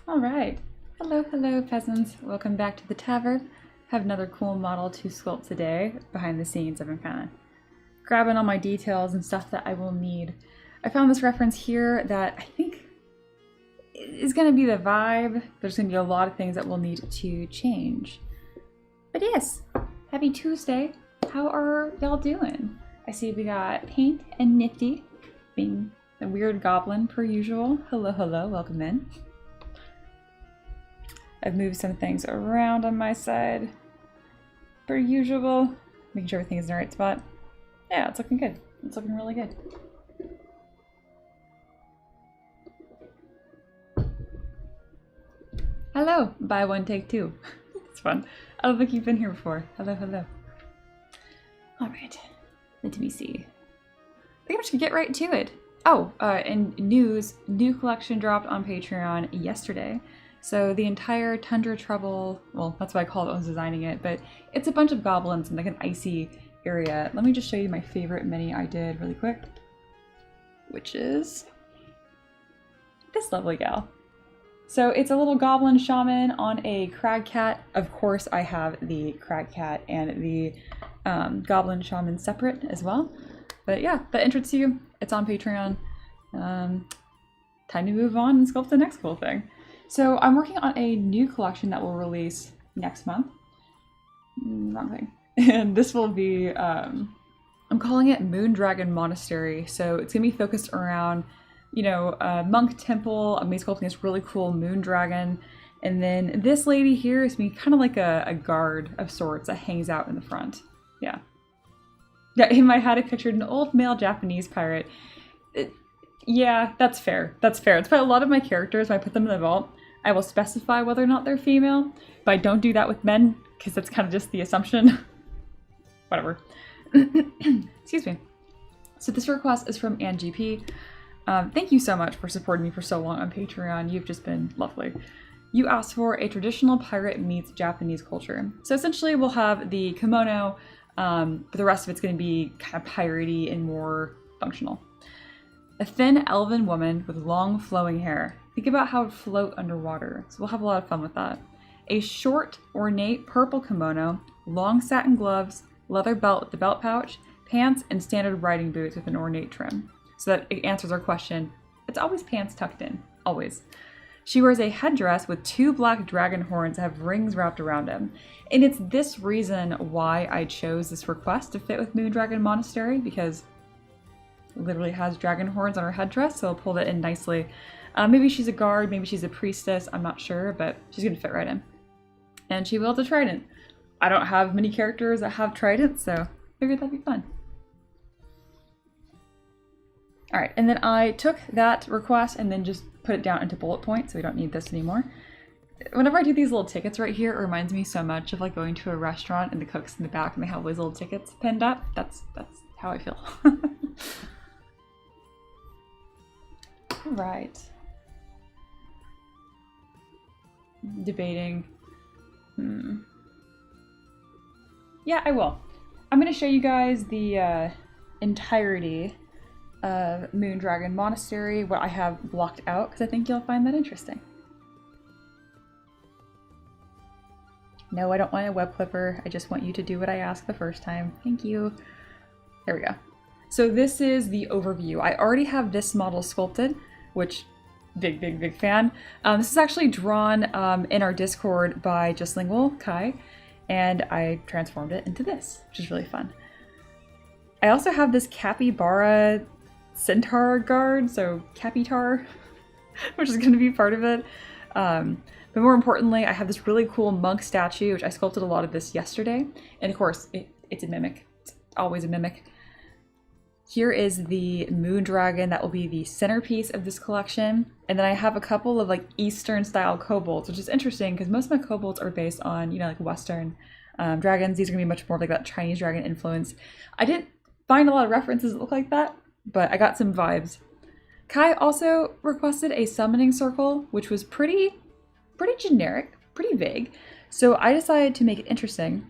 All right. Hello, hello, peasants. Welcome back to the tavern. Have another cool model to sculpt today. Behind the scenes, I've been kind of grabbing all my details and stuff that I will need. I found this reference here that I think is going to be the vibe. There's going to be a lot of things that we'll need to change. But yes, happy Tuesday. How are y'all doing? I see we got Paint and Nifty being the weird goblin per usual. Hello, hello, welcome in. I've moved some things around on my side per usual, making sure everything is in the right spot. Yeah, it's looking good. It's looking really good. Hello, buy one, take two. It's fun. I don't think you've been here before. Hello, hello. All right, let me see. I think I'm just gonna get right to it. Oh, and news, new collection dropped on Patreon yesterday. So the entire Tundra Trouble, well, that's what I called it when I was designing it, but it's a bunch of goblins in like an icy area. Let me just show you my favorite mini I did really quick, which is this lovely gal. So it's a little goblin shaman on a crag cat. Of course, I have the crag cat and the goblin shaman separate as well. But yeah, that interests you. It's on Patreon. Time to move on and sculpt the next cool thing. So I'm working on a new collection that will release next month. Wrong thing. And this will be, I'm calling it Moondragon Monastery. So it's gonna be focused around, you know, a monk temple. I'm sculpting this really cool moon dragon. And then this lady here is me kind of like a guard of sorts that hangs out in the front. Yeah. Yeah, in my head I pictured an old male Japanese pirate. Yeah, that's fair. That's fair. It's probably a lot of my characters, when I put them in the vault, I will specify whether or not they're female, but I don't do that with men, because that's kind of just the assumption. Whatever. Excuse me. So this request is from Angie P. Thank you so much for supporting me for so long on Patreon. You've just been lovely. You asked for a traditional pirate meets Japanese culture. So essentially we'll have the kimono, but the rest of it's going to be kind of piratey and more functional. A thin elven woman with long flowing hair. Think about how it would float underwater, so we'll have a lot of fun with that. A short, ornate purple kimono, long satin gloves, leather belt with the belt pouch, pants, and standard riding boots with an ornate trim. So that it answers our question. It's always pants tucked in, always. She wears a headdress with 2 black dragon horns that have rings wrapped around them. And it's this reason why I chose this request to fit with Moondragon Monastery, because it literally has dragon horns on her headdress, so I'll pull that in nicely. Maybe she's a guard, maybe she's a priestess, I'm not sure, but she's gonna fit right in. And she wields a trident. I don't have many characters that have tridents, so I figured that'd be fun. All right, and then I took that request and then just put it down into bullet points, so we don't need this anymore. Whenever I do these little tickets right here, it reminds me so much of like going to a restaurant and the cook's in the back and they have these little tickets pinned up. That's how I feel. All right. Debating. Yeah, I will. I'm going to show you guys the entirety of Moondragon Monastery, what I have blocked out, because I think you'll find that interesting. No, I don't want a web clipper. I just want you to do what I asked the first time. Thank you. There we go. So this is the overview. I already have this model sculpted, which big fan. This is actually drawn in our Discord by Just Lingual Kai, and I transformed it into this, which is really fun. I also have this capybara centaur guard, so capitar, which is going to be part of it. But more importantly, I have this really cool monk statue, which I sculpted a lot of this yesterday. And of course, it's a mimic. It's always a mimic. Here is the moon dragon that will be the centerpiece of this collection. And then I have a couple of like Eastern style kobolds, which is interesting because most of my kobolds are based on, you know, like Western dragons. These are gonna be much more like that Chinese dragon influence. I didn't find a lot of references that look like that, but I got some vibes. Kai also requested a summoning circle, which was pretty generic, pretty vague. So I decided to make it interesting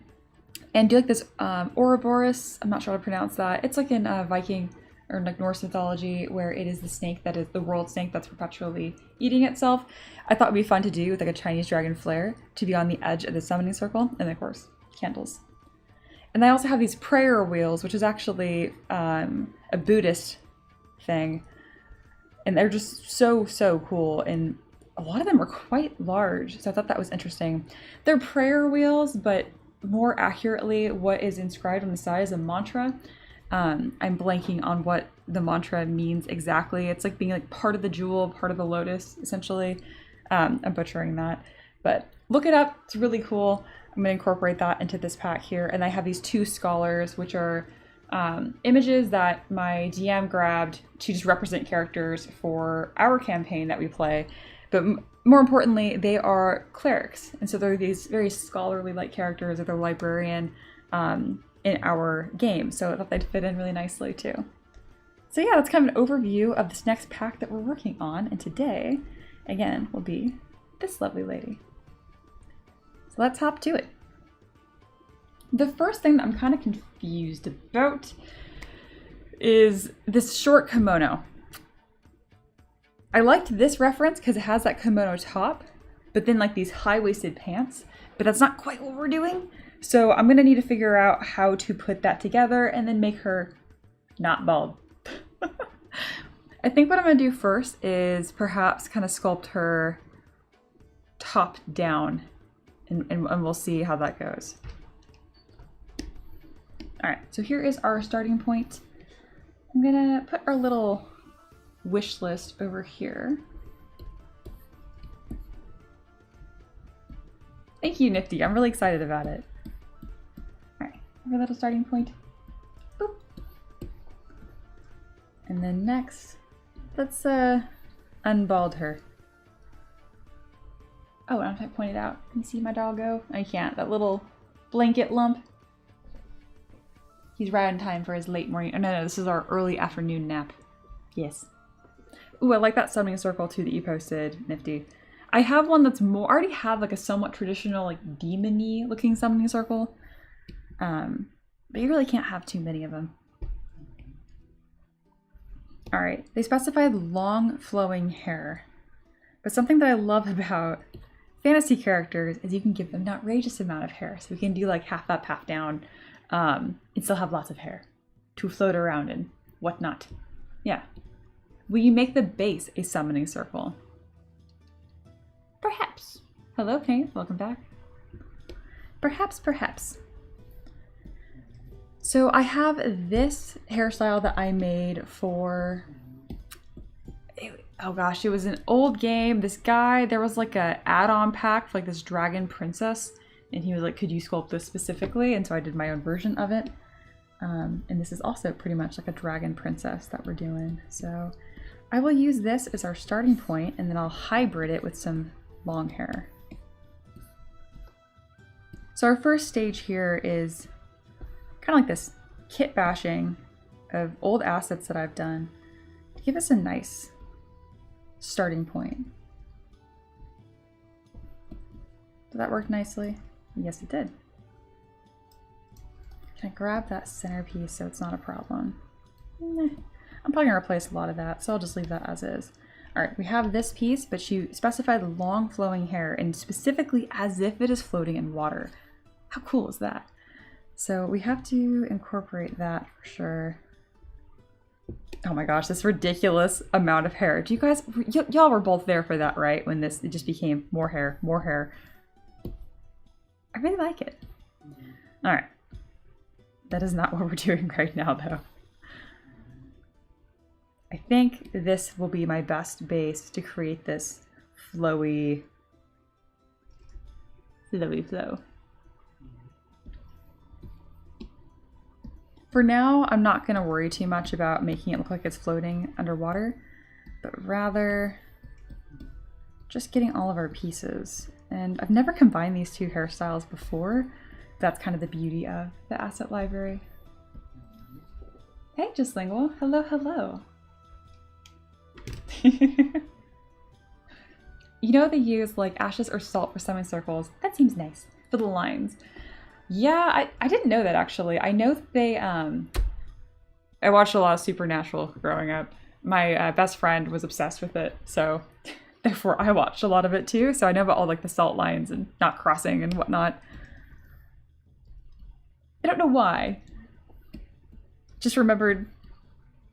and do like this Ouroboros. I'm not sure how to pronounce that. It's like in Viking or like Norse mythology, where it is the snake that is the world snake that's perpetually eating itself. I thought it would be fun to do with like a Chinese dragon flare to be on the edge of the summoning circle, and of course, candles. And I also have these prayer wheels, which is actually a Buddhist thing. And they're just so, so cool. And a lot of them are quite large. So I thought that was interesting. They're prayer wheels, but more accurately, what is inscribed on the side is a mantra. I'm blanking on what the mantra means exactly. It's like being like part of the jewel, part of the lotus, essentially. I'm butchering that. But look it up. It's really cool. I'm going to incorporate that into this pack here. And I have these 2 scholars, which are images that my DM grabbed to just represent characters for our campaign that we play. But more importantly, they are clerics. And so they're these very scholarly-like characters, or they're librarian in our game. So I thought they'd fit in really nicely too. So yeah, that's kind of an overview of this next pack that we're working on. And today, again, will be this lovely lady. So let's hop to it. The first thing that I'm kind of confused about is this short kimono. I liked this reference because it has that kimono top, but then like these high-waisted pants, but that's not quite what we're doing. So I'm gonna need to figure out how to put that together and then make her not bald. I think what I'm gonna do first is perhaps kind of sculpt her top down, and we'll see how that goes. All right, so here is our starting point. I'm gonna put our little wish list over here. Thank you, Nifty. I'm really excited about it. All right, our little starting point. Boop. And then next, let's unbald her. Oh, I don't know if I pointed out. Can you see my doggo? I can't. That little blanket lump. He's right in time for his late morning. Oh, no, this is our early afternoon nap. Yes. Ooh, I like that summoning circle too that you posted, Nifty. I have one that's more, I already have like a somewhat traditional, like demon-y looking summoning circle. But you really can't have too many of them. All right, they specified long flowing hair. But something that I love about fantasy characters is you can give them an outrageous amount of hair. So we can do like half up, half down, and still have lots of hair to float around and whatnot. Yeah. Will you make the base a summoning circle? Perhaps. Hello, Kate. Welcome back. Perhaps, perhaps. So I have this hairstyle that I made for... Oh gosh, it was an old game. This guy, there was like a add-on pack for like this dragon princess. And he was like, could you sculpt this specifically? And so I did my own version of it. And this is also pretty much like a dragon princess that we're doing. So I will use this as our starting point, and then I'll hybrid it with some long hair. So our first stage here is kind of like this kit bashing of old assets that I've done to give us a nice starting point. Did that work nicely? Yes, it did. Can I grab that centerpiece so it's not a problem? I'm probably gonna replace a lot of that, so I'll just leave that as is. All right, we have this piece, but she specified long flowing hair, and specifically as if it is floating in water. How cool is that? So we have to incorporate that for sure. Oh my gosh, this ridiculous amount of hair. Do you guys, y'all were both there for that, right? When it just became more hair, more hair. I really like it. All right. That is not what we're doing right now, though. I think this will be my best base to create this flowy flow. For now, I'm not going to worry too much about making it look like it's floating underwater, but rather just getting all of our pieces. And I've never combined these two hairstyles before. That's kind of the beauty of the asset library. Hey, Justlingual. Hello, hello. You know, they use like ashes or salt for summoning circles. That seems nice for the lines. Yeah, I didn't know that actually. I know that they I watched a lot of Supernatural growing up. My best friend was obsessed with it, so therefore I watched a lot of it too. So I know about all like the salt lines and not crossing and whatnot. I don't know why. Just remembered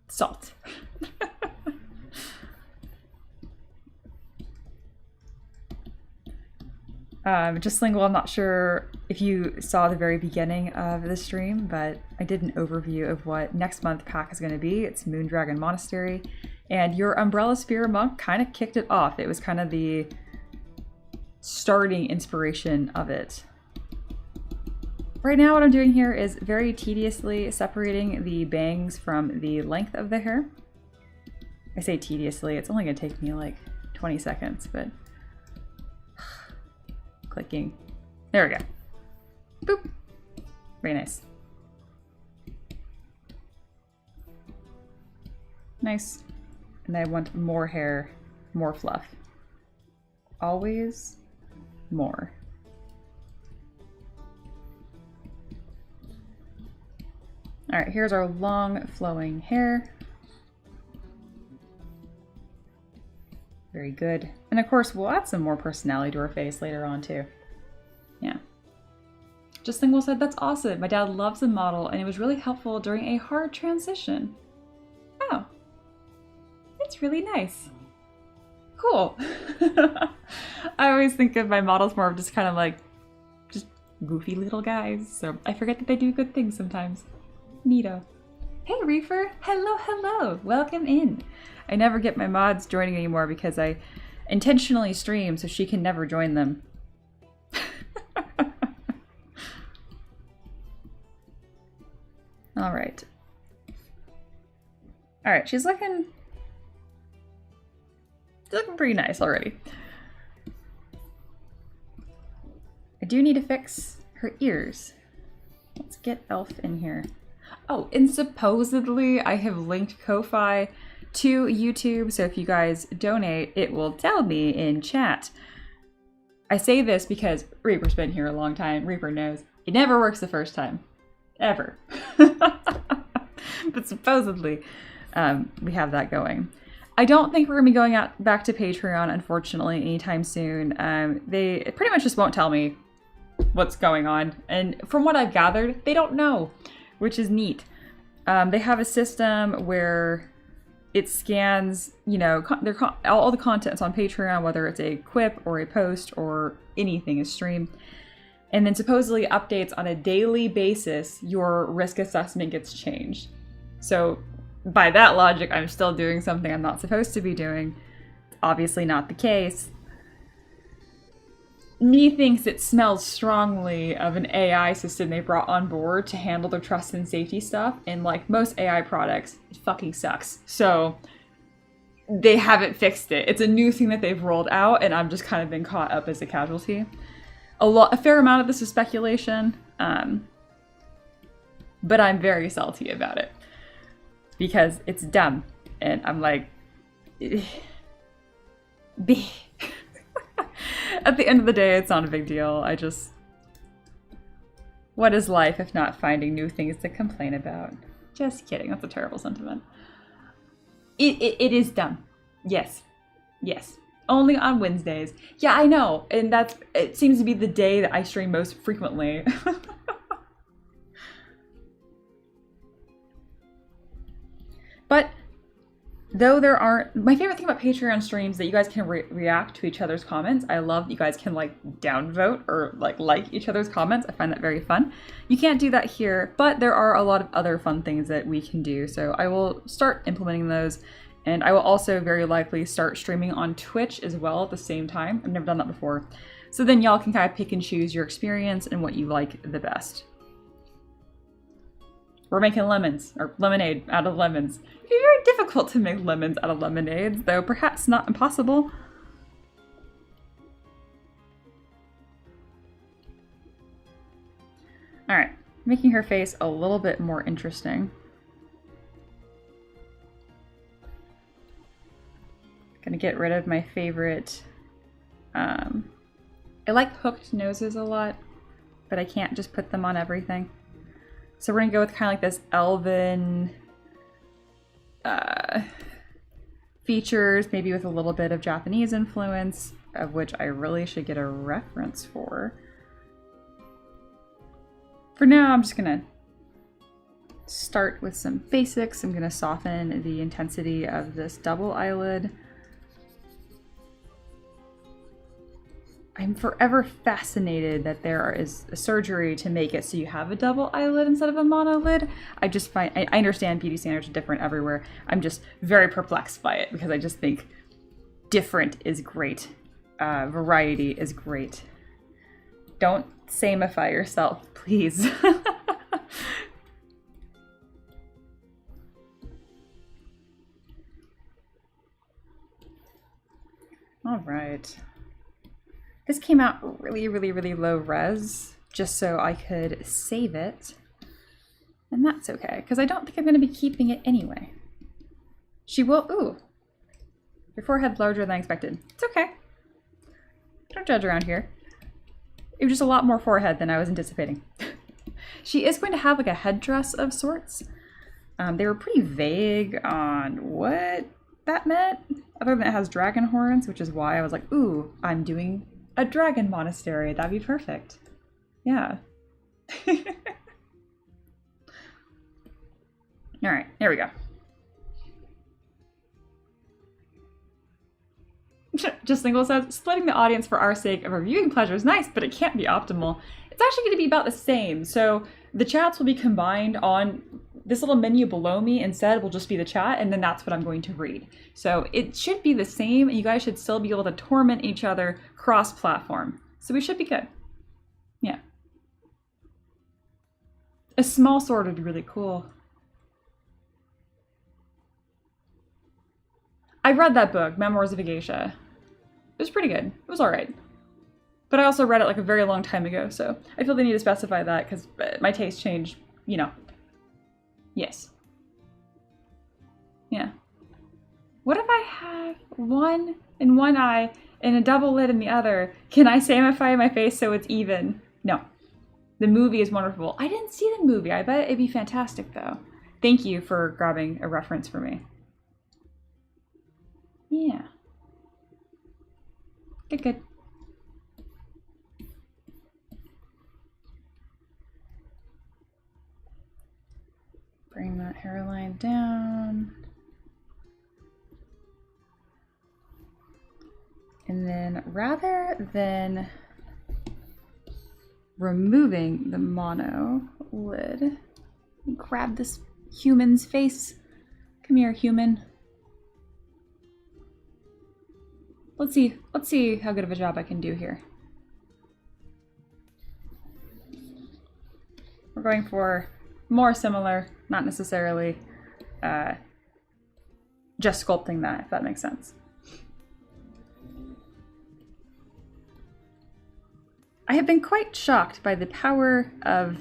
salt. Just Lingual, I'm not sure if you saw the very beginning of the stream, but I did an overview of what next month pack is going to be. It's Moondragon Monastery, and your Umbrella Spear Monk kind of kicked it off. It was kind of the starting inspiration of it. Right now what I'm doing here is very tediously separating the bangs from the length of the hair. I say tediously, it's only going to take me like 20 seconds, but... Clicking. There we go. Boop. Very nice. Nice. And I want more hair, more fluff. Always more. All right, here's our long flowing hair. Very good. And of course, we'll add some more personality to her face later on too. Yeah. Just Lingual said, that's awesome. My dad loves the model and it was really helpful during a hard transition. Oh, that's really nice. Cool. I always think of my models more of just kind of like, just goofy little guys. So I forget that they do good things sometimes. Neato. Hey Reefer, hello, hello, welcome in. I never get my mods joining anymore because I intentionally stream so she can never join them. All right. All right, she's looking pretty nice already. I do need to fix her ears. Let's get Elf in here. Oh, and supposedly I have linked Ko-Fi to YouTube, so if you guys donate, it will tell me in chat. I say this because Reaper's been here a long time. Reaper knows it never works the first time. Ever. But supposedly, we have that going. I don't think we're going to be going out back to Patreon, unfortunately, anytime soon. They pretty much just won't tell me what's going on. And from what I've gathered, they don't know, which is neat. They have a system where it scans, you know, all the contents on Patreon, whether it's a quip or a post or anything is streamed. And then supposedly updates on a daily basis, your risk assessment gets changed. So by that logic, I'm still doing something I'm not supposed to be doing. Obviously not the case. Methinks it smells strongly of an AI system they brought on board to handle their trust and safety stuff. And like most AI products, it fucking sucks. So they haven't fixed it. It's a new thing that they've rolled out and I've just kind of been caught up as a casualty. A fair amount of this is speculation, but I'm very salty about it because it's dumb. And I'm like, at the end of the day, it's not a big deal. What is life if not finding new things to complain about? Just kidding. That's a terrible sentiment. It is dumb. Yes. Yes. Only on Wednesdays. Yeah, I know. And it seems to be the day that I stream most frequently. But though there aren't, my favorite thing about Patreon streams is that you guys can react to each other's comments. I love that you guys can like downvote or like each other's comments. I find that very fun. You can't do that here, but there are a lot of other fun things that we can do. So I will start implementing those. And I will also very likely start streaming on Twitch as well at the same time. I've never done that before. So then y'all can kind of pick and choose your experience and what you like the best. We're making lemons, or lemonade out of lemons. It'd be very difficult to make lemons out of lemonades, though perhaps not impossible. All right, making her face a little bit more interesting. Gonna get rid of my favorite, I like hooked noses a lot, but I can't just put them on everything. So we're gonna go with kind of like this elven features, maybe with a little bit of Japanese influence, of which I really should get a reference for. For now, I'm just gonna start with some basics. I'm gonna soften the intensity of this double eyelid. I'm forever fascinated that there is a surgery to make it so you have a double eyelid instead of a monolid. I just find, I understand beauty standards are different everywhere. I'm just very perplexed by it because I just think different is great. Variety is great. Don't samify yourself, please. All right. This came out really, really, really low res, just so I could save it. And that's okay, because I don't think I'm going to be keeping it anyway. She will, ooh. Your forehead larger than I expected. It's okay. Don't judge around here. It was just a lot more forehead than I was anticipating. She is going to have like a headdress of sorts. They were pretty vague on what that meant, other than it has dragon horns, which is why I was like, ooh, I'm doing a dragon monastery. That'd be perfect. Yeah. All right, there we go. Just Single says, splitting the audience for our sake of our viewing pleasure is nice, but it can't be optimal. It's actually going to be about the same. So the chats will be combined on this little menu below me. Instead will just be the chat, and then that's what I'm going to read. So it should be the same, and you guys should still be able to torment each other cross-platform. So we should be good. Yeah. A small sword would be really cool. I read that book, Memoirs of a Geisha. It was pretty good. It was all right. But I also read it like a very long time ago, so I feel they need to specify that because my taste changed, you know. Yes. Yeah. What if I have one in one eye and a double lid in the other? Can I samify my face so it's even? No. The movie is wonderful. I didn't see the movie. I bet it'd be fantastic, though. Thank you for grabbing a reference for me. Yeah. Good, good. Bring that hairline down. And then rather than removing the mono lid, grab this human's face. Come here, human. Let's see how good of a job I can do here. We're going for more similar, not necessarily just sculpting that, if that makes sense. I have been quite shocked by the power of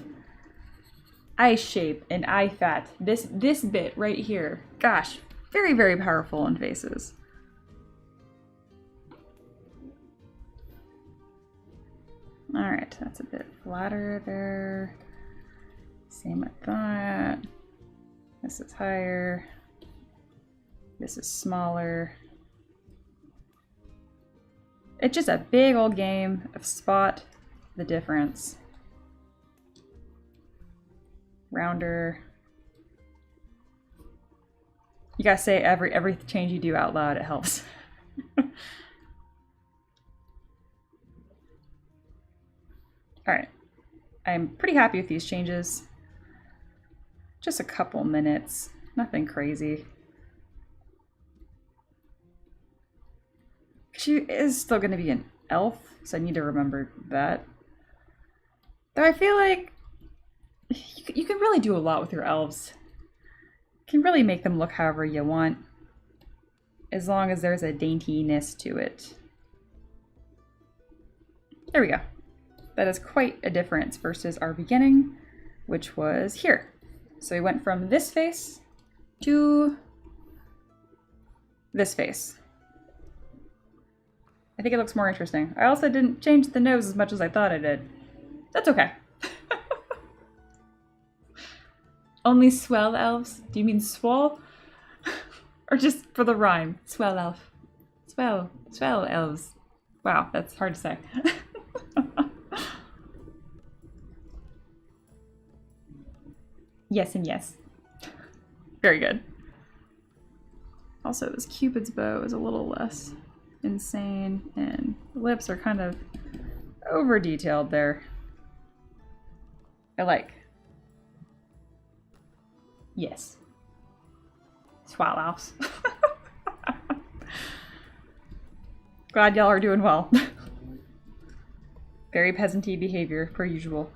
eye shape and eye fat. This bit right here, gosh, very, very powerful in faces. All right, that's a bit flatter there. Same with that. This is higher. This is smaller. It's just a big old game of spot the difference. Rounder. You gotta say every change you do out loud, it helps. All right, I'm pretty happy with these changes. Just a couple minutes, nothing crazy. She is still gonna be an elf, so I need to remember that. Though I feel like you can really do a lot with your elves. You can really make them look however you want, as long as there's a daintiness to it. There we go. That is quite a difference versus our beginning, which was here. So we went from this face to this face. I think it looks more interesting. I also didn't change the nose as much as I thought I did. That's okay. Only swell elves? Do you mean swole? Or just for the rhyme. Swell elf. Swell elves. Wow, that's hard to say. Yes and yes. Very good. Also, this Cupid's bow is a little less insane, and the lips are kind of over detailed there. I like. Yes. Swallows. Glad y'all are doing well. Very peasanty behavior, per usual.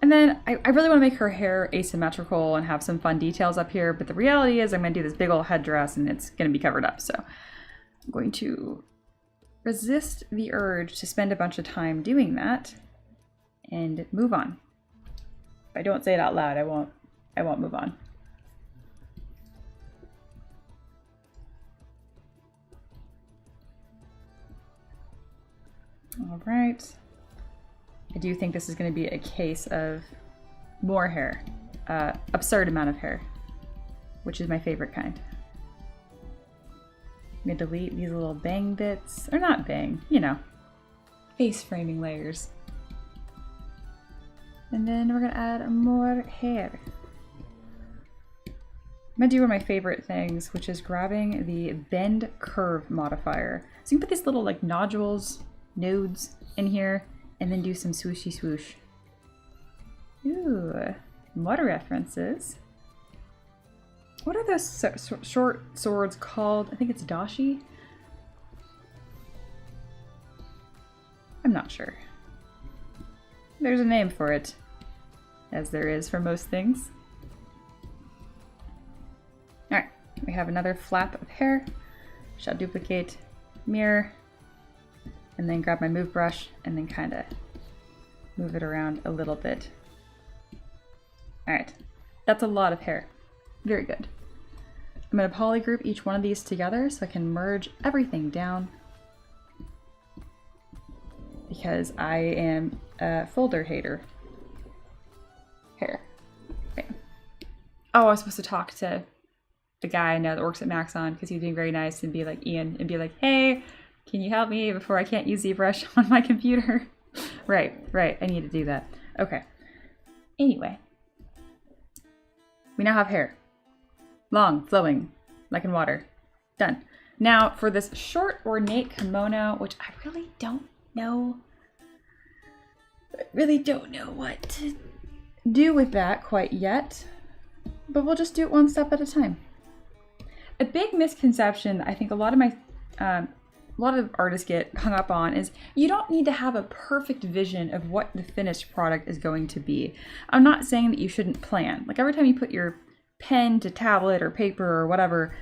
And then I really want to make her hair asymmetrical and have some fun details up here, but the reality is I'm going to do this big old headdress and it's going to be covered up. So I'm going to resist the urge to spend a bunch of time doing that and move on. If I don't say it out loud, I won't move on. All right. I do think this is going to be a case of more hair, absurd amount of hair, which is my favorite kind. I'm going to delete these little bang bits, or not bang, you know, face framing layers. And then we're going to add more hair. I'm going to do one of my favorite things, which is grabbing the bend curve modifier. So you can put these little like nodules, nodes in here, and then do some swooshy swoosh. Ooh, more references. What are those short swords called? I think it's dashi? I'm not sure. There's a name for it, as there is for most things. Alright, we have another flap of hair. Shall duplicate, mirror, and then grab my move brush and then kind of move it around a little bit. All right, that's a lot of hair. Very good. I'm going to polygroup each one of these together so I can merge everything down, because I am a folder hater. Hair. Okay. Oh, I was supposed to talk to the guy I know that works at Maxon because he's being very nice and be like, Ian, and be like, hey, can you help me before I can't use ZBrush on my computer? Right, I need to do that. Okay. Anyway. We now have hair. Long, flowing, like in water. Done. Now for this short ornate kimono, which I really don't know what to do with that quite yet, but we'll just do it one step at a time. A big misconception I think a lot of artists get hung up on is you don't need to have a perfect vision of what the finished product is going to be. I'm not saying that you shouldn't plan. Like every time you put your pen to tablet or paper or whatever,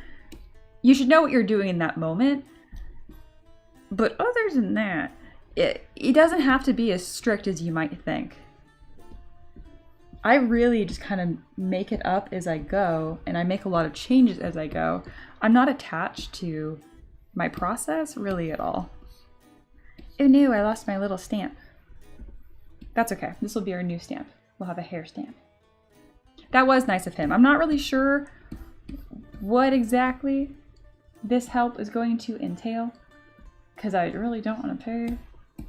you should know what you're doing in that moment. But other than that, it doesn't have to be as strict as you might think. I really just kind of make it up as I go, and I make a lot of changes as I go. I'm not attached to my process really at all. Oh no, I lost my little stamp. That's okay. This will be our new stamp. We'll have a hair stamp. That was nice of him. I'm not really sure what exactly this help is going to entail, because I really don't want to pay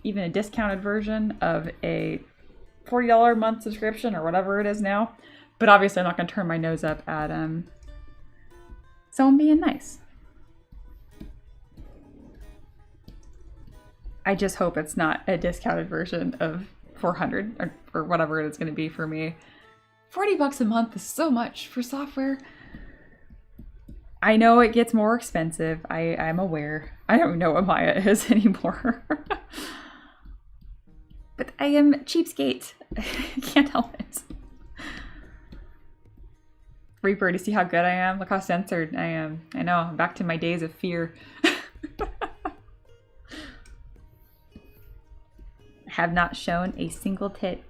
even a discounted version of a $40 a month subscription or whatever it is now. But obviously I'm not going to turn my nose up at someone being nice. I just hope it's not a discounted version of $400 or whatever it's going to be for me. $40 a month is so much for software. I know it gets more expensive. I'm aware. I don't know what Maya is anymore. But I am cheapskate. I can't help it. Reaper, to see how good I am? Look how censored I am. I know, I'm back to my days of fear. Have not shown a single tit.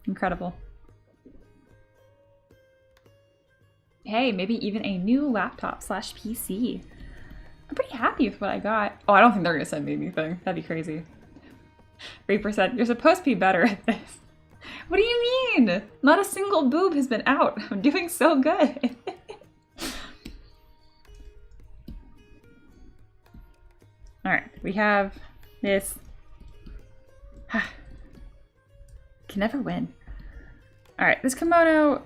Incredible. Hey, maybe even a new laptop / PC. I'm pretty happy with what I got. Oh, I don't think they're gonna send me anything. That'd be crazy. 3%. You're supposed to be better at this. What do you mean? Not a single boob has been out. I'm doing so good. Alright, we have this. Can never win. Alright, this kimono,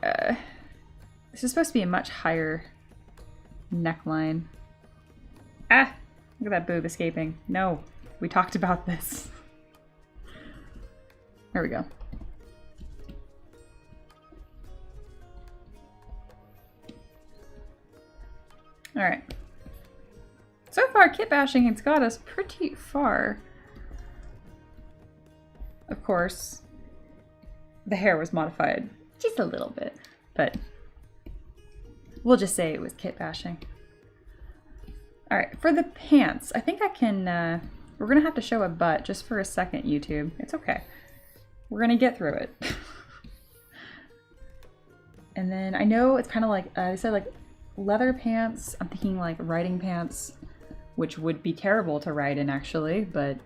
this is supposed to be a much higher neckline. Ah! Look at that boob escaping. No, we talked about this. There we go. Alright. So far, kit bashing has got us pretty far. Of course, the hair was modified just a little bit, but we'll just say it was kit bashing. Alright, for the pants, I think I can, we're gonna have to show a butt just for a second, YouTube. It's okay. We're gonna get through it. And then I know it's kind of like, they said like leather pants. I'm thinking like riding pants, which would be terrible to ride in actually, but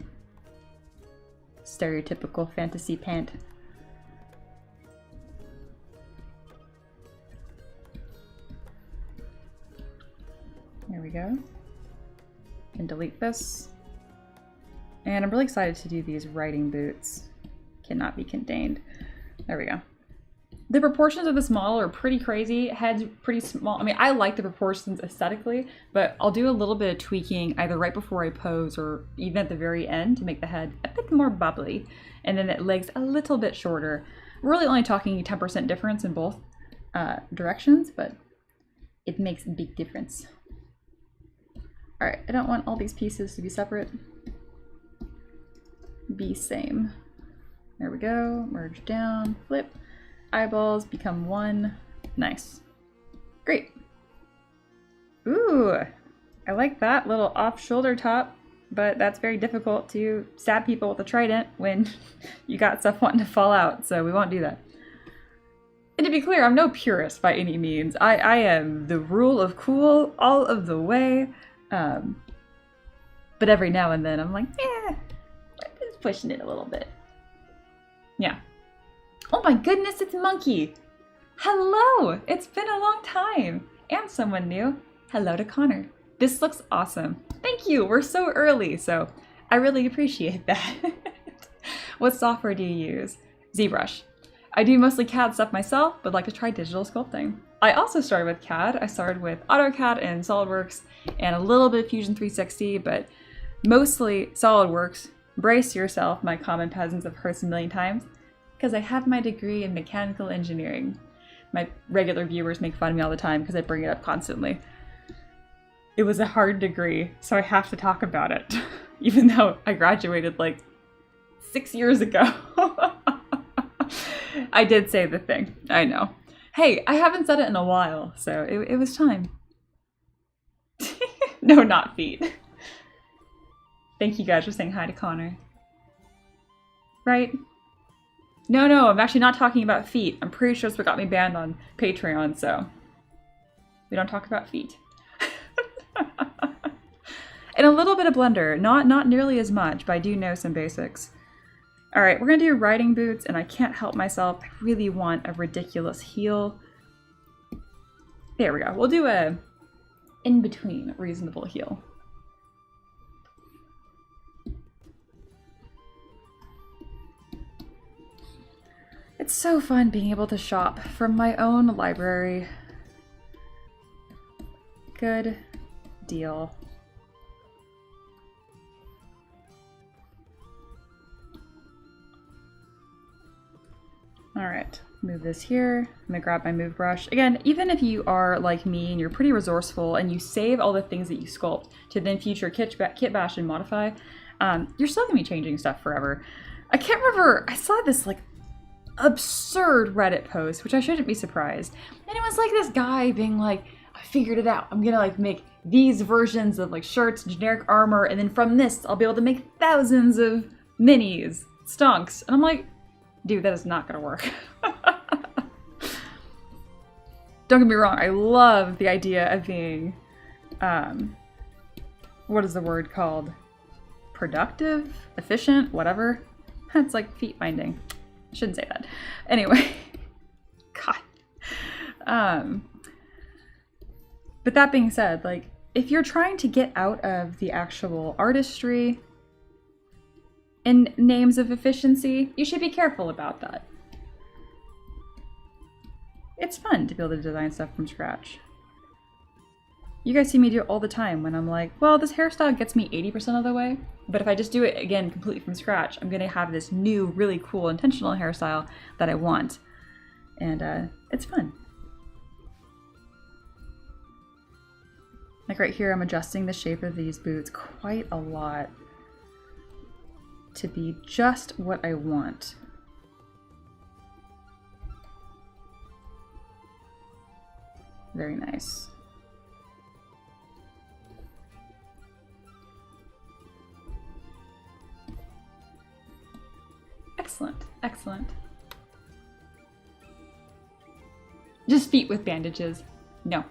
stereotypical fantasy pant. There we go. And delete this. And I'm really excited to do these riding boots. Cannot be contained. There we go. The proportions of this model are pretty crazy. Head's pretty small. I mean, I like the proportions aesthetically, but I'll do a little bit of tweaking either right before I pose or even at the very end to make the head a bit more bubbly. And then the legs a little bit shorter. We're really only talking 10% difference in both directions, but it makes a big difference. All right, I don't want all these pieces to be separate. Be same. There we go, merge down, flip. Eyeballs become one. Nice. Great. Ooh, I like that little off-shoulder top, but that's very difficult to stab people with a trident when you got stuff wanting to fall out, so we won't do that. And to be clear, I'm no purist by any means. I am the rule of cool all of the way. But every now and then I'm like, yeah, just pushing it a little bit. Yeah. Oh my goodness, it's Monkey. Hello, it's been a long time. And someone new. Hello to Connor. This looks awesome. Thank you, we're so early, so I really appreciate that. What software do you use? ZBrush. I do mostly CAD stuff myself, but like to try digital sculpting. I also started with CAD. I started with AutoCAD and SolidWorks and a little bit of Fusion 360, but mostly SolidWorks. Brace yourself, my common peasants have heard this a million times, because I have my degree in mechanical engineering. My regular viewers make fun of me all the time because I bring it up constantly. It was a hard degree, so I have to talk about it, even though I graduated like 6 years ago. I did say the thing, I know. Hey, I haven't said it in a while, so it was time. No, not feet. Thank you guys for saying hi to Connor. Right? No, I'm actually not talking about feet. I'm pretty sure it's what got me banned on Patreon, so we don't talk about feet. And a little bit of Blender, not nearly as much, but I do know some basics. All right, we're gonna do riding boots, and I can't help myself. I really want a ridiculous heel. There we go. We'll do a in-between reasonable heel. It's so fun being able to shop from my own library. Good deal. All right, move this here. I'm gonna grab my move brush. Again, even if you are like me and you're pretty resourceful and you save all the things that you sculpt to then future kit bash and modify, you're still gonna be changing stuff forever. I can't remember, I saw this like absurd Reddit post, which I shouldn't be surprised. And it was like this guy being like, I figured it out. I'm gonna like make these versions of like shirts, generic armor, and then from this, I'll be able to make thousands of minis, stonks. And I'm like, dude, that is not gonna work. Don't get me wrong, I love the idea of being, what is the word called? Productive? Efficient? Whatever. That's like feet binding. Shouldn't say that. Anyway, God. But that being said, like, if you're trying to get out of the actual artistry in names of efficiency, you should be careful about that. It's fun to be able to design stuff from scratch. You guys see me do it all the time when I'm like, well, this hairstyle gets me 80% of the way, but if I just do it again completely from scratch, I'm gonna have this new, really cool, intentional hairstyle that I want. And it's fun. Like right here, I'm adjusting the shape of these boots quite a lot to be just what I want. Very nice. Excellent, excellent. Just feet with bandages. No.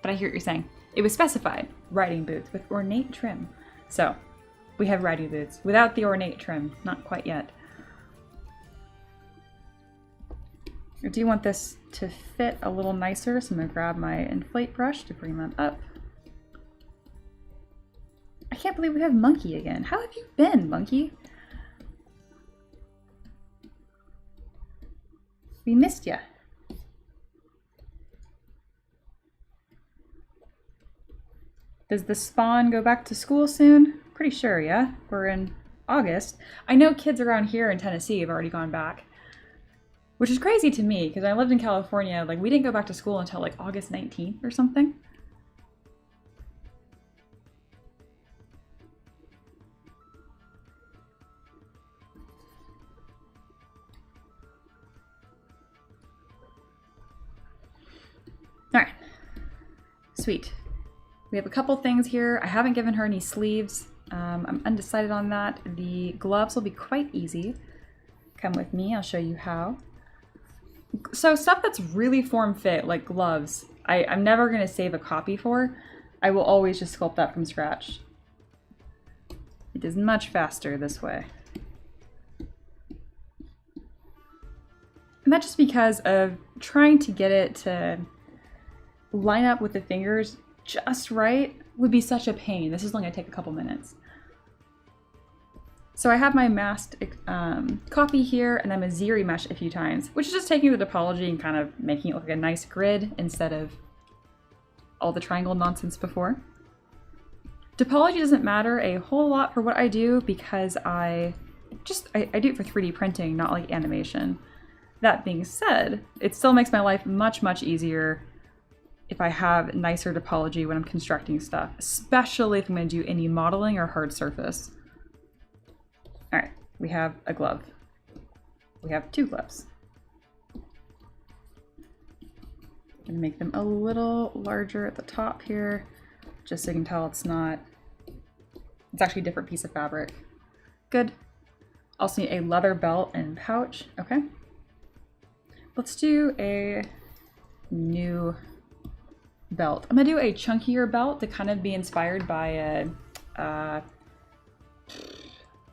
But I hear what you're saying. It was specified, riding boots with ornate trim. So, we have riding boots without the ornate trim. Not quite yet. I do want this to fit a little nicer, so I'm going to grab my inflate brush to bring that up. I can't believe we have Monkey again. How have you been, Monkey? We missed ya. Does the spawn go back to school soon? Pretty sure, yeah? We're in August. I know kids around here in Tennessee have already gone back. Which is crazy to me, because I lived in California, like we didn't go back to school until like August 19th or something. All right, sweet. We have a couple things here. I haven't given her any sleeves. I'm undecided on that. The gloves will be quite easy. Come with me, I'll show you how. So stuff that's really form fit, like gloves, I'm never gonna save a copy for. I will always just sculpt that from scratch. It is much faster this way. And that's just because of trying to get it to line up with the fingers just right would be such a pain. This is only gonna take a couple minutes. So I have my masked copy here, and I'm a zeri mesh a few times, which is just taking the topology and kind of making it look like a nice grid instead of all the triangle nonsense before. Topology doesn't matter a whole lot for what I do because I do it for 3D printing, not like animation. That being said, it still makes my life much, much easier if I have nicer topology when I'm constructing stuff, especially if I'm going to do any modeling or hard surface. All right, we have a glove. We have two gloves. I'm gonna make them a little larger at the top here, just so you can tell it's actually a different piece of fabric. Good. Also need a leather belt and pouch. Okay. Let's do a new belt. I'm gonna do a chunkier belt to kind of be inspired by a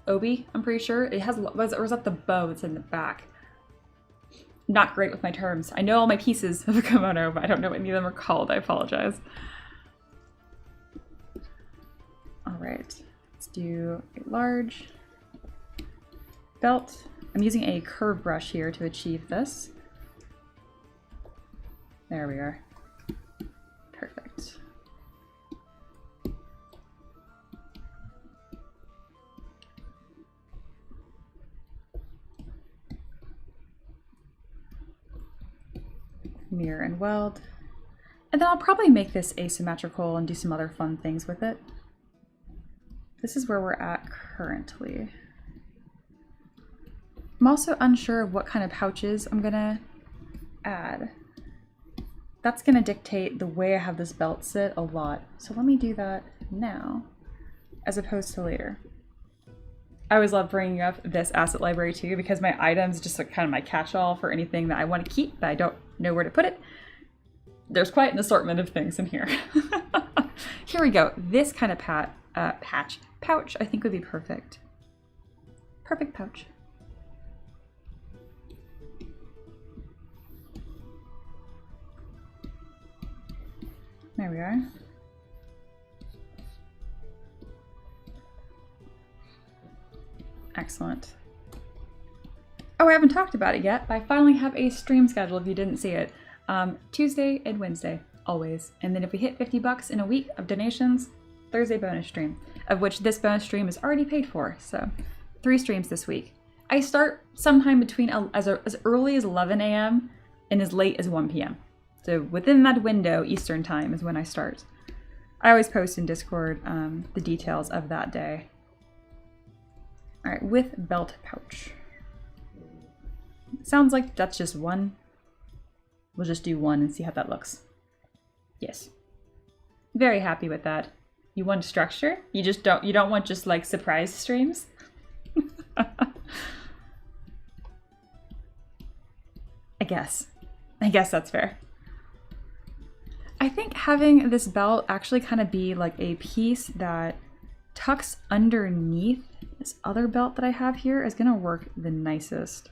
obi, I'm pretty sure. It has, or is that the bow that's in the back? Not great with my terms. I know all my pieces of a kimono, but I don't know what any of them are called. I apologize. All right, let's do a large belt. I'm using a curve brush here to achieve this. There we are. Perfect. Mirror and weld. And then I'll probably make this asymmetrical and do some other fun things with it. This is where we're at currently. I'm also unsure of what kind of pouches I'm gonna add. That's gonna dictate the way I have this belt sit a lot. So let me do that now, as opposed to later. I always love bringing up this asset library too, because my items just are kind of my catch-all for anything that I want to keep, but I don't know where to put it. There's quite an assortment of things in here. Here we go. This kind of pouch I think would be perfect. Perfect pouch. There we are. Excellent. Oh, I haven't talked about it yet, but I finally have a stream schedule if you didn't see it. Tuesday and Wednesday, always. And then if we hit 50 bucks in a week of donations, Thursday bonus stream, of which this bonus stream is already paid for. So 3 streams this week. I start sometime between as early as 11 a.m. and as late as 1 p.m. So within that window, Eastern time is when I start. I always post in Discord the details of that day. All right, with belt pouch. Sounds like that's just one. We'll just do one and see how that looks. Yes. Very happy with that. You want structure? You don't want just like surprise streams? I guess that's fair. I think having this belt actually kind of be like a piece that tucks underneath this other belt that I have here is gonna work the nicest.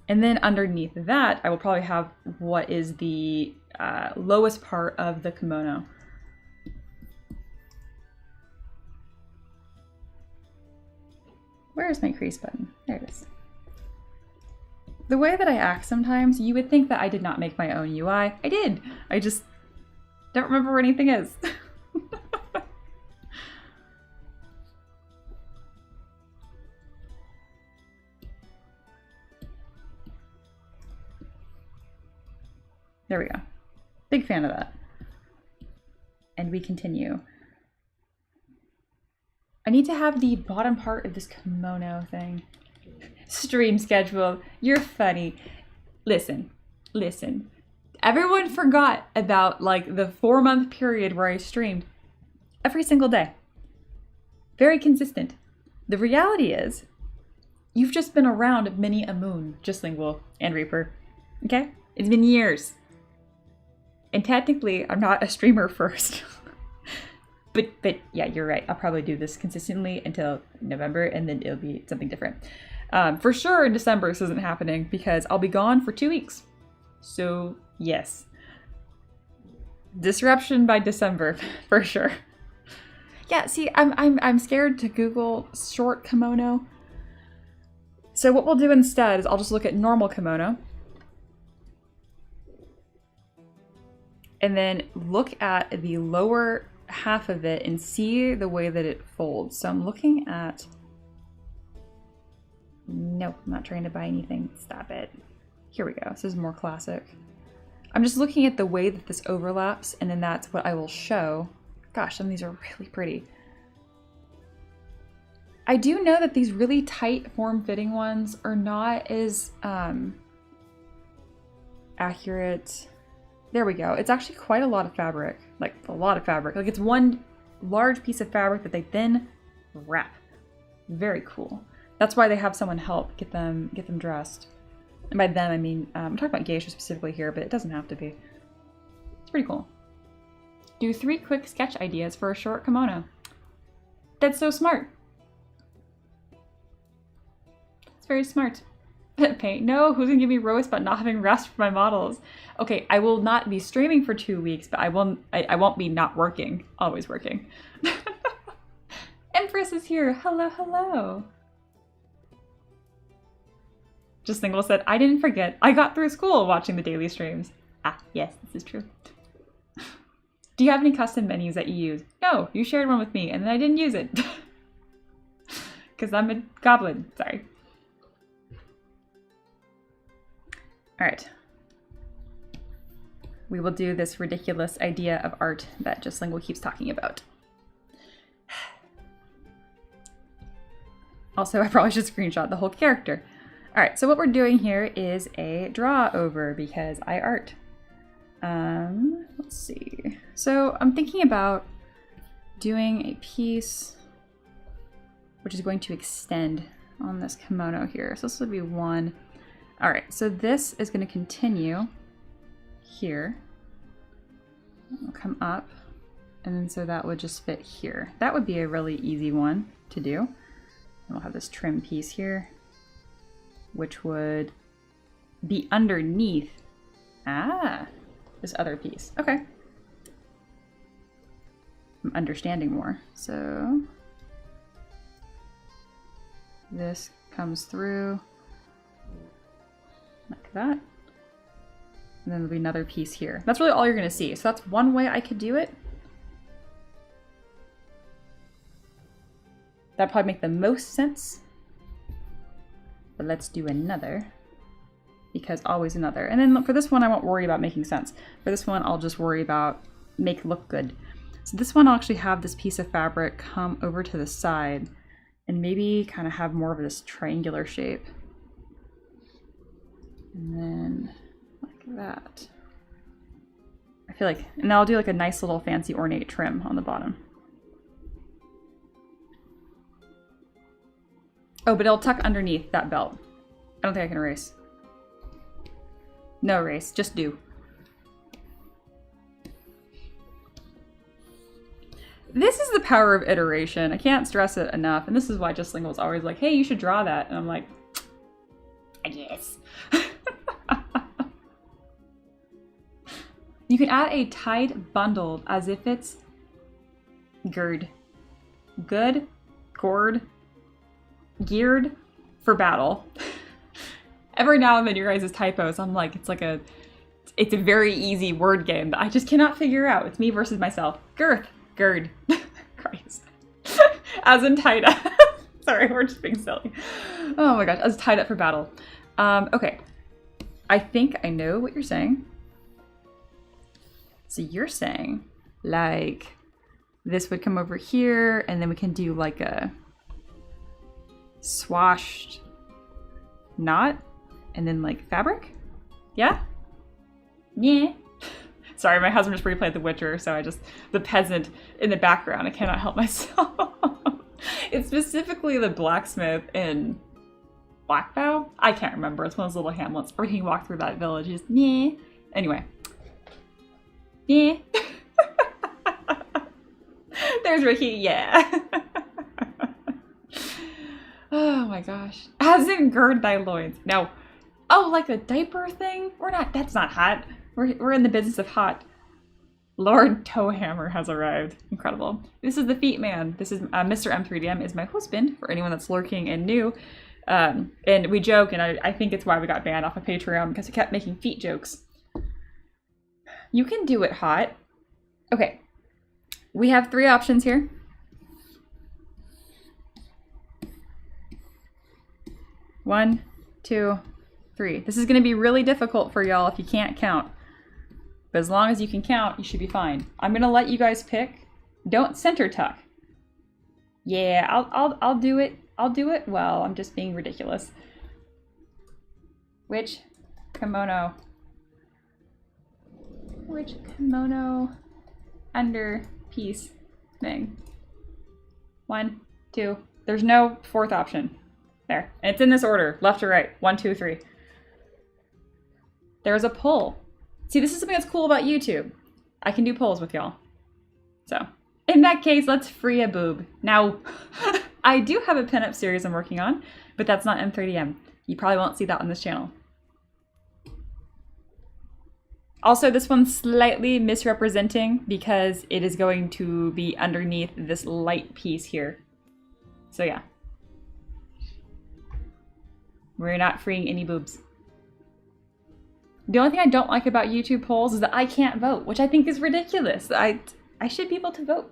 And then underneath that, I will probably have what is the lowest part of the kimono. Where is my crease button? There it is. The way that I act sometimes, you would think that I did not make my own UI. I did. I just don't remember where anything is. There we go. Big fan of that. And we continue. I need to have the bottom part of this kimono thing. Stream schedule. You're funny. Listen. Everyone forgot about like the 4-month period where I streamed every single day. Very consistent. The reality is, you've just been around many a moon, just Lingual and Reaper. Okay? It's been years. And technically, I'm not a streamer first. but yeah, you're right. I'll probably do this consistently until November, and then it'll be something different. For sure in December this isn't happening because I'll be gone for 2 weeks. So yes. Disruption by December, for sure. Yeah, see, I'm scared to Google short kimono. So what we'll do instead is I'll just look at normal kimono. And then look at the lower half of it and see the way that it folds. So I'm looking at... Nope, I'm not trying to buy anything. Stop it. Here we go. This is more classic. I'm just looking at the way that this overlaps, and then that's what I will show. Gosh, some of these are really pretty. I do know that these really tight form-fitting ones are not as accurate. There we go. It's actually quite a lot of fabric. Like, a lot of fabric. Like, it's one large piece of fabric that they then wrap. Very cool. That's why they have someone help get them dressed. And by them, I mean, I'm talking about geisha specifically here, but it doesn't have to be. It's pretty cool. Do 3 quick sketch ideas for a short kimono. That's so smart. It's very smart. Paint. No, who's gonna give me roast about not having rest for my models? Okay, I will not be streaming for 2 weeks, but I won't be not working. Always working. Empress is here. Hello, hello. Just Lingual said, I didn't forget. I got through school watching the daily streams. Ah, yes, this is true. Do you have any custom menus that you use? No, you shared one with me and then I didn't use it. Because I'm a goblin. Sorry. All right. We will do this ridiculous idea of art that Just Lingual keeps talking about. Also, I probably should screenshot the whole character. All right, so what we're doing here is a draw over because I art. Let's see. So I'm thinking about doing a piece which is going to extend on this kimono here. So this will be one. All right, so this is going to continue here. It'll come up, And then so that would just fit here. That would be a really easy one to do. And we'll have this trim piece here, which would be underneath, this other piece. Okay. I'm understanding more. So this comes through like that. And then there'll be another piece here. That's really all you're gonna see. So that's one way I could do it. That'd probably make the most sense. But let's do another, because always another. And then for this one, I won't worry about making sense. For this one, I'll just worry about make look good. So this one, I'll actually have this piece of fabric come over to the side and maybe kind of have more of this triangular shape. And then like that. I feel like, and I'll do like a nice little fancy ornate trim on the bottom. Oh, but it'll tuck underneath that belt. I don't think I can erase. No erase, just do. This is the power of iteration. I can't stress it enough. And this is why Justling was always like, hey, you should draw that. And I'm like, I guess. You can add a tied bundled as if it's gird. Good, gourd, geared for battle. Every now and then your guys' typos, I'm like, it's a very easy word game that I just cannot figure out. It's me versus myself. Girth, gird. Christ. As in tied up. Sorry, we're just being silly. Oh my gosh, as tied up for battle. Okay. I think I know what you're saying. So you're saying, like, this would come over here, and then we can do like a swashed knot, and then like fabric? Yeah? Yeah. Sorry, my husband just replayed The Witcher, so the peasant in the background, I cannot help myself. It's specifically the blacksmith in Blackbow? I can't remember, it's one of those little hamlets. Or he walked through that village, just, yeah. Anyway. Yeah. There's Ricky, yeah. Oh my gosh. As in gird thy loins. No. Oh, like a diaper thing? We're not, that's not hot. We're in the business of hot. Lord Towhammer has arrived. Incredible. This is the Feet Man. This is Mr. M3DM is my husband, for anyone that's lurking and new. And we joke, and I think it's why we got banned off of Patreon, because he kept making feet jokes. You can do it hot. Okay. We have 3 options here. One, 2, 3. This is going to be really difficult for y'all if you can't count. But as long as you can count, you should be fine. I'm going to let you guys pick. Don't center tuck. Yeah, I'll do it. I'll do it. Well, I'm just being ridiculous. Which kimono under piece thing? 1, 2. There's no 4th option. There. And it's in this order, left to right. 1, 2, 3. There's a poll. See, this is something that's cool about YouTube. I can do polls with y'all. So, in that case, let's free a boob. Now, I do have a pinup series I'm working on, but that's not M3DM. You probably won't see that on this channel. Also, this one's slightly misrepresenting because it is going to be underneath this light piece here. So yeah. We're not freeing any boobs. The only thing I don't like about YouTube polls is that I can't vote, which I think is ridiculous. I should be able to vote.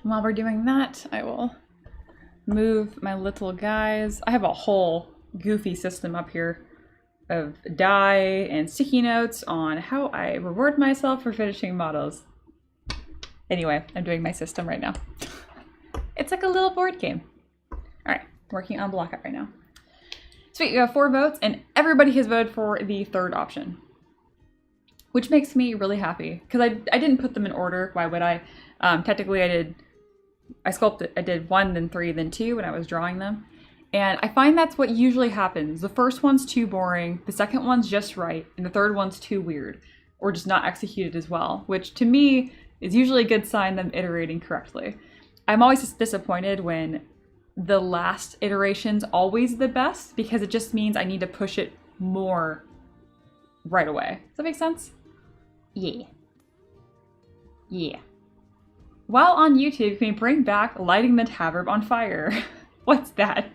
While we're doing that, I will move my little guys. I have a whole goofy system up here of dye and sticky notes on how I reward myself for finishing models. Anyway, I'm doing my system right now. It's like a little board game. All right, working on block out right now. Sweet, we have 4 votes and everybody has voted for the 3rd option, which makes me really happy because I didn't put them in order. Why would I? Technically I did 1, then 3, then 2 when I was drawing them. And I find that's what usually happens. The first one's too boring, the second one's just right, and the third one's too weird, or just not executed as well, which to me is usually a good sign that I'm iterating correctly. I'm always just disappointed when the last iteration's always the best, because it just means I need to push it more right away. Does that make sense? Yeah. Yeah. While on YouTube, can we bring back lighting the tab on fire? What's that?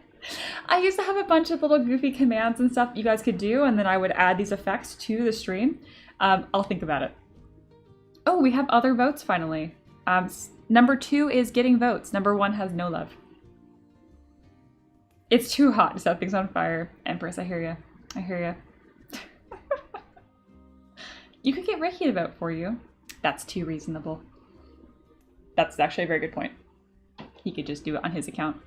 I used to have a bunch of little goofy commands and stuff you guys could do, and then I would add these effects to the stream. I'll think about it. Oh, we have other votes finally. Number 2 is getting votes. Number 1 has no love. It's too hot to set things on fire. Empress, I hear ya. I hear ya. You could get Ricky to vote for you. That's too reasonable. That's actually a very good point. He could just do it on his account.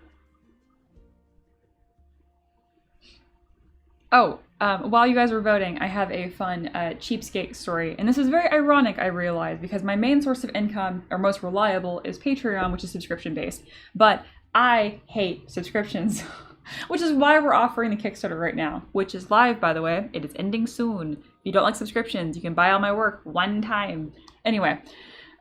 Oh, while you guys were voting, I have a fun cheapskate story. And this is very ironic, I realize, because my main source of income, or most reliable, is Patreon, which is subscription-based. But I hate subscriptions, which is why we're offering the Kickstarter right now, which is live, by the way. It is ending soon. If you don't like subscriptions, you can buy all my work one time. Anyway,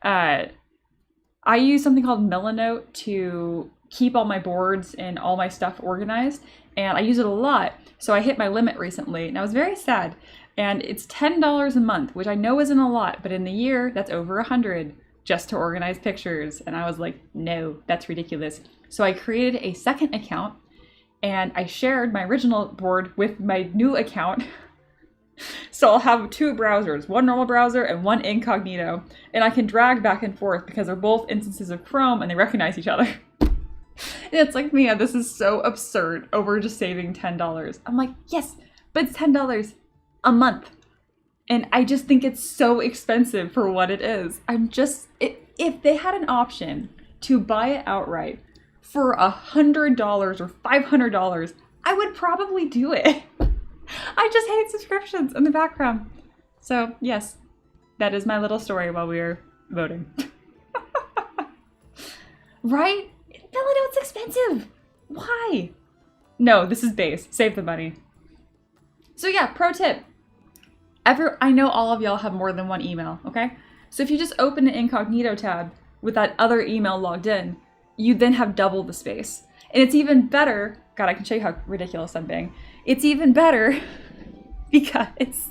I use something called Milanote to keep all my boards and all my stuff organized, and I use it a lot. So I hit my limit recently, and I was very sad. And it's $10 a month, which I know isn't a lot, but in the year, that's over $100 just to organize pictures. And I was like, no, that's ridiculous. So I created a second account, and I shared my original board with my new account. So I'll have 2 browsers, one normal browser and one incognito, and I can drag back and forth because they're both instances of Chrome and they recognize each other. And it's like, man, this is so absurd over just saving $10. I'm like, yes, but it's $10 a month. And I just think it's so expensive for what it is. If they had an option to buy it outright for $100 or $500, I would probably do it. I just hate subscriptions in the background. So yes, that is my little story while we were voting. Right? Milanote's expensive. Why? No, this is base. Save the money. So yeah, pro tip. I know all of y'all have more than one email, okay? So if you just open an incognito tab with that other email logged in, you then have double the space. And it's even better. God, I can show you how ridiculous I'm being. It's even better because...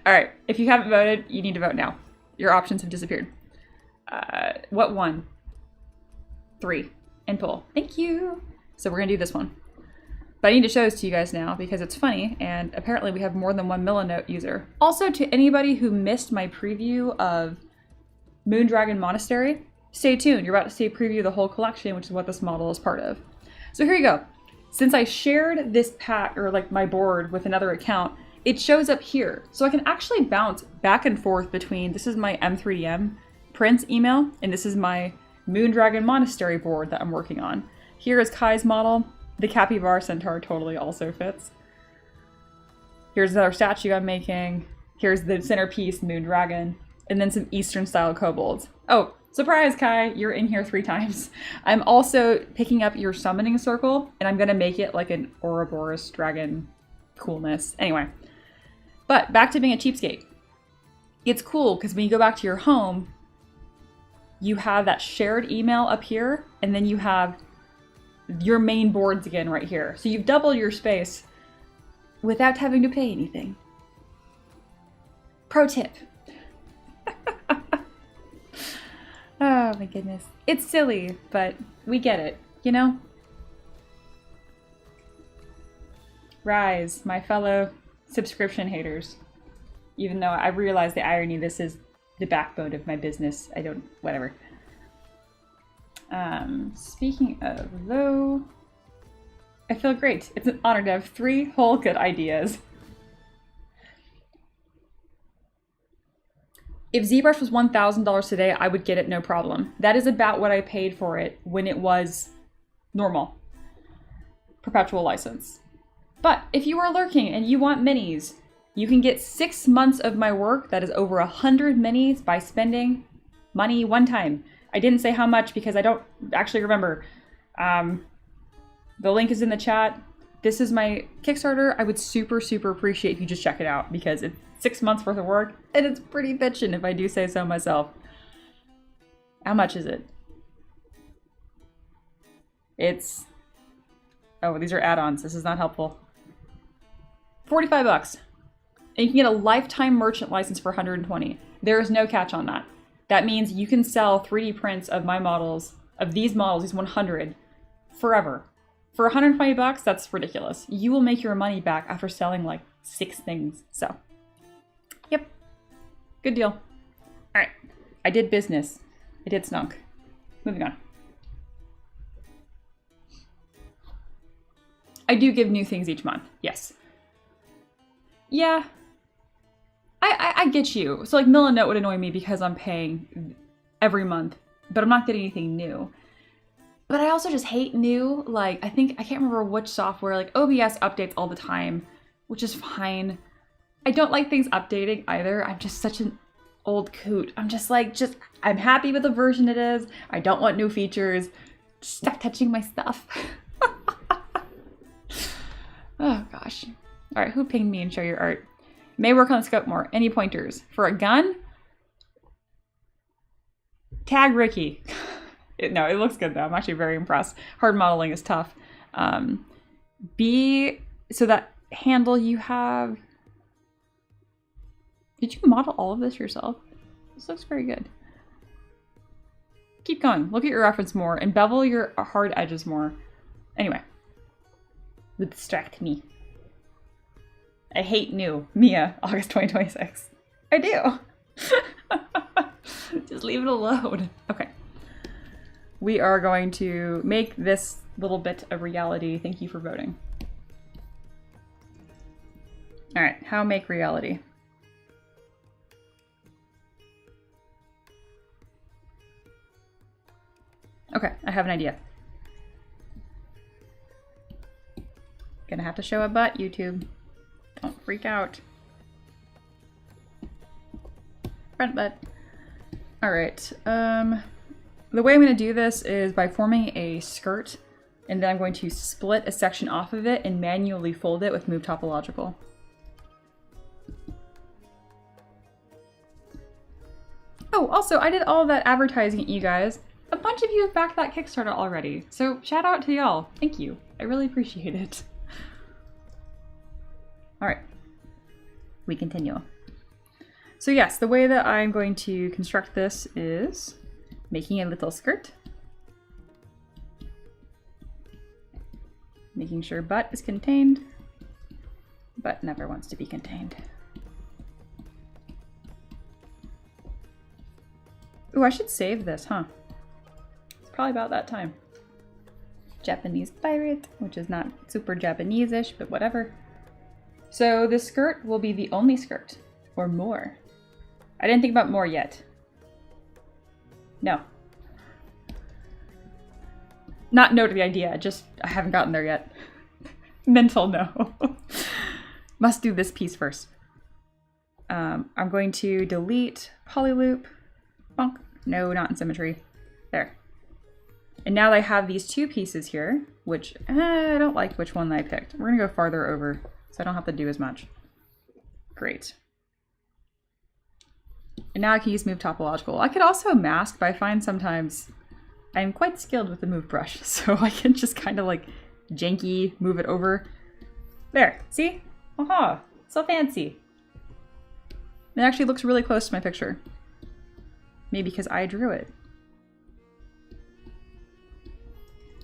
All right, if you haven't voted, you need to vote now. Your options have disappeared. What one? 3. And pull. Thank you. So we're gonna do this one. But I need to show this to you guys now because it's funny, and apparently we have more than one Milanote user. Also, to anybody who missed my preview of Moondragon Monastery, stay tuned. You're about to see a preview of the whole collection, which is what this model is part of. So here you go. Since I shared this pack, or like my board, with another account, it shows up here. So I can actually bounce back and forth between, this is my M3DM Prince email, and this is my Moondragon Monastery board that I'm working on. Here is Kai's model. The Capybara Centaur totally also fits. Here's another statue I'm making. Here's the centerpiece, Moondragon. And then some Eastern style kobolds. Oh, surprise, Kai, you're in here 3 times. I'm also picking up your summoning circle, and I'm gonna make it like an Ouroboros dragon coolness. Anyway, but back to being a cheapskate. It's cool because when you go back to your home, you have that shared email up here, and then you have your main boards again right here. So you've doubled your space without having to pay anything. Pro tip. Oh my goodness. It's silly, but we get it, you know? Rise, my fellow subscription haters. Even though I realize the irony, this is the backbone of my business. Whatever. Speaking of though, I feel great. It's an honor to have 3 whole good ideas. If ZBrush was $1,000 today, I would get it no problem. That is about what I paid for it when it was normal. Perpetual license. But if you are lurking and you want minis, you can get 6 months of my work that is over 100 minis by spending money one time. I didn't say how much because I don't actually remember. The link is in the chat. This is my Kickstarter. I would super, super appreciate if you just check it out because it's 6 months worth of work and it's pretty bitchin' if I do say so myself. How much is it? It's... Oh, these are add-ons. This is not helpful. 45 bucks. And you can get a lifetime merchant license for 120. There is no catch on that. That means you can sell 3D prints of my models, of these models, these 100, forever. For 120 bucks, that's ridiculous. You will make your money back after selling like 6 things. So, yep. Good deal. All right. I did business. I did snunk. Moving on. I do give new things each month. Yes. Yeah. I get you. So like Mill and Note would annoy me because I'm paying every month, but I'm not getting anything new. But I also just hate new. Like I can't remember which software, like OBS updates all the time, which is fine. I don't like things updating either. I'm just such an old coot. I'm just like, I'm happy with the version it is. I don't want new features. Just stop touching my stuff. Oh gosh. All right, who pinged me and show your art? May work on the scope more. Any pointers? For a gun? Tag Ricky. No, it looks good though. I'm actually very impressed. Hard modeling is tough. So that handle you have... Did you model all of this yourself? This looks very good. Keep going. Look at your reference more and bevel your hard edges more. Anyway. Would distract me. I hate new. Mia, August 2026. I do. Just leave it alone. Okay. We are going to make this little bit a reality. Thank you for voting. All right, how make reality? Okay, I have an idea. Gonna have to show a butt, YouTube. Don't freak out. Front butt. All right. The way I'm going to do this is by forming a skirt, and then I'm going to split a section off of it and manually fold it with Move Topological. Oh, also, I did all of that advertising at you guys. A bunch of you have backed that Kickstarter already, so shout out to y'all. Thank you. I really appreciate it. All right, we continue. So yes, the way that I'm going to construct this is making a little skirt. Making sure butt is contained. Butt never wants to be contained. Ooh, I should save this, huh? It's probably about that time. Japanese pirate, which is not super Japanese-ish, but whatever. So this skirt will be the only skirt, or more. I didn't think about more yet. No. Not no to the idea, just I haven't gotten there yet. Mental no. Must do this piece first. I'm going to delete polyloop. Bonk. No, not in symmetry. There. And now I have these two pieces here, which I don't like which one I picked. We're gonna go farther over so I don't have to do as much. Great. And now I can use Move Topological. I could also mask, but I find sometimes I'm quite skilled with the move brush, so I can just kind of like janky move it over. There, see? Aha, so fancy. It actually looks really close to my picture. Maybe because I drew it.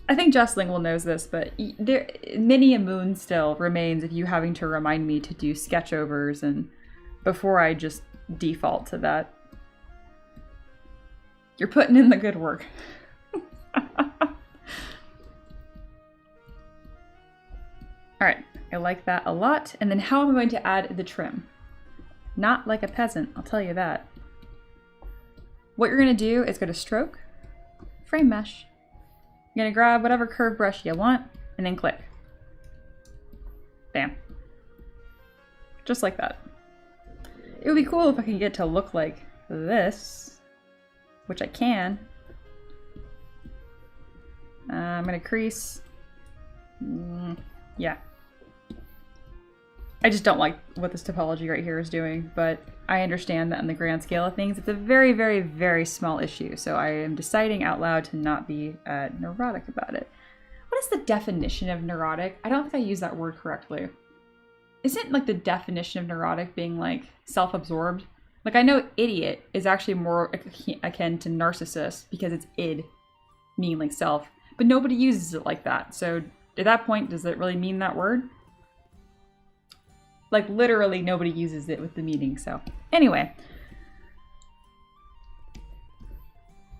I think Jessling will knows this, but there many a moon still remains of you having to remind me to do sketchovers and before I just default to that. You're putting in the good work. Alright, I like that a lot. And then how am I going to add the trim? Not like a peasant, I'll tell you that. What you're going to do is go to Stroke, Frame Mesh. You're going to grab whatever curve brush you want, and then click. Bam. Just like that. It would be cool if I could get to look like this, which I can. I'm going to crease, Yeah. I just don't like what this topology right here is doing, but I understand that in the grand scale of things, it's a very, very, very small issue. So I am deciding out loud to not be neurotic about it. What is the definition of neurotic? I don't think I used that word correctly. Isn't like the definition of neurotic being like self-absorbed? Like I know idiot is actually more akin to narcissist because it's id, meaning like self, but nobody uses it like that. So at that point, does it really mean that word? Like literally nobody uses it with the meaning. So anyway,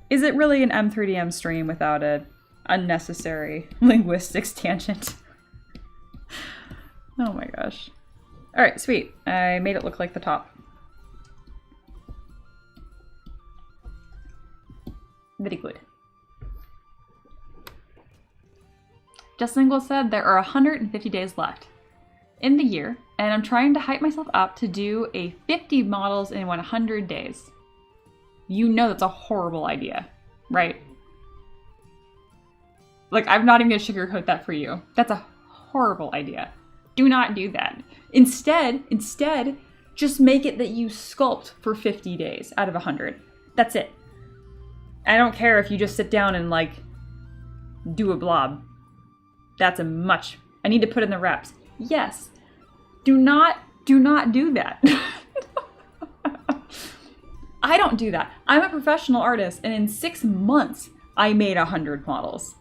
is it really an M3DM stream without a unnecessary linguistics tangent? Oh my gosh. All right, sweet. I made it look like the top. Very good. Justin Lingle said there are 150 days left in the year, and I'm trying to hype myself up to do a 50 models in 100 days. You know that's a horrible idea, right? Like, I'm not even gonna sugarcoat that for you. That's a horrible idea. Do not do that. Instead, just make it that you sculpt for 50 days out of 100. That's it. I don't care if you just sit down and like do a blob. That's a much. I need to put in the reps. Yes. Do not do that. I don't do that. I'm a professional artist, and in 6 months, I made 100 models.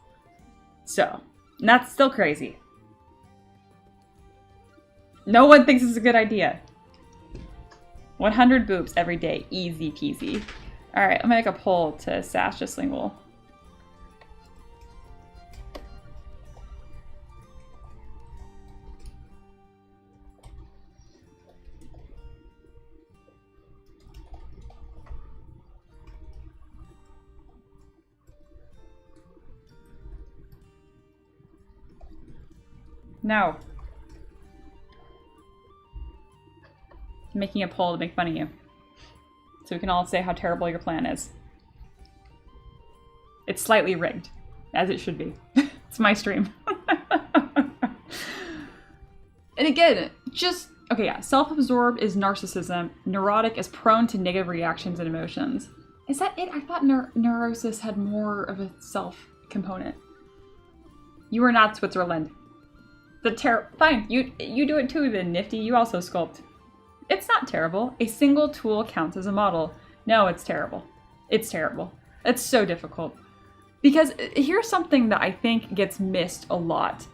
So, that's still crazy. No one thinks it's a good idea. 100 boobs every day. Easy peasy. Alright, I'm gonna make a poll to sass just Lingual. No. I'm making a poll to make fun of you. So we can all say how terrible your plan is. It's slightly rigged, as it should be. It's my stream. And again, just, okay, yeah, self-absorbed is narcissism. Neurotic is prone to negative reactions and emotions. Is that it? I thought neurosis had more of a self component. You are not Switzerland. Fine, you do it too then, Nifty. You also sculpt. It's not terrible. A single tool counts as a model. No, it's terrible. It's terrible. It's so difficult. Because here's something that I think gets missed a lot.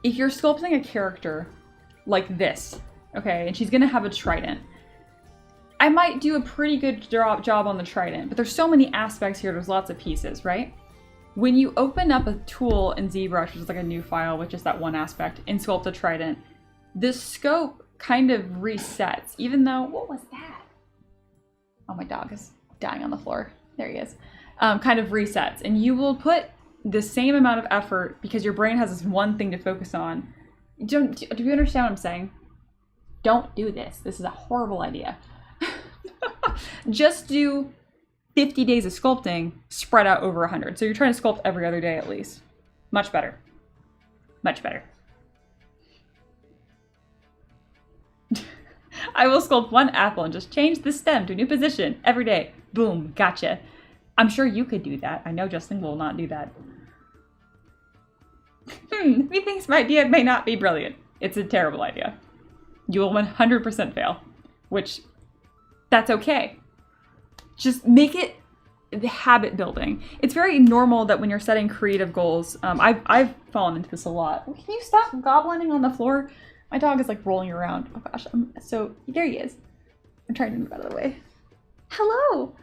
If you're sculpting a character like this, okay, and she's gonna have a trident, I might do a pretty good job on the trident, but there's so many aspects here, there's lots of pieces, right? When you open up a tool in ZBrush, which is like a new file with just that one aspect, and sculpt a trident, the scope kind of resets, even though, what was that? Oh, my dog is dying on the floor. There he is. Kind of resets, and you will put the same amount of effort because your brain has this one thing to focus on. Do you understand what I'm saying? Don't do this. This is a horrible idea. Just do 50 days of sculpting spread out over 100. So you're trying to sculpt every other day at least. Much better. Much better. I will sculpt one apple and just change the stem to a new position every day. Boom, gotcha. I'm sure you could do that. I know Justin will not do that. Methinks my idea may not be brilliant. It's a terrible idea. You will 100% fail, which, that's okay. Just make it the habit building. It's very normal that when you're setting creative goals, I've fallen into this a lot. Can you stop goblining on the floor? My dog is like rolling around. Oh gosh, so there he is. I'm trying to move out of the way. Hello.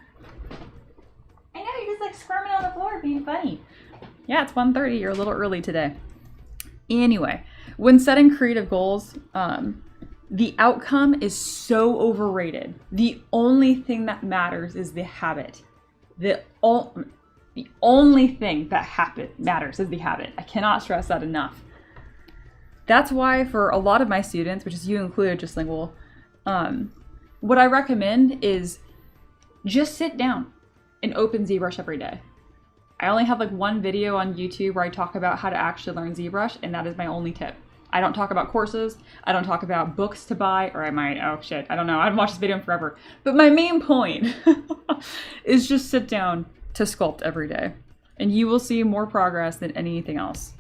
I know, you're just like squirming on the floor being funny. Yeah, it's 1:30. You're a little early today. Anyway, when setting creative goals, the outcome is so overrated. The only thing that matters is the habit. The only thing that matters is the habit. I cannot stress that enough. That's why for a lot of my students, which is you included, just Lingual, what I recommend is just sit down and open ZBrush every day. I only have like one video on YouTube where I talk about how to actually learn ZBrush, and that is my only tip. I don't talk about courses. I don't talk about books to buy, or I might. Oh shit, I don't know. I haven't watched this video in forever. But my main point is just sit down to sculpt every day, and you will see more progress than anything else.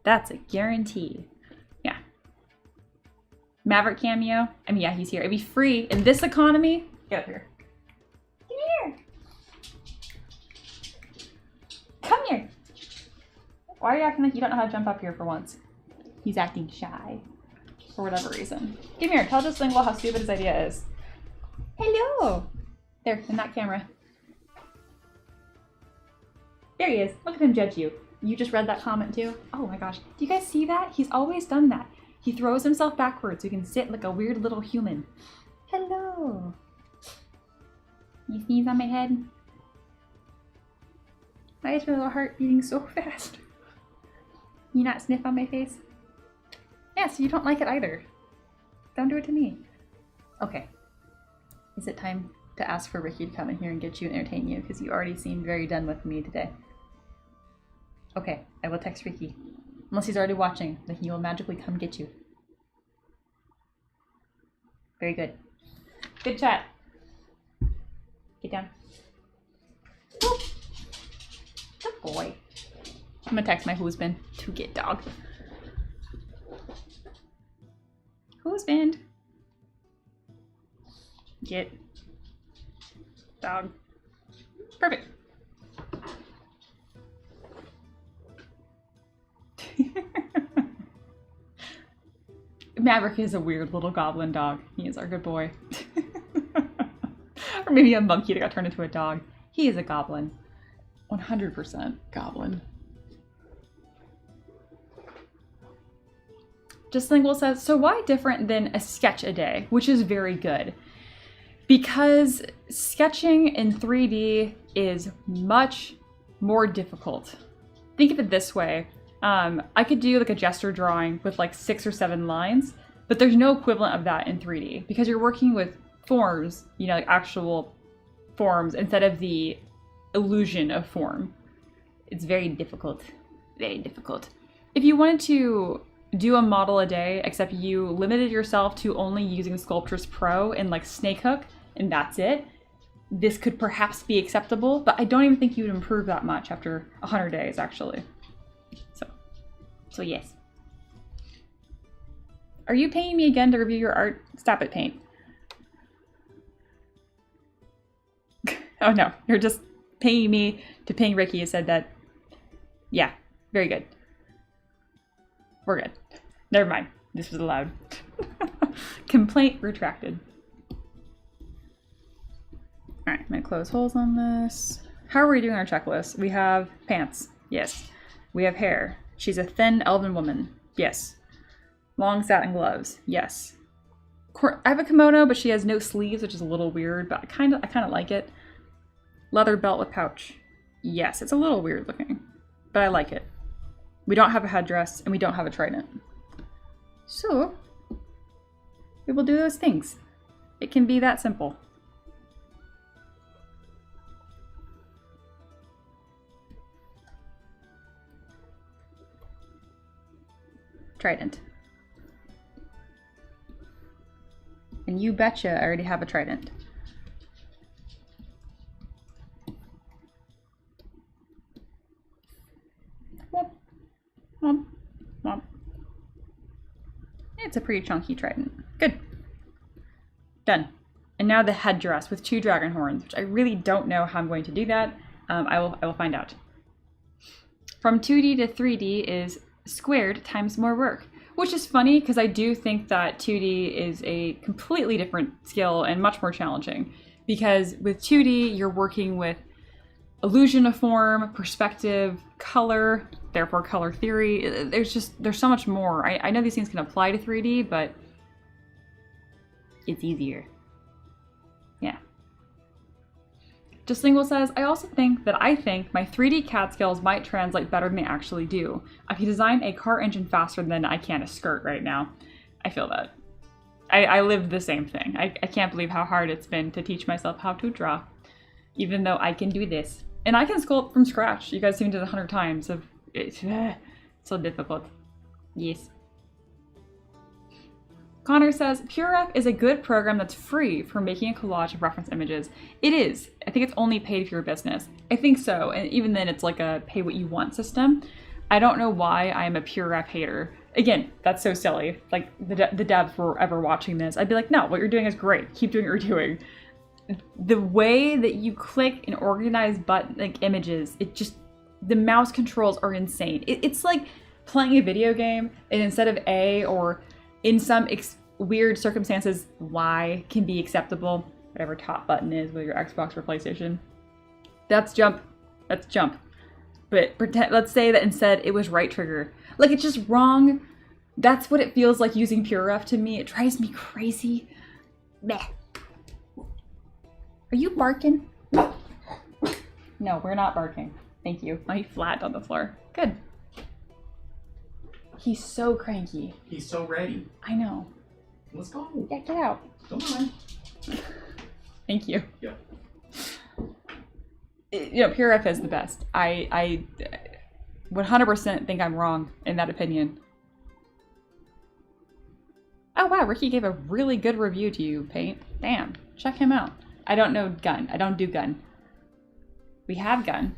That's a guarantee. Yeah. Maverick cameo. I mean, yeah, he's here. It'd be free in this economy. Get up here. Come here. Come here. Why are you acting like you don't know how to jump up here for once? He's acting shy. For whatever reason. Come here. Tell this lingual how stupid his idea is. Hello. There, in that camera. There he is. Look at him judge you. You just read that comment too? Oh my gosh. Do you guys see that? He's always done that. He throws himself backwards so he can sit like a weird little human. Hello. You sneeze on my head? Why is your little heart beating so fast? You not sniff on my face? Yeah, so you don't like it either. Don't do it to me. Okay. Is it time to ask for Ricky to come in here and get you and entertain you? Because you already seem very done with me today. Okay, I will text Ricky. Unless he's already watching, then he will magically come get you. Very good. Good chat. Get down. Whoop. Good boy. I'm gonna text my husband to get dog. Husband. Get dog. Perfect. Maverick is a weird little goblin dog. He is our good boy. Or maybe a monkey that got turned into a dog. He is a goblin. 100% goblin. Just Lingual says, so why different than a sketch a day? Which is very good. Because sketching in 3D is much more difficult. Think of it this way. I could do like a gesture drawing with like 6 or 7 lines, but there's no equivalent of that in 3D because you're working with forms, you know, like actual forms instead of the illusion of form. It's very difficult. Very difficult. If you wanted to do a model a day, except you limited yourself to only using Sculptris Pro and like Snakehook, and that's it, this could perhaps be acceptable, but I don't even think you'd improve that much after 100 days, actually. So yes. Are you paying me again to review your art? Stop it, Paint. Oh no, you're just paying me to ping Ricky. You said that. Yeah, very good. We're good. Never mind. This was allowed. Complaint retracted. Alright, I'm gonna close holes on this. How are we doing our checklist? We have pants. Yes. We have hair. She's a thin elven woman. Yes. Long satin gloves. Yes. I have a kimono, but she has no sleeves, which is a little weird, but I kind of like it. Leather belt with pouch. Yes, it's a little weird looking, but I like it. We don't have a headdress, and we don't have a trident. So, we will do those things. It can be that simple. Trident. And you betcha I already have a trident. Womp, womp, womp. It's a pretty chunky trident. Good. Done. And now the headdress with 2 dragon horns, which I really don't know how I'm going to do that. I will find out. From 2D to 3D is squared times more work, which is funny because I do think that 2D is a completely different skill and much more challenging, because with 2D you're working with illusion of form, perspective, color, therefore color theory. There's so much more. I know these things can apply to 3D, but it's easier. Yeah. Just Lingual says, I also think that my 3D CAD skills might translate better than they actually do. I can design a car engine faster than I can a skirt right now. I feel that. I lived the same thing. I can't believe how hard it's been to teach myself how to draw, even though I can do this. And I can sculpt from scratch. You guys seen it 100 times. So it's so difficult. Yes. Connor says, PureRef is a good program that's free for making a collage of reference images. It is. I think it's only paid for your business. I think so. And even then, it's like a pay what you want system. I don't know why I'm a PureRef hater. Again, that's so silly. Like, the devs were ever watching this, I'd be like, no, what you're doing is great. Keep doing what you're doing. The way that you click and organize images, it just, the mouse controls are insane. It's like playing a video game, and instead of A, or in some weird circumstances, Y can be acceptable. Whatever top button is with your Xbox or PlayStation. That's jump. That's jump. But let's say that instead it was right trigger. Like, it's just wrong. That's what it feels like using PureRef to me. It drives me crazy. Meh. Are you barking? No, we're not barking. Thank you. Oh, he flattened on the floor. Good. He's so cranky. He's so ready. I know. Let's go. Yeah, get out. Come on. Thank you. Yeah. You know, PureRef is the best. I 100% think I'm wrong in that opinion. Oh wow, Ricky gave a really good review to you, Paint. Damn, check him out. I don't know gun. I don't do gun. We have gun.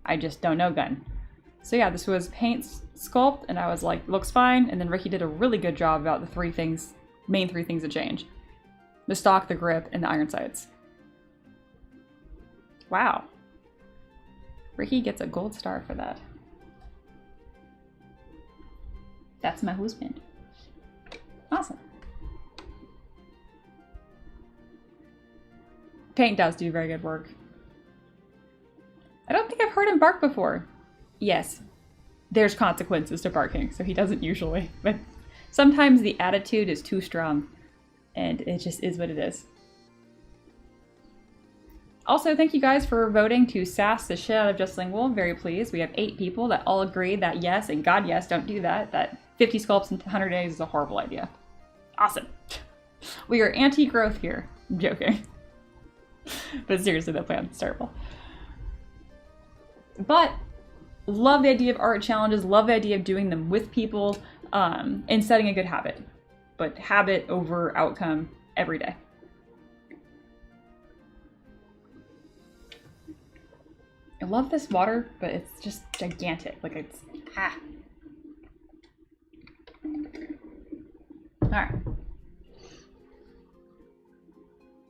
I just don't know gun. So yeah, this was Paint's sculpt, and I was like, looks fine. And then Ricky did a really good job about the main three things that change. The stock, the grip, and the iron sights. Wow. Ricky gets a gold star for that. That's my husband. Awesome. Paint does do very good work. I don't think I've heard him bark before. Yes, there's consequences to barking, so he doesn't usually. But sometimes the attitude is too strong, and it just is what it is. Also, thank you guys for voting to sass the shit out of Just Lingual. Very pleased. We have 8 people that all agreed that yes, and God yes, don't do that. That 50 sculpts in 100 days is a horrible idea. Awesome. We are anti-growth here. I'm joking. But seriously, that plan's terrible. But love the idea of art challenges, love the idea of doing them with people, and setting a good habit. But habit over outcome every day. I love this water, but it's just gigantic. Like, it's, All right.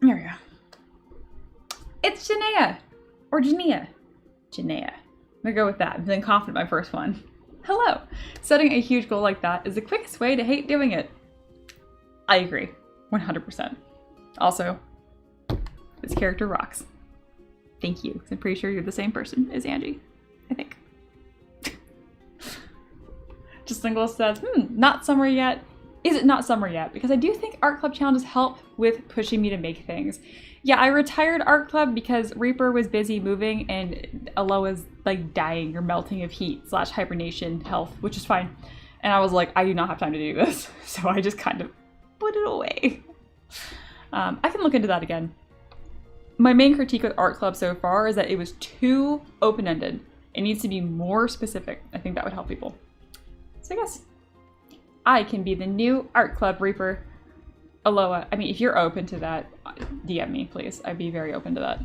There we go. It's Janaea. Or Janaea. Janaea. I'm gonna go with that. I'm feeling confident my first one. Hello. Setting a huge goal like that is the quickest way to hate doing it. I agree. 100%. Also, this character rocks. Thank you. I'm pretty sure you're the same person as Angie. I think. Just Lingual says, not summer yet. Is it not summer yet? Because I do think art club challenges help with pushing me to make things. Yeah, I retired art club because Reaper was busy moving and Aloha's like dying or melting of heat / hibernation health, which is fine. And I was like, I do not have time to do this. So I just kind of put it away. I can look into that again. My main critique with art club so far is that it was too open-ended. It needs to be more specific. I think that would help people. So I guess I can be the new art club Reaper. Aloha. I mean, if you're open to that, DM me, please. I'd be very open to that.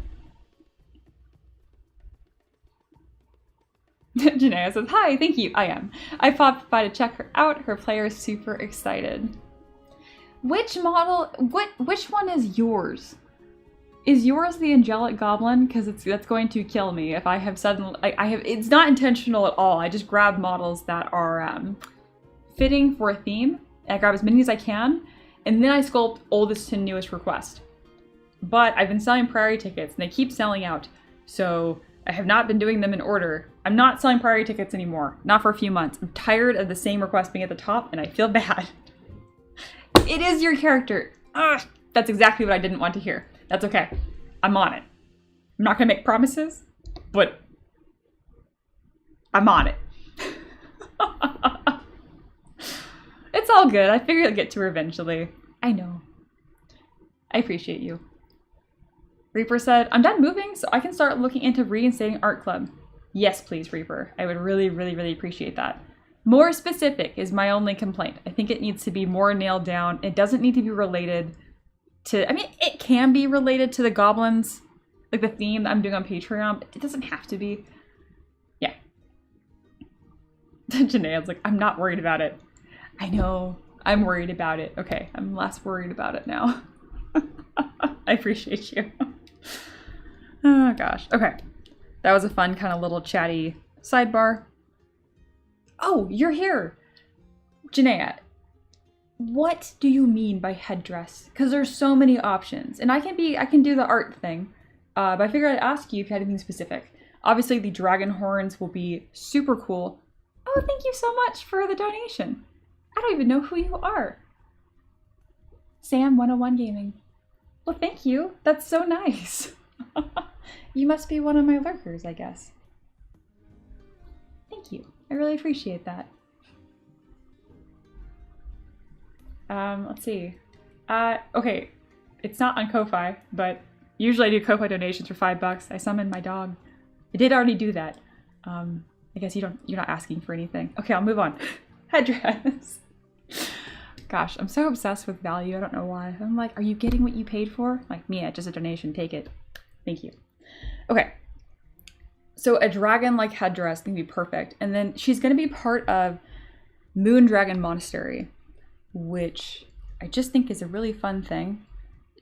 Janaea says, hi, thank you. I am. I popped by to check her out. Her player is super excited. Which model, which one is yours? Is yours the angelic goblin? Because that's going to kill me if I have suddenly, it's not intentional at all. I just grab models that are fitting for a theme. And I grab as many as I can. And then I sculpt oldest to newest request. But I've been selling priority tickets and they keep selling out. So I have not been doing them in order. I'm not selling priority tickets anymore. Not for a few months. I'm tired of the same request being at the top and I feel bad. It is your character. Ugh, that's exactly what I didn't want to hear. That's okay. I'm on it. I'm not gonna make promises, but I'm on it. It's all good. I figure I'll get to her eventually. I know. I appreciate you. Reaper said, I'm done moving, so I can start looking into reinstating art club. Yes, please, Reaper. I would really, really, really appreciate that. More specific is my only complaint. I think it needs to be more nailed down. It doesn't need to be related to, I mean, it can be related to the goblins, like the theme that I'm doing on Patreon, but it doesn't have to be. Yeah. Janae's like, I'm not worried about it. I know, I'm worried about it. Okay, I'm less worried about it now. I appreciate you. Oh gosh, okay. That was a fun kind of little chatty sidebar. Oh, you're here. Janaea, what do you mean by headdress? Because there's so many options. And I can do the art thing, but I figured I'd ask you if you had anything specific. Obviously the dragon horns will be super cool. Oh, thank you so much for the donation. I don't even know who you are. Sam 101 Gaming. Well, thank you. That's so nice. You must be one of my lurkers, I guess. Thank you. I really appreciate that. Let's see. Okay, it's not on Ko-Fi, but usually I do Ko-Fi donations for $5. I summoned my dog. I did already do that. I guess you're not asking for anything. Okay, I'll move on. Headdress. Gosh, I'm so obsessed with value. I don't know why. I'm like, are you getting what you paid for? Like, Mia, just a donation. Take it. Thank you. Okay. So a dragon-like headdress can be perfect. And then she's going to be part of Moon Dragon Monastery, which I just think is a really fun thing.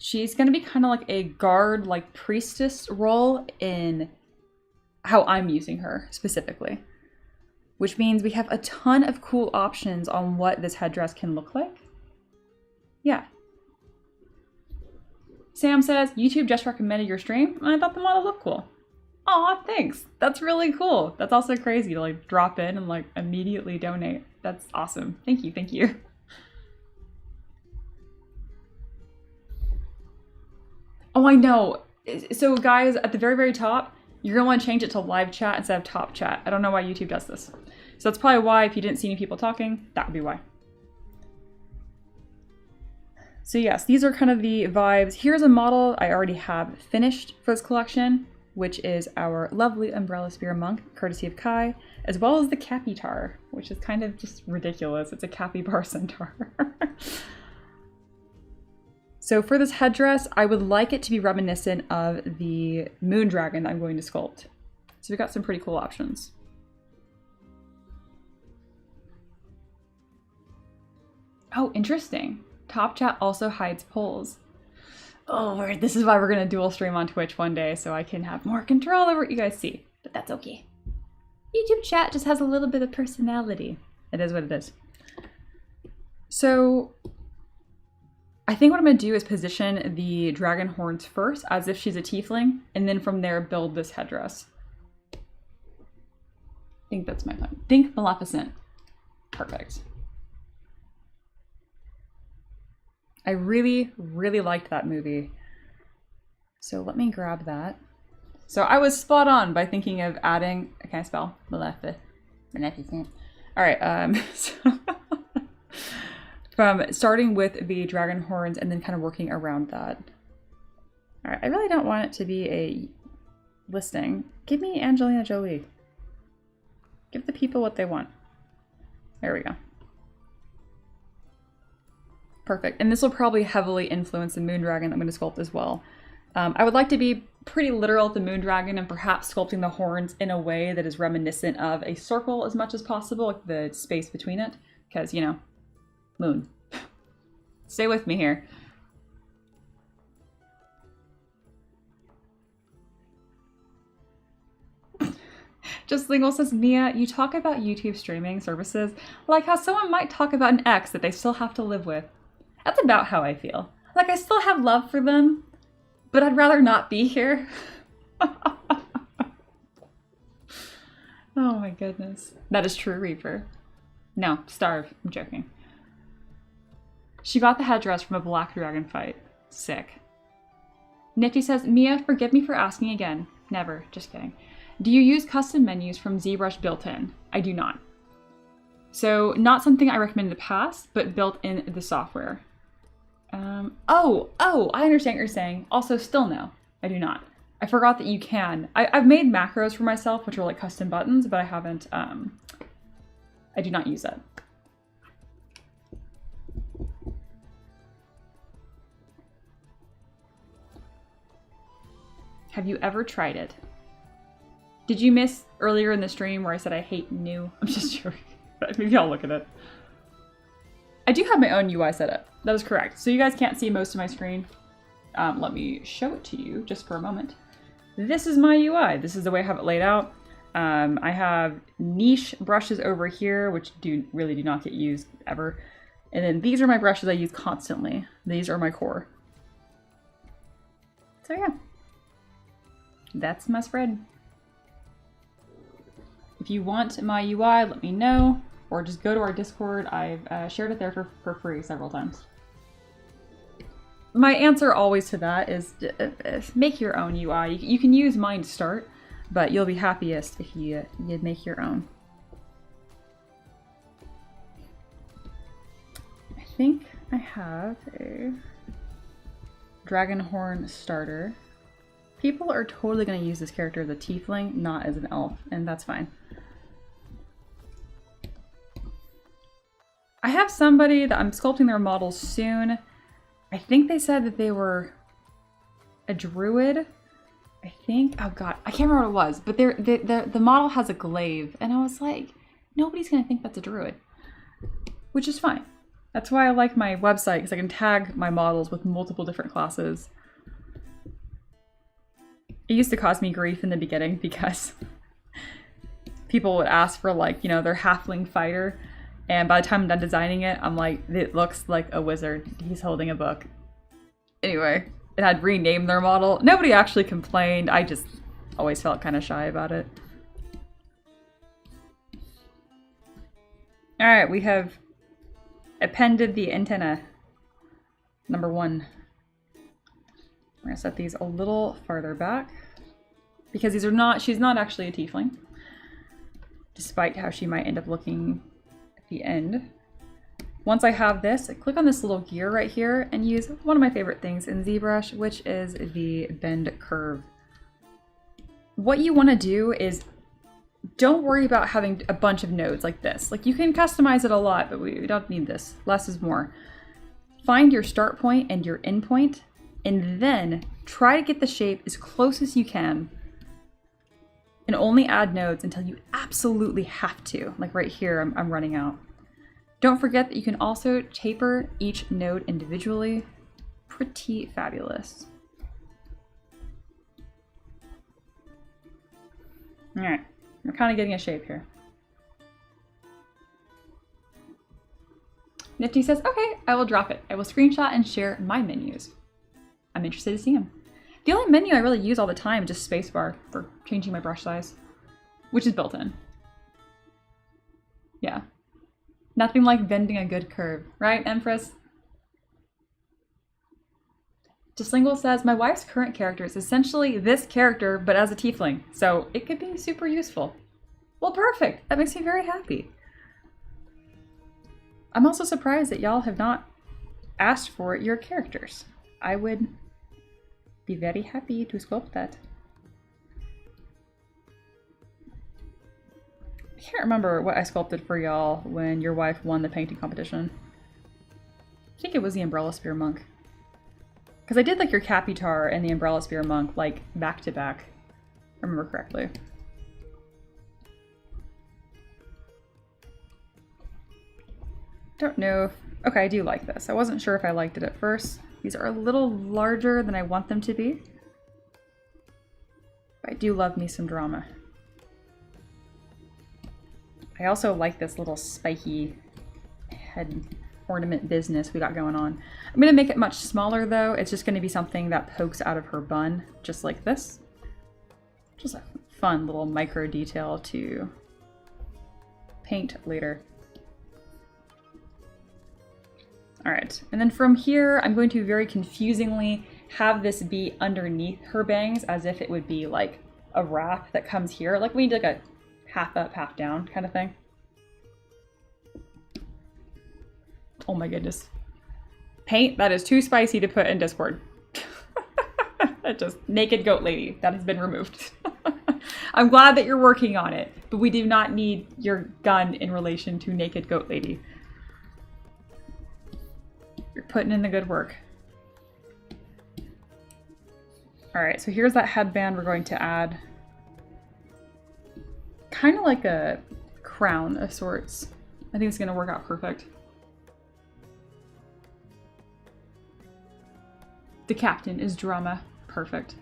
She's going to be kind of like a guard, like priestess role in how I'm using her specifically, which means we have a ton of cool options on what this headdress can look like. Yeah. Sam says, YouTube just recommended your stream, and I thought the model looked cool. Aw, thanks. That's really cool. That's also crazy to like drop in and like immediately donate. That's awesome. Thank you, thank you. Oh, I know. So guys, at the very, very top, you're gonna want to change it to live chat instead of top chat. I don't know why YouTube does this. So that's probably why, if you didn't see any people talking, that would be why. So yes, these are kind of the vibes. Here's a model I already have finished for this collection, which is our lovely Umbrella Spear Monk, courtesy of Kai, as well as the Capitar, which is kind of just ridiculous. It's a capybara centaur. So for this headdress, I would like it to be reminiscent of the moon dragon that I'm going to sculpt. So we've got some pretty cool options. Oh, interesting. Top chat also hides polls. Oh, this is why we're going to dual stream on Twitch one day, so I can have more control over what you guys see. But that's okay. YouTube chat just has a little bit of personality. It is what it is. So I think what I'm going to do is position the dragon horns first as if she's a tiefling, and then from there build this headdress. I think that's my plan. Think Maleficent. Perfect. I really, really liked that movie. So let me grab that. So I was spot on by thinking of adding, can I spell? Maleficent. All right, so from starting with the dragon horns and then kind of working around that. All right, I really don't want it to be a listing. Give me Angelina Jolie. Give the people what they want. There we go. Perfect. And this will probably heavily influence the moon dragon I'm going to sculpt as well. I would like to be pretty literal with the moon dragon and perhaps sculpting the horns in a way that is reminiscent of a circle as much as possible, like the space between it. Because, you know, moon. Stay with me here. Just Lingual says, Mia, you talk about YouTube streaming services like how someone might talk about an ex that they still have to live with. That's about how I feel. Like, I still have love for them, but I'd rather not be here. Oh my goodness. That is true, Reaper. No, starve. I'm joking. She got the headdress from a black dragon fight. Sick. Nifty says, Mia, forgive me for asking again. Never. Just kidding. Do you use custom menus from ZBrush built-in? I do not. So, not something I recommend in the past, but built in the software. I understand what you're saying. Also, still no. I do not. I forgot that you can. I've made macros for myself, which are like custom buttons, but I haven't, I do not use that. Have you ever tried it? Did you miss earlier in the stream where I said I hate new? I'm just joking, but maybe I'll look at it. I do have my own UI setup. That is correct. So you guys can't see most of my screen. Let me show it to you just for a moment. This is my UI. This is the way I have it laid out. I have niche brushes over here, which really do not get used ever. And then these are my brushes I use constantly. These are my core. So yeah, that's my spread. If you want my UI, let me know, or just go to our Discord. I've shared it there for free several times. My answer always to that is make your own UI. You can use mine to start, but you'll be happiest if you make your own. I think I have a dragon horn starter. People are totally going to use this character as a tiefling, not as an elf, and that's fine. I have somebody that I'm sculpting their models soon. I think they said that they were a druid. I think, oh god, I can't remember what it was, but the model has a glaive, and I was like, nobody's gonna think that's a druid, which is fine. That's why I like my website, because I can tag my models with multiple different classes. It used to cause me grief in the beginning because people would ask for, like, you know, their halfling fighter. And by the time I'm done designing it, I'm like, it looks like a wizard. He's holding a book. Anyway, and I'd rename their model. Nobody actually complained. I just always felt kind of shy about it. All right, we have appended the antenna. Number 1. We're gonna set these a little farther back because these are not, she's not actually a tiefling, despite how she might end up looking the end. Once I have this, I click on this little gear right here and use one of my favorite things in ZBrush, which is the bend curve. What you want to do is don't worry about having a bunch of nodes like this. Like, you can customize it a lot, but we don't need this. Less is more. Find your start point and your end point, and then try to get the shape as close as you can, and only add nodes until you absolutely have to. Like right here, I'm running out. Don't forget that you can also taper each node individually. Pretty fabulous. All right, we're kind of getting a shape here. Nifty says, okay, I will drop it. I will screenshot and share my menus. I'm interested to see them. The only menu I really use all the time is just spacebar for changing my brush size, which is built in. Yeah. Nothing like bending a good curve, right, Empress? Dislingual says, my wife's current character is essentially this character, but as a tiefling, so it could be super useful. Well, perfect. That makes me very happy. I'm also surprised that y'all have not asked for your characters. I would be very happy to sculpt that. I can't remember what I sculpted for y'all when your wife won the painting competition. I think it was the Umbrella Spear Monk. Because I did like your Capitar and the Umbrella Spear Monk like back to back, if I remember correctly. Don't know if, okay, I do like this. I wasn't sure if I liked it at first. These are a little larger than I want them to be. But I do love me some drama. I also like this little spiky head ornament business we got going on. I'm going to make it much smaller though. It's just going to be something that pokes out of her bun, just like this. Just a fun little micro detail to paint later. All right, and then from here, I'm going to very confusingly have this be underneath her bangs as if it would be like a wrap that comes here. Like we need like a half up, half down kind of thing. Oh my goodness. Paint that is too spicy to put in Discord. Just naked goat lady. That has been removed. I'm glad that you're working on it, but we do not need your gun in relation to naked goat lady. You're putting in the good work. Alright, so here's that headband we're going to add. Kind of like a crown of sorts. I think it's going to work out perfect. The captain is drama. Perfect.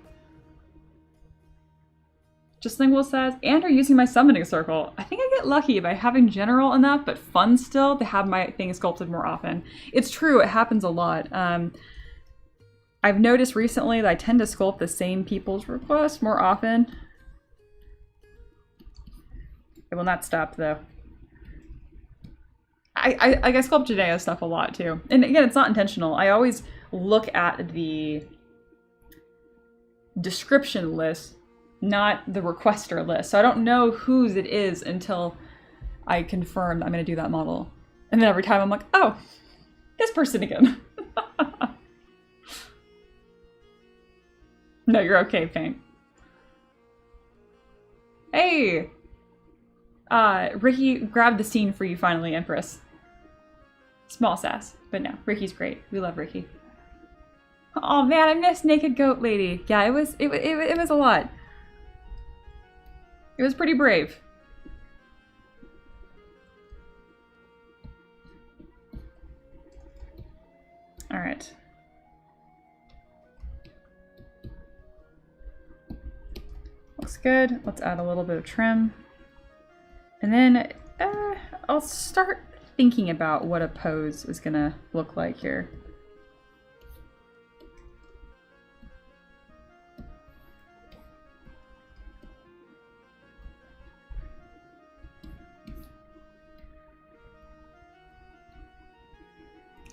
Just Lingual says, and are using my summoning circle. I think I get lucky by having general enough, but fun still to have my thing sculpted more often. It's true, it happens a lot. I've noticed recently that I tend to sculpt the same people's requests more often. It will not stop though. I sculpt Janae's stuff a lot too. And again, it's not intentional. I always look at the description list, not the requester list. So I don't know whose it is until I confirm that I'm going to do that model. And then every time I'm like, oh, this person again. No, you're okay, Paint. Hey! Ricky grabbed the scene for you finally, Empress. Small sass, but no, Ricky's great. We love Ricky. Oh man, I miss Naked Goat Lady. Yeah, it was a lot. It was pretty brave. All right. Looks good. Let's add a little bit of trim. And then I'll start thinking about what a pose is gonna look like here.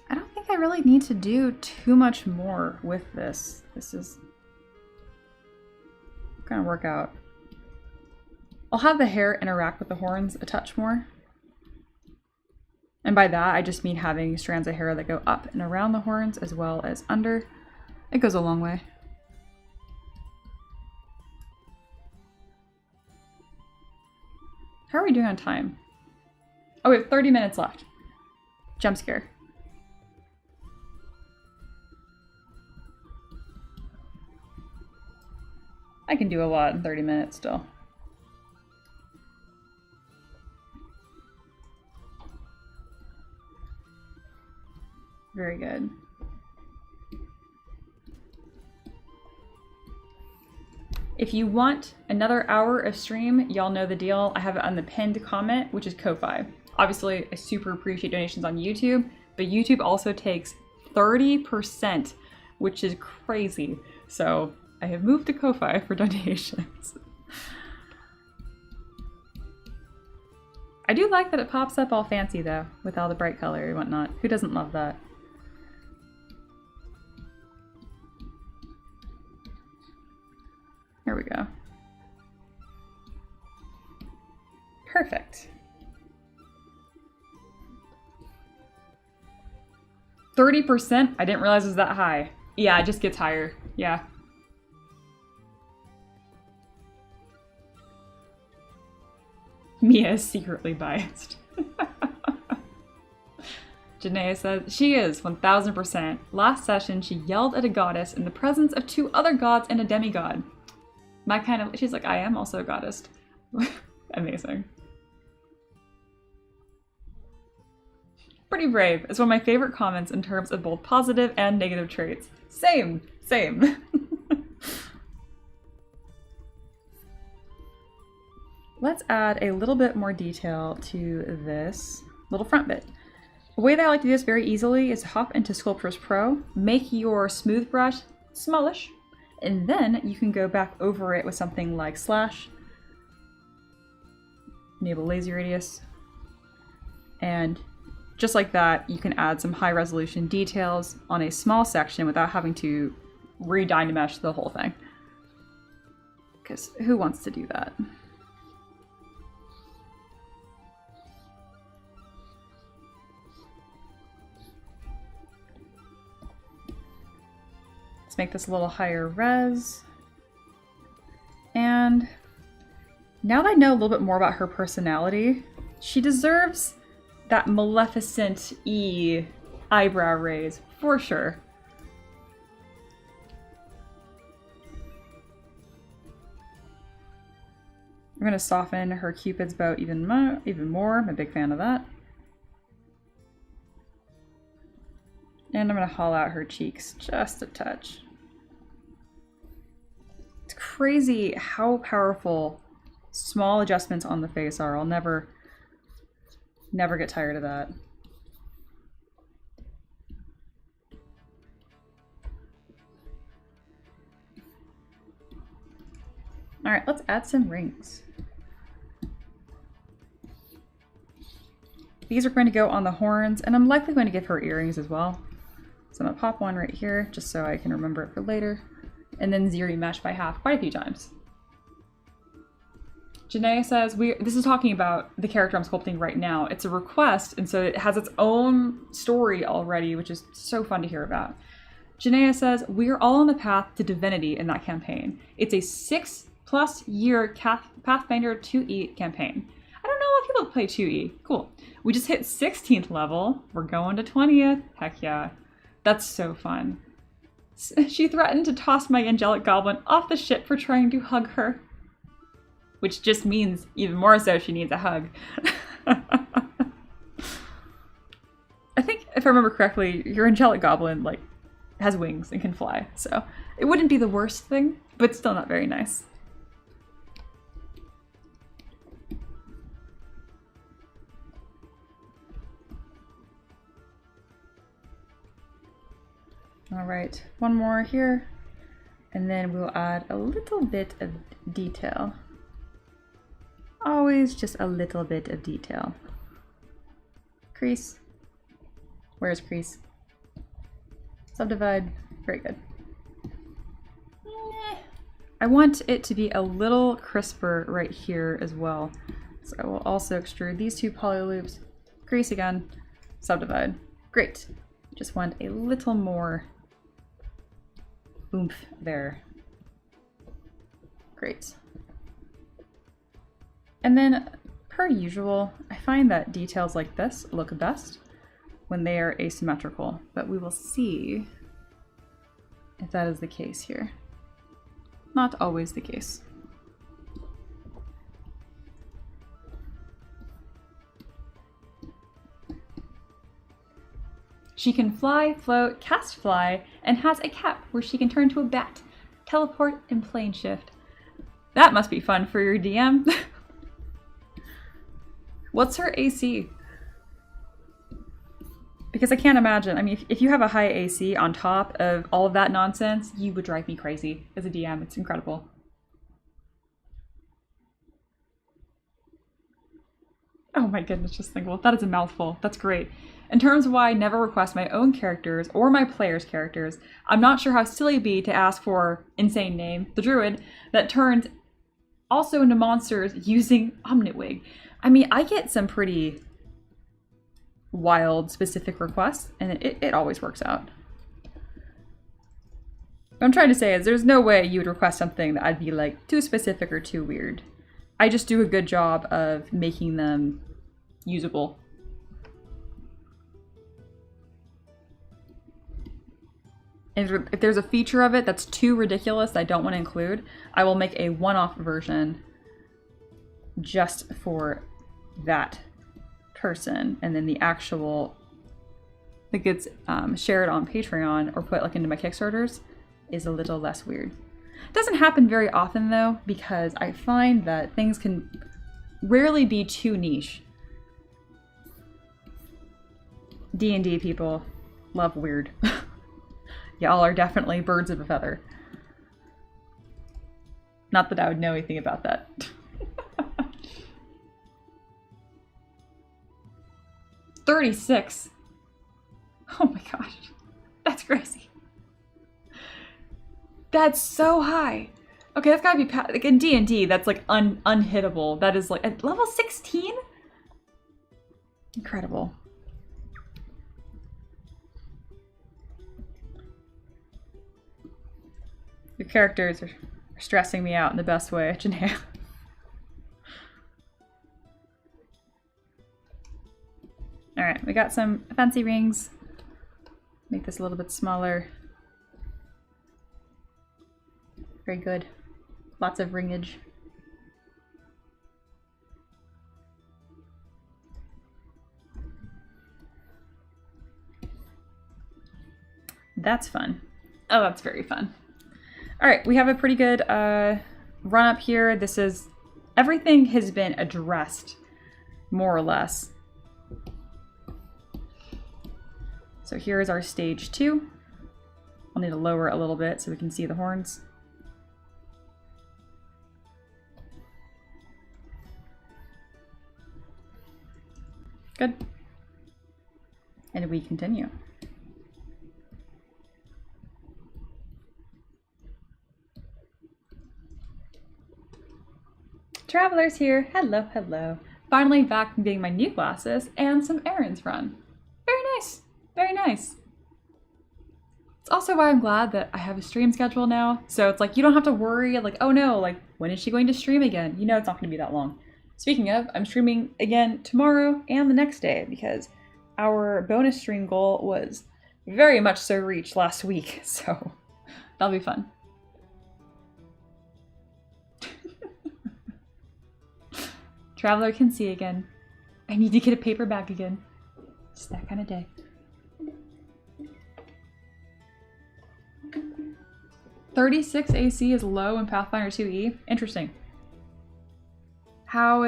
I don't think I really need to do too much more with this. This is gonna work out. I'll have the hair interact with the horns a touch more. And by that, I just mean having strands of hair that go up and around the horns as well as under. It goes a long way. How are we doing on time? Oh, we have 30 minutes left. Jump scare. I can do a lot in 30 minutes still. Very good. If you want another hour of stream, y'all know the deal. I have it on the pinned comment, which is Ko-Fi. Obviously, I super appreciate donations on YouTube, but YouTube also takes 30%, which is crazy. So I have moved to Ko-Fi for donations. I do like that it pops up all fancy though, with all the bright color and whatnot. Who doesn't love that? Here we go. Perfect. 30%? I didn't realize it was that high. Yeah, it just gets higher. Yeah. Mia is secretly biased. Janaea says, she is, 1000%. Last session, she yelled at a goddess in the presence of 2 other gods and a demigod. My kind of, she's like, I am also a goddess. Amazing. Pretty brave. It's one of my favorite comments in terms of both positive and negative traits. Same, same. Let's add a little bit more detail to this little front bit. The way that I like to do this very easily is hop into Sculptris Pro, make your smooth brush smallish, and then you can go back over it with something like slash, enable lazy radius, and just like that, you can add some high resolution details on a small section without having to re-dynamesh the whole thing. Because who wants to do that? Let's make this a little higher res. And now that I know a little bit more about her personality, she deserves that Maleficent-y eyebrow raise, for sure. I'm going to soften her Cupid's bow even more. I'm a big fan of that. And I'm going to hollow out her cheeks just a touch. It's crazy how powerful small adjustments on the face are. I'll never get tired of that. All right, let's add some rings. These are going to go on the horns, and I'm likely going to give her earrings as well. So I'm going to pop one right here, just so I can remember it for later. And then zero mesh by half quite a few times. Janae says, this is talking about the character I'm sculpting right now. It's a request, and so it has its own story already, which is so fun to hear about. Janaea says, we're all on the path to divinity in that campaign. It's a 6+ year Pathfinder 2E campaign. I don't know a lot of people that play 2E. Cool. We just hit 16th level. We're going to 20th. Heck yeah. That's so fun. She threatened to toss my angelic goblin off the ship for trying to hug her. Which just means even more so she needs a hug. I think, if I remember correctly, your angelic goblin, like, has wings and can fly. So it wouldn't be the worst thing, but still not very nice. All right, one more here, and then we'll add a little bit of detail. Always just a little bit of detail. Crease. Where's crease? Subdivide. Very good. I want it to be a little crisper right here as well. So I will also extrude these two poly loops. Crease again. Subdivide. Great. Just want a little more oomph there. Great. And then, per usual, I find that details like this look best when they are asymmetrical, but we will see if that is the case here. Not always the case. She can fly, float, cast fly, and has a cap where she can turn to a bat, teleport, and plane shift. That must be fun for your DM. What's her AC? Because I can't imagine. I mean, if you have a high AC on top of all of that nonsense, you would drive me crazy as a DM. It's incredible. Oh my goodness, just think, well, that is a mouthful. That's great. In terms of why I never request my own characters or my players' characters, I'm not sure how silly it'd be to ask for insane name, the druid, that turns also into monsters using Omnitwig. I mean, I get some pretty wild specific requests, and it always works out. What I'm trying to say is there's no way you would request something that I'd be like too specific or too weird. I just do a good job of making them usable. And if there's a feature of it that's too ridiculous that I don't want to include, I will make a one-off version just for that person, and then the actual that gets shared on Patreon or put like into my Kickstarters is a little less weird. It doesn't happen very often though, because I find that things can rarely be too niche. D&D people love weird. Y'all are definitely birds of a feather. Not that I would know anything about that. 36. Oh my gosh. That's crazy. That's so high. Okay, that's gotta be like in D&D, that's like unhittable. That is like at level 16? Incredible. Your characters are stressing me out in the best way, Janaea. Alright, we got some fancy rings. Make this a little bit smaller. Very good. Lots of ringage. That's fun. Oh, that's very fun. All right, we have a pretty good run up here. This is, everything has been addressed, more or less. So here is our stage 2. I'll need to lower it a little bit so we can see the horns. Good. And we continue. Travelers here. Hello, hello. Finally back from getting my new glasses and some errands run. Very nice. Very nice. It's also why I'm glad that I have a stream schedule now. So it's like you don't have to worry like, oh no, like when is she going to stream again? You know it's not going to be that long. Speaking of, I'm streaming again tomorrow and the next day because our bonus stream goal was very much so reached last week. So that'll be fun. Traveler can see again. I need to get a paperback again. It's that kind of day. .36 AC is low in Pathfinder 2e. Interesting. How?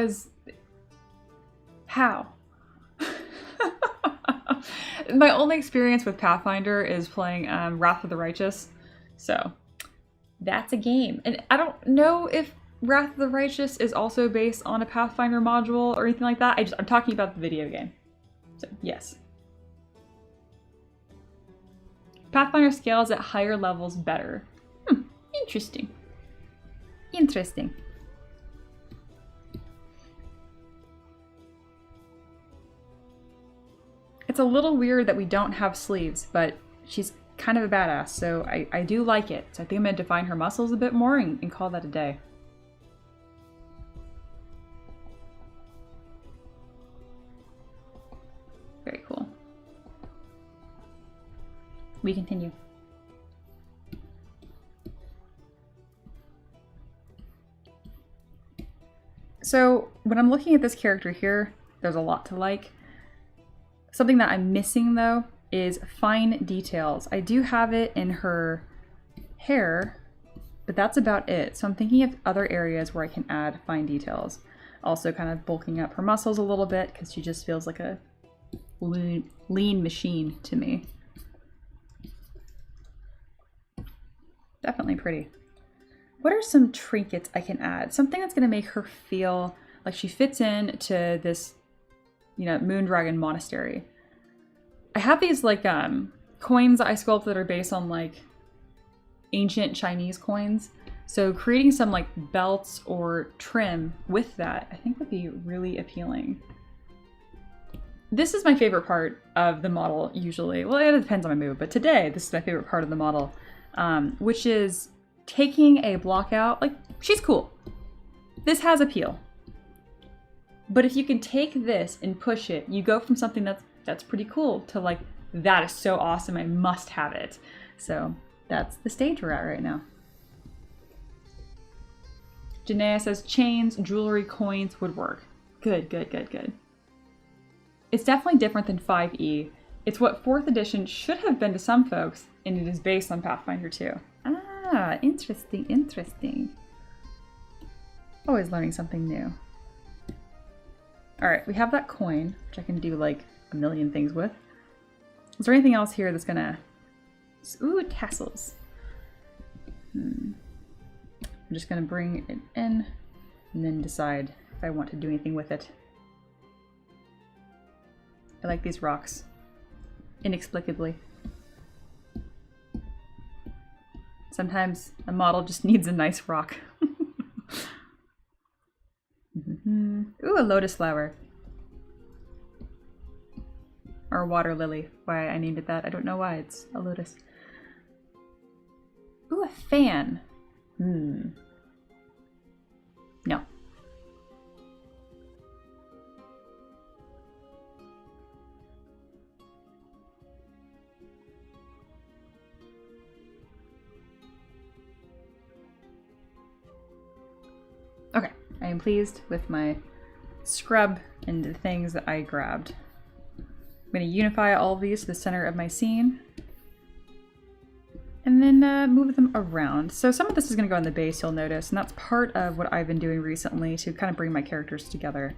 My only experience with Pathfinder is playing Wrath of the Righteous. So that's a game. And I don't know if Wrath of the Righteous is also based on a Pathfinder module or anything like that. I'm talking about the video game. So, yes. Pathfinder scales at higher levels better. Interesting. Interesting. It's a little weird that we don't have sleeves, but she's kind of a badass, so I do like it. So I think I'm going to define her muscles a bit more and call that a day. Very cool. We continue. So when I'm looking at this character here, there's a lot to like. Something that I'm missing though is fine details. I do have it in her hair, but that's about it. So I'm thinking of other areas where I can add fine details. Also kind of bulking up her muscles a little bit because she just feels like a lean machine to me. Definitely pretty. What are some trinkets I can add? Something that's going to make her feel like she fits in to this, you know, Moondragon Monastery. I have these like coins that I sculpt that are based on like ancient Chinese coins. So creating some like belts or trim with that, I think would be really appealing. This is my favorite part of the model usually. Well, it depends on my mood, but today this is my favorite part of the model, which is taking a block out. Like, she's cool. This has appeal. But if you can take this and push it, you go from something that's pretty cool to like, that is so awesome, I must have it. So that's the stage we're at right now. Janaea says chains, jewelry, coins would work. Good, good, good, good. It's definitely different than 5e. It's what 4th edition should have been to some folks, and it is based on Pathfinder 2. Ah, interesting, interesting. Always learning something new. All right, we have that coin, which I can do like a million things with. Is there anything else here that's gonna... Ooh, tassels. I'm just gonna bring it in and then decide if I want to do anything with it. I like these rocks. Inexplicably. Sometimes a model just needs a nice rock. Ooh, a lotus flower. Or a water lily. Why I named it that, I don't know why, it's a lotus. Ooh, a fan. No. Okay, I am pleased with my scrub and the things that I grabbed. I'm going to unify all of these to the center of my scene. And then move them around. So some of this is going to go on the base, you'll notice, and that's part of what I've been doing recently to kind of bring my characters together.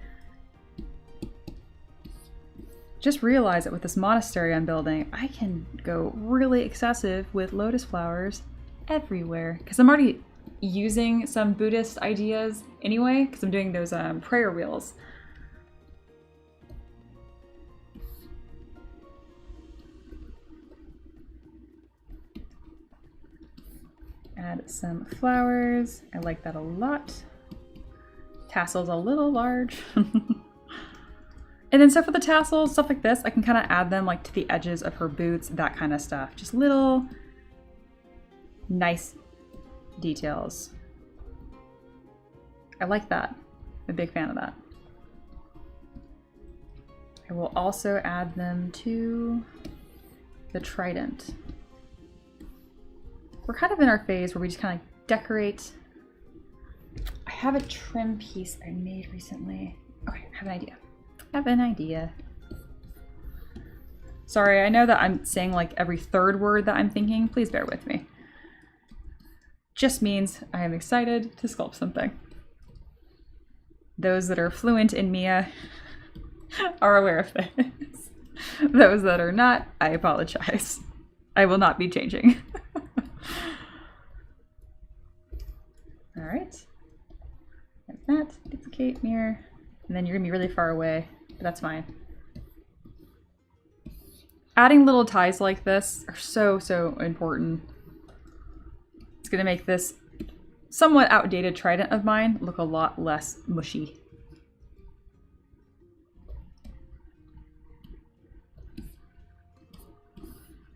Just realize that with this monastery I'm building, I can go really excessive with lotus flowers everywhere. Because I'm already using some Buddhist ideas anyway, because I'm doing those prayer wheels. Add some flowers. I like that a lot. Tassels a little large. And then so for the tassels, stuff like this, I can kind of add them like to the edges of her boots, that kind of stuff. Just little nice details. I like that. I'm a big fan of that. I will also add them to the trident. We're kind of in our phase where we just kind of decorate. I have a trim piece I made recently. Okay, I have an idea. Sorry, I know that I'm saying like every third word that I'm thinking. Please bear with me. Just means I am excited to sculpt something. Those that are fluent in Mia are aware of this. Those that are not, I apologize. I will not be changing. All right. Like that, duplicate, mirror, and then you're gonna be really far away, but that's fine. Adding little ties like this are so important. It's gonna make this somewhat outdated trident of mine look a lot less mushy.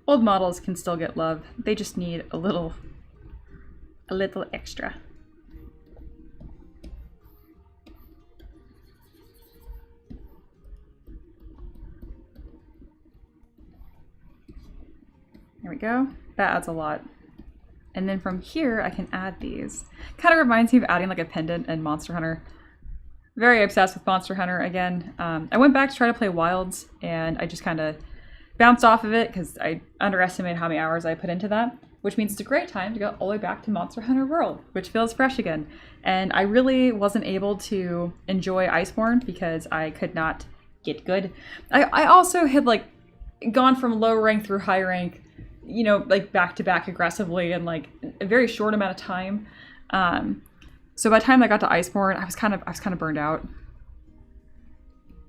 Old models can still get love. They just need a little extra. There we go. That adds a lot. And then from here, I can add these. Kind of reminds me of adding like a pendant in Monster Hunter. Very obsessed with Monster Hunter again. I went back to try to play Wilds, and I just kind of bounced off of it because I underestimated how many hours I put into that, which means it's a great time to go all the way back to Monster Hunter World, which feels fresh again. And I really wasn't able to enjoy Iceborne because I could not get good. I also had like gone from low rank through high rank, you know, like back to back aggressively in like a very short amount of time. So by the time I got to Iceborne, I was kind of burned out.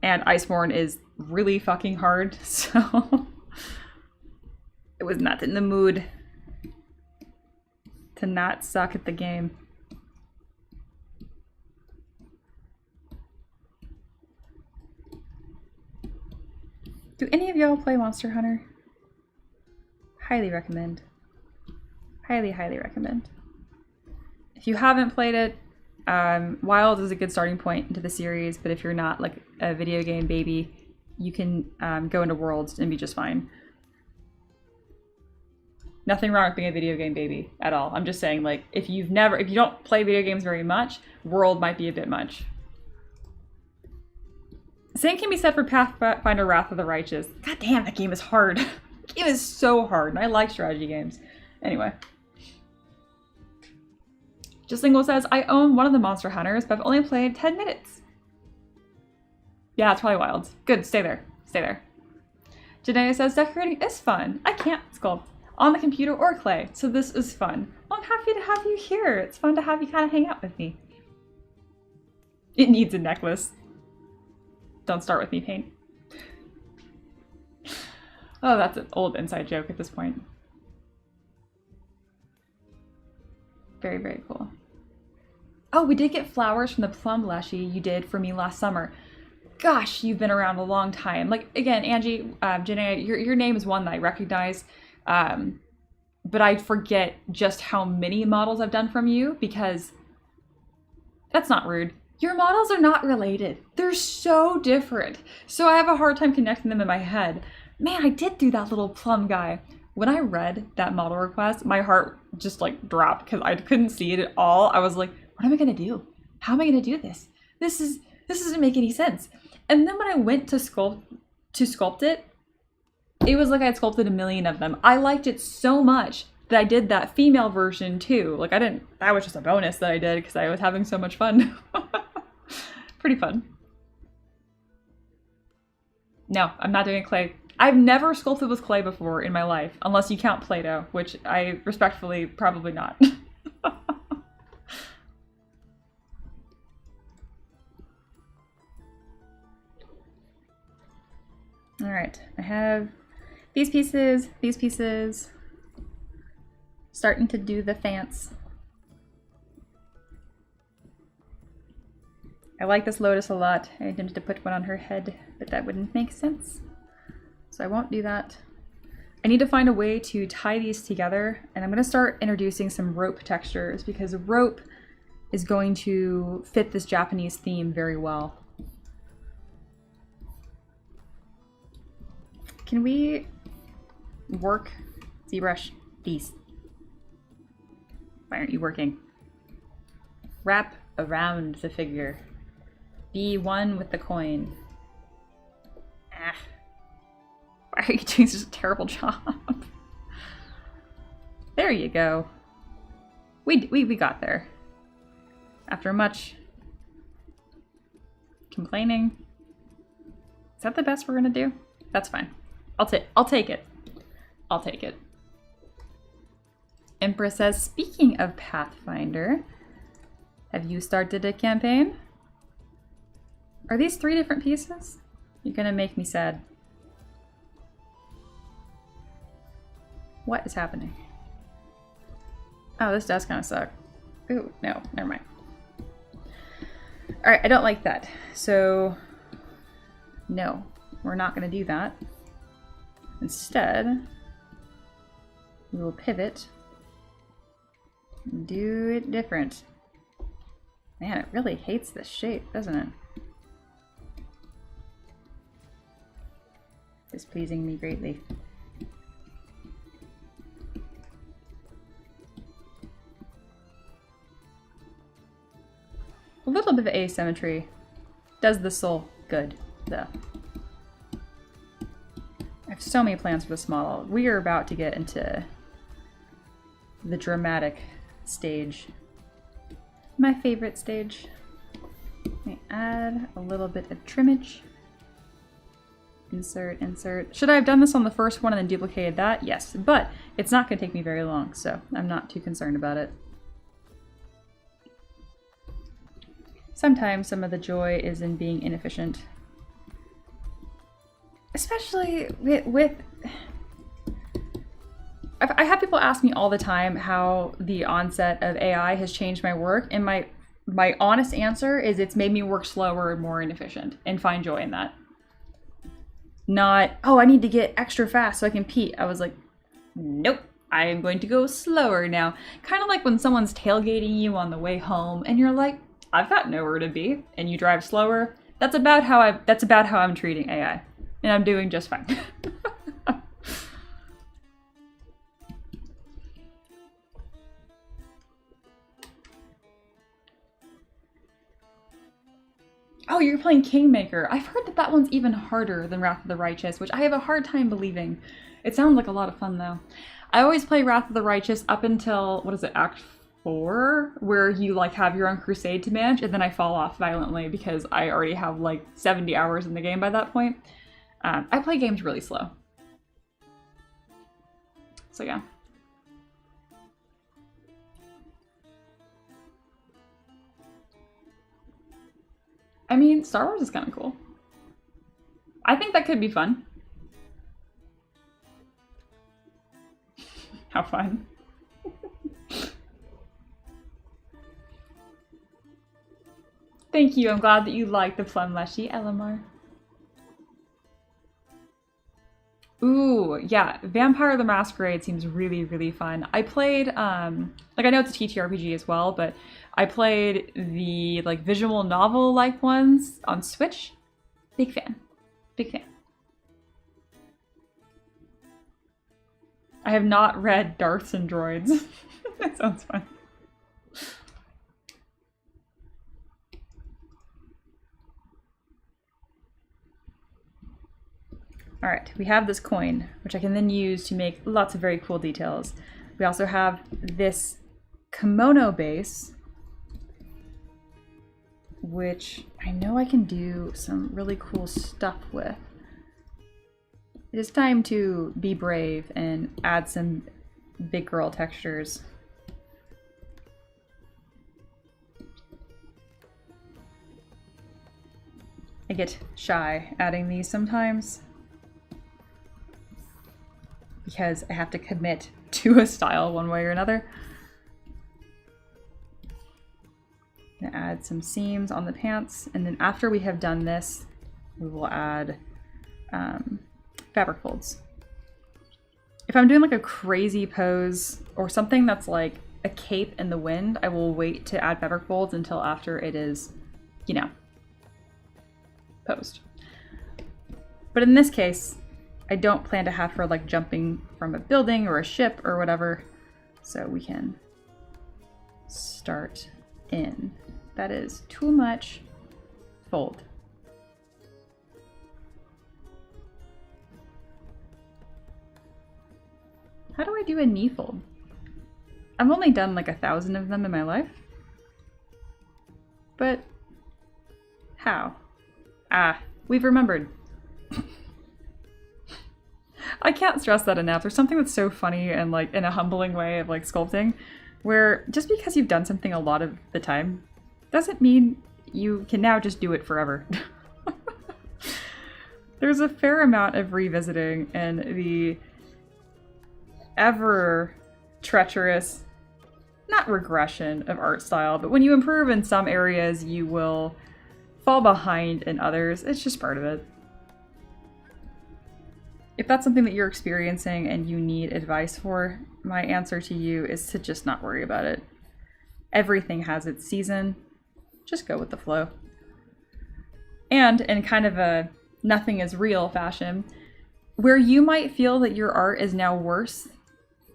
And Iceborne is really fucking hard, so I was not in the mood to not suck at the game. Do any of y'all play Monster Hunter? Highly recommend. Highly recommend. If you haven't played it, Wild is a good starting point into the series, but if you're not like a video game baby, you can go into Worlds and be just fine. Nothing wrong with being a video game baby at all. I'm just saying, like, if you don't play video games very much, World might be a bit much. Same can be said for Pathfinder Wrath of the Righteous. God damn, that game is hard. The game is so hard, and I like strategy games. Anyway. Just Lingual says, I own one of the Monster Hunters, but I've only played 10 minutes. Yeah, it's probably Wild. Good, stay there. Stay there. Janaea says, decorating is fun. I can't sculpt on the computer or clay, so this is fun. Well, I'm happy to have you here. It's fun to have you kind of hang out with me. It needs a necklace. Don't start with me, paint. Oh, that's an old inside joke at this point. Very cool. Oh, we did get flowers from the plum leshy you did for me last summer. Gosh, you've been around a long time. Like, again, Angie, Janae, your name is one that I recognize. but I forget just how many models I've done from you because that's not rude. Your models are not related. They're so different. So I have a hard time connecting them in my head. Man, I did do that little plum guy. When I read that model request, my heart just like dropped because I couldn't see it at all. I was like, what am I gonna do? How am I gonna do this? This doesn't make any sense. And then when I went to sculpt it, it was like I had sculpted a million of them. I liked it so much that I did that female version too. Like that was just a bonus that I did because I was having so much fun. Pretty fun. No, I'm not doing clay. I've never sculpted with clay before in my life, unless you count Play-Doh, which I respectfully probably not. All right, I have these pieces, starting to do the fence. I like this lotus a lot. I intended to put one on her head, but that wouldn't make sense. So I won't do that. I need to find a way to tie these together, and I'm gonna start introducing some rope textures because rope is going to fit this Japanese theme very well. Can we work ZBrush these? Why aren't you working? Wrap around the figure. Be one with the coin. Ah. Why are you doing such a terrible job? There you go. We got there. After much complaining. Is that the best we're gonna do? That's fine. I'll take it. I'll take it. Empress says, speaking of Pathfinder, have you started a campaign? Are these 3 different pieces? You're gonna make me sad. What is happening? Oh, this does kind of suck. Ooh, no, never mind. All right, I don't like that. So, no, we're not gonna do that. Instead, we will pivot and do it different. Man, it really hates this shape, doesn't it? Displeasing me greatly. A little bit of asymmetry does the soul good, though. I have so many plans for this model. We are about to get into the dramatic stage. My favorite stage. Let me add a little bit of trimmage. Insert, insert. Should I have done this on the first one and then duplicated that? Yes, but it's not going to take me very long, so I'm not too concerned about it. Sometimes some of the joy is in being inefficient. Especially with I have people ask me all the time how the onset of AI has changed my work, and my honest answer is it's made me work slower and more inefficient and find joy in that. Not, oh, I need to get extra fast so I can pee. I was like, nope, I am going to go slower now. Kind of like when someone's tailgating you on the way home and you're like, I've got nowhere to be, and you drive slower. That's about how I'm treating AI, and I'm doing just fine. Oh, you're playing Kingmaker. I've heard that that one's even harder than Wrath of the Righteous, which I have a hard time believing. It sounds like a lot of fun, though. I always play Wrath of the Righteous up until, what is it, Act 4? Where you, like, have your own crusade to manage, and then I fall off violently because I already have, like, 70 hours in the game by that point. I play games really slow. So, yeah. I mean, Star Wars is kind of cool. I think that could be fun. How fun. Thank you, I'm glad that you like the plum lushy, Elamar. Ooh, yeah. Vampire the Masquerade seems really, really fun. I played, like I know it's a TTRPG as well, but I played the like visual novel-like ones on Switch. Big fan. Big fan. I have not read Darths and Droids. That sounds fun. All right, we have this coin, which I can then use to make lots of very cool details. We also have this kimono base, which I know I can do some really cool stuff with. It is time to be brave and add some big girl textures. I get shy adding these sometimes, because I have to commit to a style one way or another. I'm gonna add some seams on the pants, and then after we have done this, we will add fabric folds. If I'm doing like a crazy pose or something that's like a cape in the wind, I will wait to add fabric folds until after it is, you know, posed. But in this case, I don't plan to have her like jumping from a building or a ship or whatever, so we can start in. That is too much fold. How do I do a knee fold? I've only done like 1,000 of them in my life. But how? Ah, we've remembered. I can't stress that enough. There's something that's so funny and like in a humbling way of like sculpting, where just because you've done something a lot of the time doesn't mean you can now just do it forever. There's a fair amount of revisiting and the ever treacherous, not regression of art style, but when you improve in some areas, you will fall behind in others. It's just part of it. If that's something that you're experiencing and you need advice for, my answer to you is to just not worry about it. Everything has its season. Just go with the flow. And in kind of a nothing is real fashion, where you might feel that your art is now worse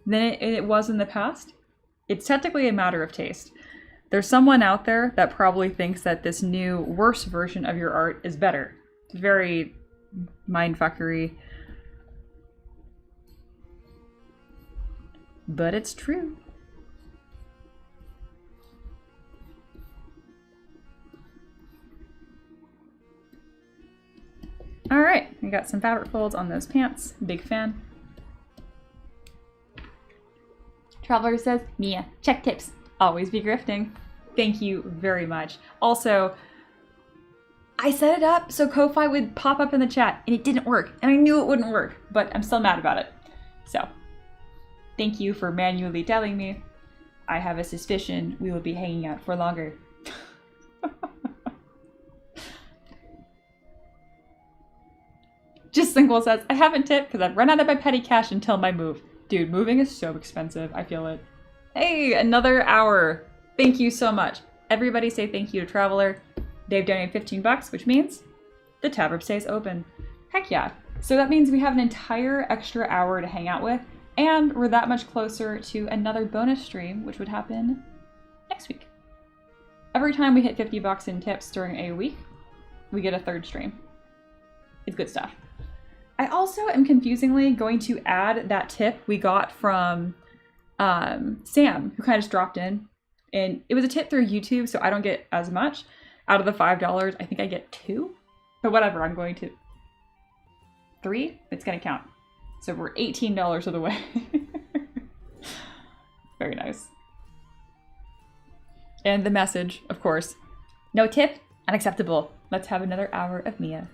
than it was in the past, it's technically a matter of taste. There's someone out there that probably thinks that this new, worse version of your art is better. It's very mindfuckery. But it's true. All right, we got some fabric folds on those pants. Big fan. Traveler says, Mia, check tips. Always be grifting. Thank you very much. Also, I set it up so Ko-Fi would pop up in the chat, and it didn't work. And I knew it wouldn't work, but I'm still mad about it. So, thank you for manually telling me. I have a suspicion we will be hanging out for longer. Just Single says, I haven't tipped because I've run out of my petty cash until my move. Dude, moving is so expensive. I feel it. Hey, another hour. Thank you so much. Everybody say thank you to Traveler. They've donated 15 bucks, which means the tab room stays open. Heck yeah. So that means we have an entire extra hour to hang out with, and we're that much closer to another bonus stream, which would happen next week. Every time we hit 50 bucks in tips during a week, we get a third stream. It's good stuff. I also am confusingly going to add that tip we got from Sam, who kind of just dropped in. And it was a tip through YouTube, so I don't get as much. Out of the $5, I think I get 2. But whatever, I'm going to... 3? It's going to count. So we're $18 of the way. Very nice. And the message, of course. No tip? Unacceptable. Let's have another hour of Mia.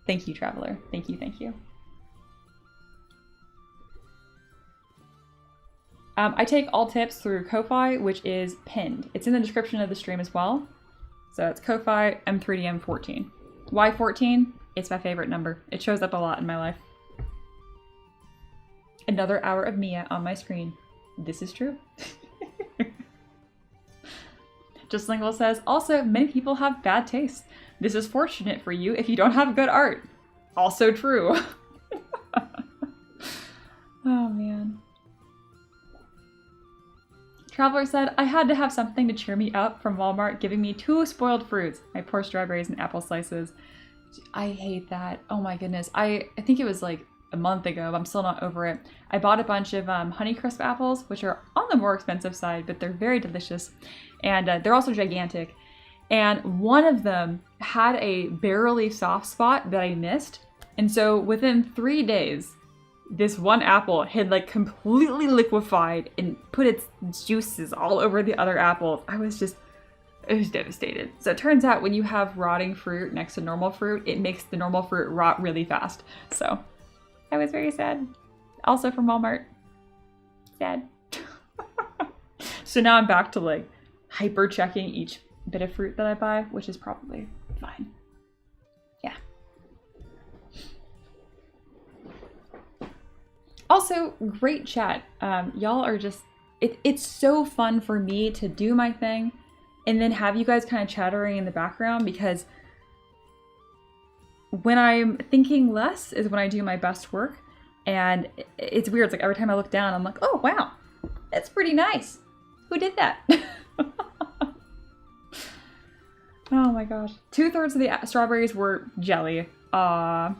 Thank you, Traveler. Thank you, thank you. I take all tips through Ko-Fi, which is pinned. It's in the description of the stream as well. So it's Ko-Fi M3DM14. Why 14? It's my favorite number. It shows up a lot in my life. Another hour of Mia on my screen. This is true. Just Lingual says, also, many people have bad taste. This is fortunate for you if you don't have good art. Also true. Oh, man. Traveler said, I had to have something to cheer me up from Walmart giving me 2 spoiled fruits. My poor strawberries and apple slices. I hate that. Oh my goodness. I think it was like a month ago, but I'm still not over it. I bought a bunch of Honeycrisp apples, which are on the more expensive side, but they're very delicious. And they're also gigantic. And one of them had a barely soft spot that I missed. And so within 3 days, this one apple had like completely liquefied and put its juices all over the other apples. I was devastated. So it turns out when you have rotting fruit next to normal fruit, it makes the normal fruit rot really fast. So I was very sad. Also from Walmart. Sad. So now I'm back to like hyper checking each bit of fruit that I buy, which is probably fine. Yeah. Also, great chat. Y'all are just, it's so fun for me to do my thing and then have you guys kind of chattering in the background, because when I'm thinking less is when I do my best work. And it's weird. It's like every time I look down, I'm like, oh, wow, that's pretty nice. Who did that? Oh my gosh. 2/3 of the strawberries were jelly. Sad.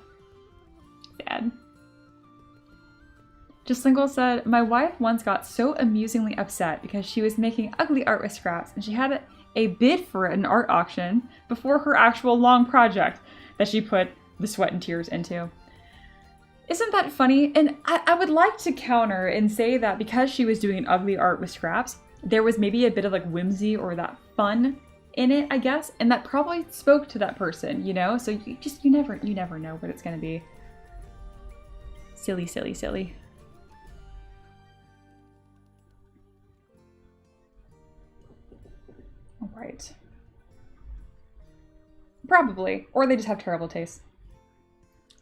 Just Lingual said, my wife once got so amusingly upset because she was making ugly art with scraps and she had a bid for it at an art auction before her actual long project that she put the sweat and tears into. Isn't that funny? And I would like to counter and say that because she was doing an ugly art with scraps, there was maybe a bit of like whimsy or that fun in it, I guess. And that probably spoke to that person, you know? So you never know what it's going to be. Silly, silly, silly. All right. Probably. Or they just have terrible taste.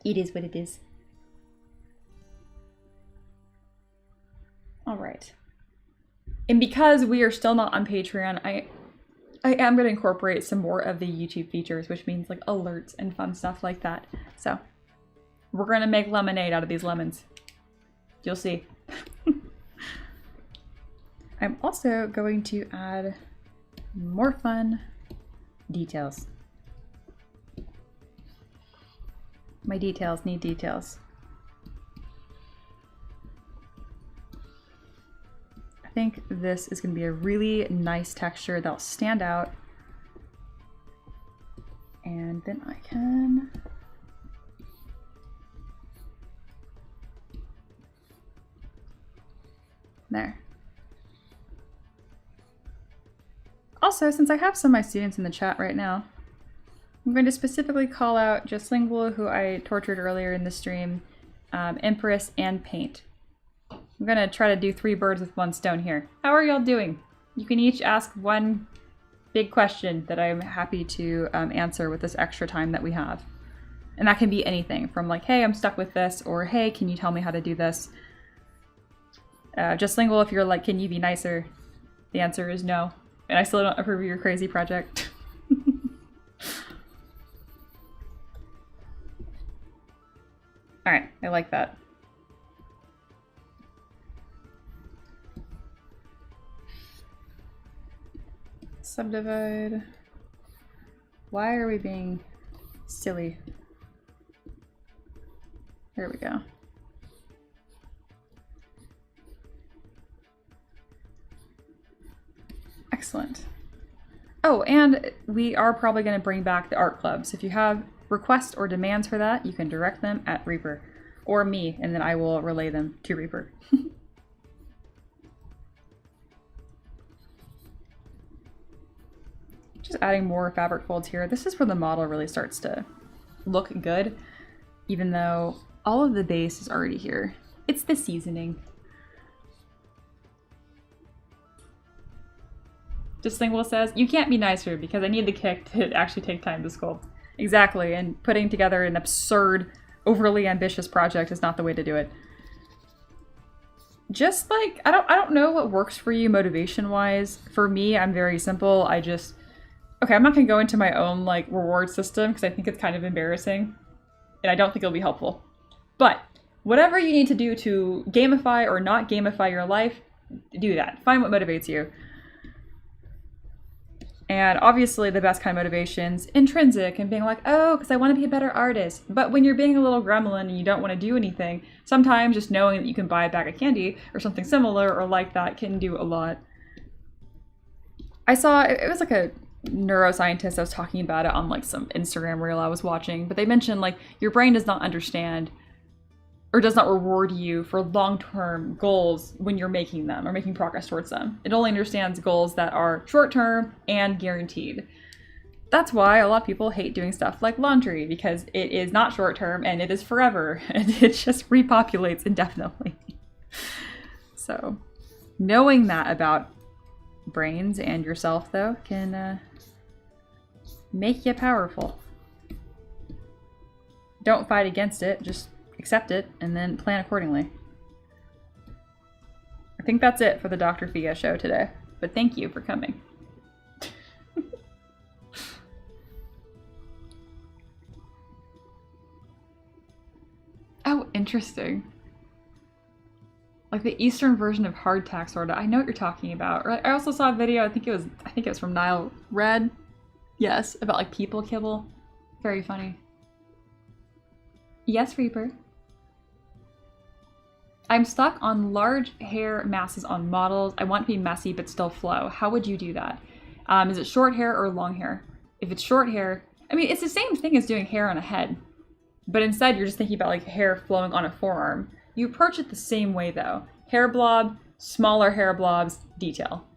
It is what it is. All right. And because we are still not on Patreon, I am going to incorporate some more of the YouTube features, which means like alerts and fun stuff like that. So we're going to make lemonade out of these lemons. You'll see. I'm also going to add more fun details. My details need details. I think this is going to be a really nice texture that'll stand out. And then I can there. Also, since I have some of my students in the chat right now, I'm going to specifically call out Just Lingual, who I tortured earlier in the stream, Empress, and Paint. I'm going to try to do 3 birds with 1 stone here. How are y'all doing? You can each ask one big question that I'm happy to answer with this extra time that we have. And that can be anything from like, hey, I'm stuck with this, or hey, can you tell me how to do this? Just Lingual, if you're like, can you be nicer? The answer is no. And I still don't approve of your crazy project. All right, I like that. Subdivide. Why are we being silly? There we go. Excellent. Oh, and we are probably going to bring back the art clubs. If you have requests or demands for that, you can direct them at Reaper or me, and then I will relay them to Reaper. Just adding more fabric folds here. This is where the model really starts to look good, even though all of the base is already here. It's the seasoning. Just Lingual says, you can't be nicer because I need the kick to actually take time to sculpt. Exactly, and putting together an absurd, overly ambitious project is not the way to do it. just like, I don't know what works for you motivation wise. For me, I'm very simple. Okay, I'm not gonna go into my own like reward system because I think it's kind of embarrassing and I don't think it'll be helpful. But whatever you need to do to gamify or not gamify your life, do that. Find what motivates you. And obviously the best kind of motivation's intrinsic and being like, oh, because I want to be a better artist. But when you're being a little gremlin and you don't want to do anything, sometimes just knowing that you can buy a bag of candy or something similar or like that can do a lot. I saw, it was like a neuroscientist that was talking about it on like some Instagram reel I was watching, but they mentioned like your brain does not understand or does not reward you for long-term goals when you're making them or making progress towards them. It only understands goals that are short-term and guaranteed. That's why a lot of people hate doing stuff like laundry, because it is not short-term and it is forever and it just repopulates indefinitely. So knowing that about brains and yourself though can make you powerful. Don't fight against it, just accept it, and then plan accordingly. I think that's it for the Dr. Fia show today, but thank you for coming. Oh, interesting. Like the Eastern version of hardtack, sorta. I know what you're talking about. I also saw a video, I think it was from Nile Red. Yes, about like people kibble. Very funny. Yes, Reaper. I'm stuck on large hair masses on models. I want to be messy but still flow. How would you do that? Is it short hair or long hair? If it's short hair, I mean, it's the same thing as doing hair on a head, but instead you're just thinking about like hair flowing on a forearm. You approach it the same way though. Hair blob, smaller hair blobs, detail.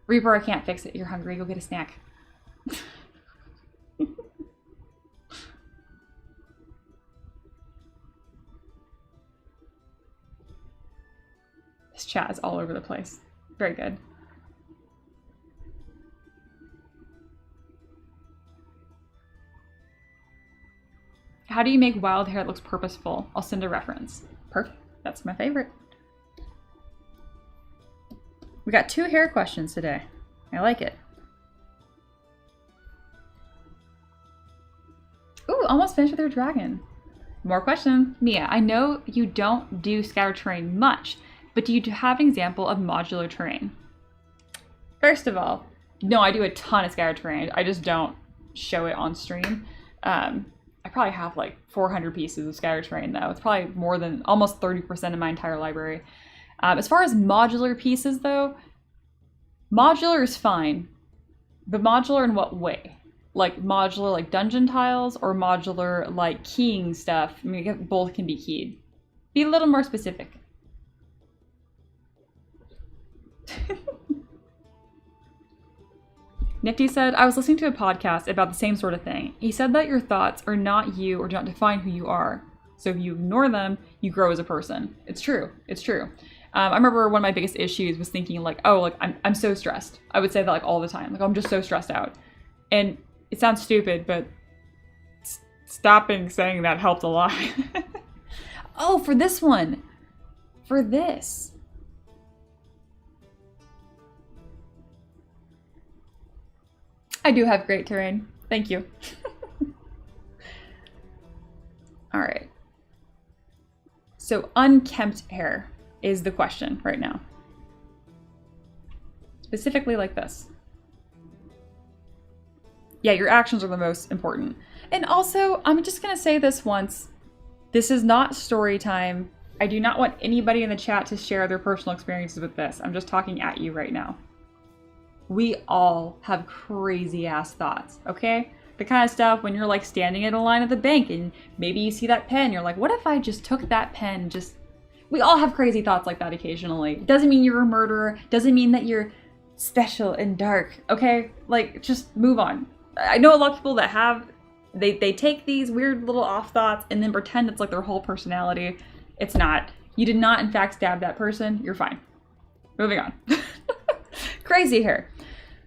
Reaper, I can't fix it. You're hungry, go get a snack. This chat is all over the place. Very good. How do you make wild hair that looks purposeful? I'll send a reference. Perfect. That's my favorite. We got 2 hair questions today. I like it. Ooh, almost finished with your dragon. More questions. Mia, I know you don't do scatter terrain much, but do you have an example of modular terrain? First of all, no, I do a ton of scatter terrain. I just don't show it on stream. I probably have like 400 pieces of scatter terrain though. It's probably more than almost 30% of my entire library. As far as modular pieces though, modular is fine, but modular in what way? Like modular like dungeon tiles or modular like keying stuff? I mean, both can be keyed. Be a little more specific. Nifty said, I was listening to a podcast about the same sort of thing. He said that your thoughts are not you or do not define who you are. So if you ignore them, you grow as a person. It's true. It's true. I remember one of my biggest issues was thinking like, oh, like I'm so stressed. I would say that like all the time. Like I'm just so stressed out. And it sounds stupid, but stopping saying that helped a lot. Oh, for this one. For this. I do have great terrain. Thank you. All right. So unkempt hair is the question right now. Specifically like this. Yeah, your actions are the most important. And also, I'm just gonna say this once. This is not story time. I do not want anybody in the chat to share their personal experiences with this. I'm just talking at you right now. We all have crazy ass thoughts, okay? The kind of stuff when you're like standing in a line at the bank and maybe you see that pen, you're like, what if I just took that pen, we all have crazy thoughts like that occasionally. Doesn't mean you're a murderer, doesn't mean that you're special and dark, okay? Like, just move on. I know a lot of people that have, they take these weird little off thoughts and then pretend it's like their whole personality. It's not. You did not in fact stab that person, you're fine. Moving on. Crazy hair.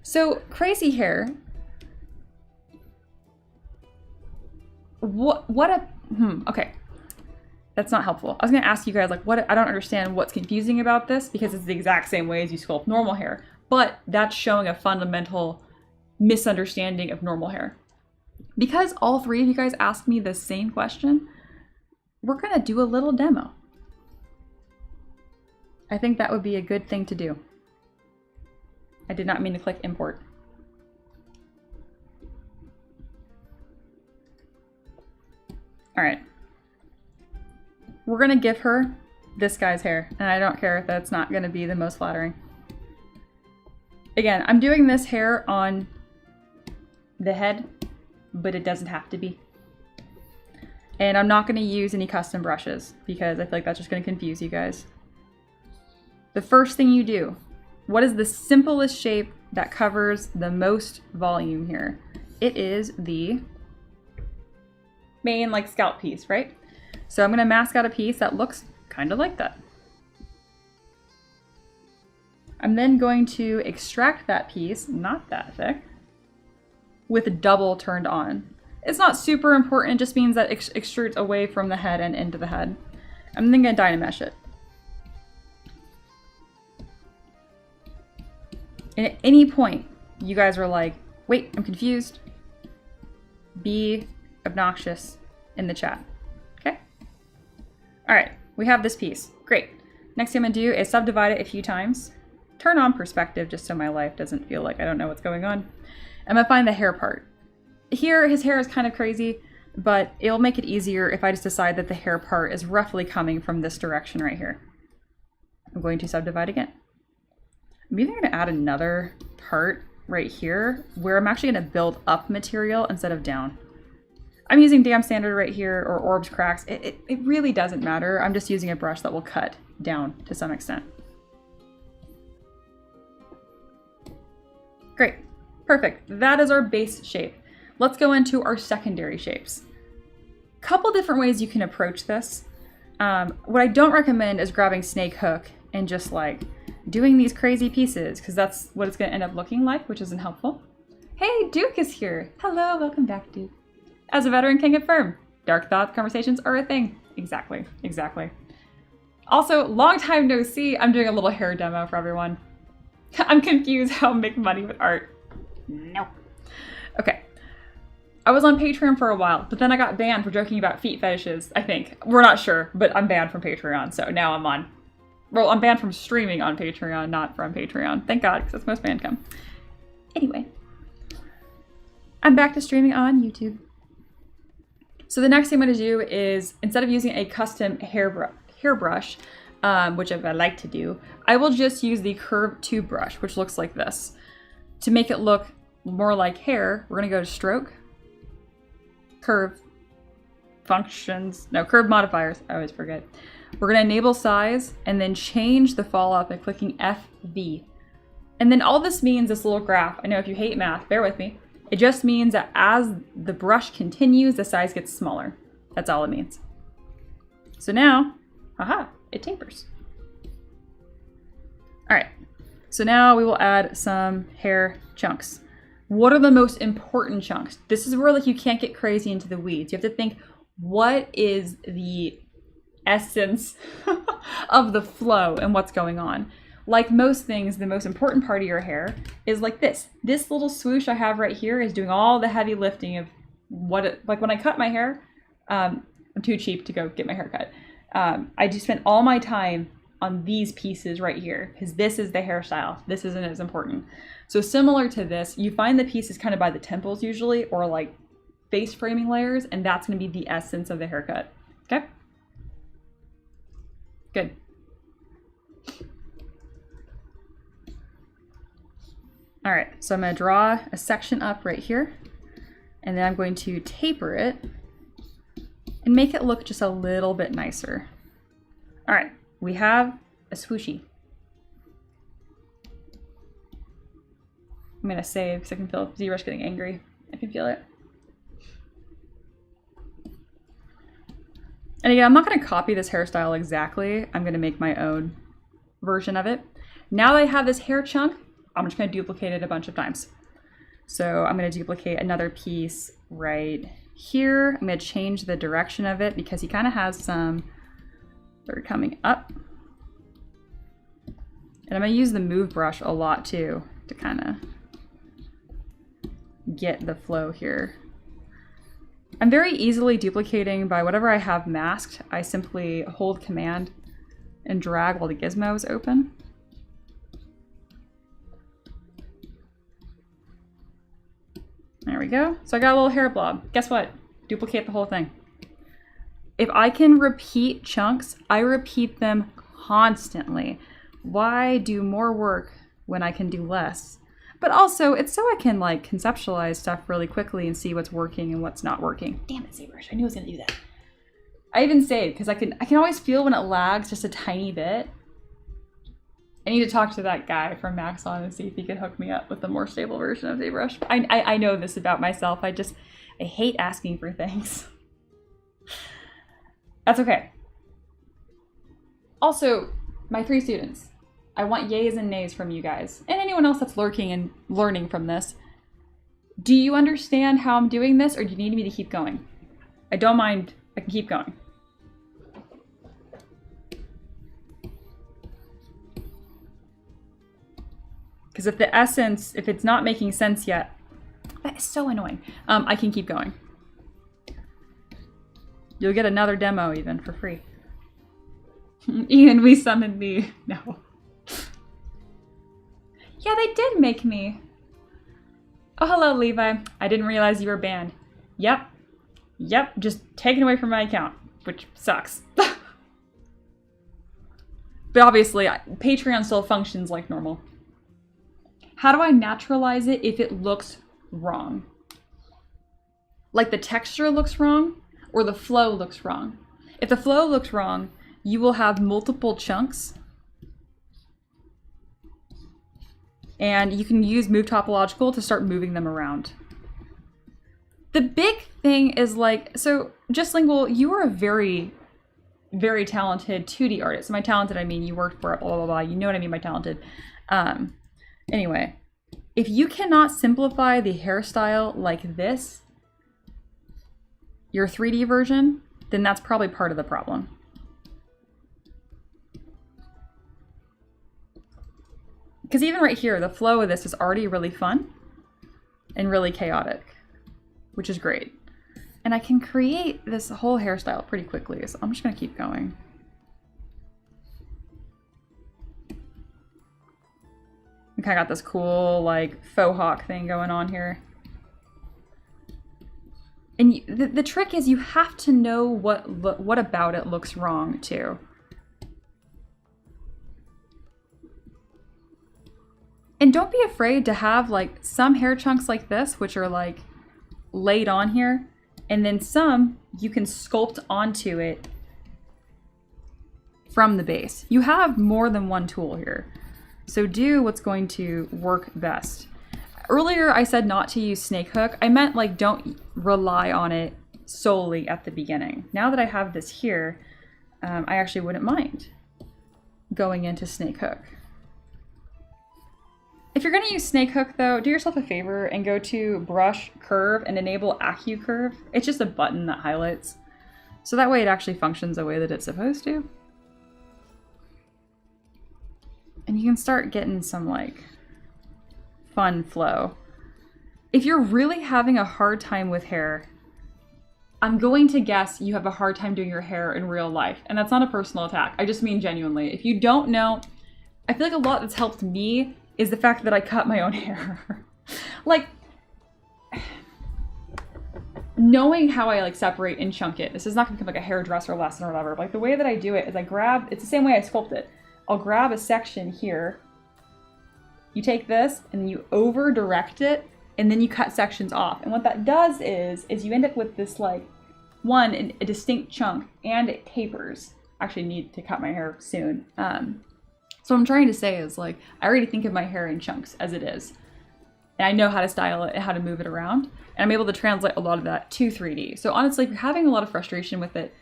So crazy hair, okay. That's not helpful. I was gonna ask you guys, like, what, I don't understand what's confusing about this, because it's the exact same way as you sculpt normal hair, but that's showing a fundamental misunderstanding of normal hair. Because all three of you guys asked me the same question, we're gonna do a little demo. I think that would be a good thing to do. I did not mean to click import. All right. We're gonna give her this guy's hair, and I don't care if that's not gonna be the most flattering. Again, I'm doing this hair on the head, but it doesn't have to be. And I'm not gonna use any custom brushes because I feel like that's just gonna confuse you guys. The first thing you do, what is the simplest shape that covers the most volume here? It is the main like scalp piece, right? So I'm gonna mask out a piece that looks kind of like that. I'm then going to extract that piece, not that thick, with double turned on. It's not super important, it just means that it extrudes away from the head and into the head. I'm then gonna Dynamesh it. And at any point, you guys are like, wait, I'm confused, be obnoxious in the chat, okay? All right, we have this piece, great. Next thing I'm gonna do is subdivide it a few times, turn on perspective just so my life doesn't feel like I don't know what's going on. I'm gonna find the hair part. Here, his hair is kind of crazy, but it'll make it easier if I just decide that the hair part is roughly coming from this direction right here. I'm going to subdivide again. I'm even gonna add another part right here where I'm actually gonna build up material instead of down. I'm using Dam Standard right here or Orbs Cracks. It really doesn't matter. I'm just using a brush that will cut down to some extent. Great, perfect. That is our base shape. Let's go into our secondary shapes. Couple different ways you can approach this. What I don't recommend is grabbing snake hook and just like doing these crazy pieces, because that's what it's gonna end up looking like, which isn't helpful. Hey, Duke is here. Hello, welcome back, Duke. As a veteran can confirm, dark thought conversations are a thing. Exactly, exactly. Also, long time no see, I'm doing a little hair demo for everyone. I'm confused how to make money with art. Nope. Okay. I was on Patreon for a while, but then I got banned for joking about feet fetishes, I think. We're not sure, but I'm banned from Patreon, so now I'm on. Well, I'm banned from streaming on Patreon, not from Patreon. Thank God, because that's most banned come. Anyway. I'm back to streaming on YouTube. So the next thing I'm going to do is, instead of using a custom hairbrush, which I like to do, I will just use the curved tube brush, which looks like this. To make it look more like hair, we're going to go to Stroke, Curve, Functions, no, Curve Modifiers, I always forget. We're going to enable size and then change the fall off by clicking FV. And then all this means, this little graph, I know if you hate math, bear with me. It just means that as the brush continues, the size gets smaller. That's all it means. So now, haha, it tapers. All right, so now we will add some hair chunks. What are the most important chunks? This is where like you can't get crazy into the weeds. You have to think, what is the essence of the flow and what's going on? Like most things, the most important part of your hair is like this. This little swoosh I have right here is doing all the heavy lifting of what it, like when I cut my hair, I'm too cheap to go get my hair cut. I just spent all my time on these pieces right here because this is the hairstyle. This isn't as important. So similar to this, you find the pieces kind of by the temples usually, or like face framing layers, and that's going to be the essence of the haircut. Okay? Good. All right, so I'm going to draw a section up right here, and then I'm going to taper it and make it look just a little bit nicer. All right, we have a swooshy. I'm going to save because I can feel ZBrush getting angry. I can feel it. And again, I'm not going to copy this hairstyle exactly. I'm going to make my own version of it. Now that I have this hair chunk, I'm just going to duplicate it a bunch of times. So I'm going to duplicate another piece right here. I'm going to change the direction of it because he kind of has some They're coming up. And I'm going to use the move brush a lot too to kind of get the flow here. I'm very easily duplicating by whatever I have masked. I simply hold command and drag while the gizmo is open. There we go. So I got a little hair blob. Guess what? Duplicate the whole thing. If I can repeat chunks, I repeat them constantly. Why do more work when I can do less? But also, it's so I can like conceptualize stuff really quickly and see what's working and what's not working. Damn it, ZBrush. I knew I was gonna do that. I even saved because I can always feel when it lags just a tiny bit. I need to talk to that guy from Maxon and see if he can hook me up with a more stable version of ZBrush. I know this about myself. I hate asking for things. That's okay. Also, my 3 students. I want yays and nays from you guys. And anyone else that's lurking and learning from this. Do you understand how I'm doing this, or do you need me to keep going? I don't mind. I can keep going. Because if it's not making sense yet, that is so annoying. I can keep going. You'll get another demo even for free. Ian, we summoned me. No. Yeah, they did make me. Oh, hello, Levi. I didn't realize you were banned. Yep. Yep, just taken away from my account, which sucks. But obviously, Patreon still functions like normal. How do I naturalize it if it looks wrong? Like the texture looks wrong or the flow looks wrong? If the flow looks wrong, you will have multiple chunks. And you can use Move Topological to start moving them around. The big thing is like, so Just Lingual, you are a very, very talented 2D artist. And by talented, I mean you worked for it, blah, blah, blah. You know what I mean by talented. Anyway, if you cannot simplify the hairstyle like this, your 3D version, then that's probably part of the problem. Because even right here, the flow of this is already really fun and really chaotic, which is great. And I can create this whole hairstyle pretty quickly, so I'm just gonna keep going. I kind of got this cool, like, faux hawk thing going on here. And the trick is you have to know what about it looks wrong, too. And don't be afraid to have, like, some hair chunks like this, which are, like, laid on here. And then some you can sculpt onto it from the base. You have more than one tool here. So do what's going to work best. Earlier I said not to use snake hook. I meant like don't rely on it solely at the beginning. Now that I have this here, I actually wouldn't mind going into snake hook. If you're going to use snake hook though, do yourself a favor and go to brush curve and enable AccuCurve. It's just a button that highlights. So that way it actually functions the way that it's supposed to. And you can start getting some like fun flow. If you're really having a hard time with hair, I'm going to guess you have a hard time doing your hair in real life. And that's not a personal attack. I just mean genuinely. If you don't know, I feel like a lot that's helped me is the fact that I cut my own hair. Like, knowing how I like separate and chunk it. This is not gonna become like a hairdresser lesson or whatever. But, like the way that I do it is I grab, it's the same way I sculpt it. I'll grab a section here. You take this and you over direct it and then you cut sections off. And what that does is you end up with this like a distinct chunk and it tapers. I actually need to cut my hair soon. So what I'm trying to say is like, I already think of my hair in chunks as it is. And I know how to style it and how to move it around. And I'm able to translate a lot of that to 3D. So honestly, if you're having a lot of frustration with it,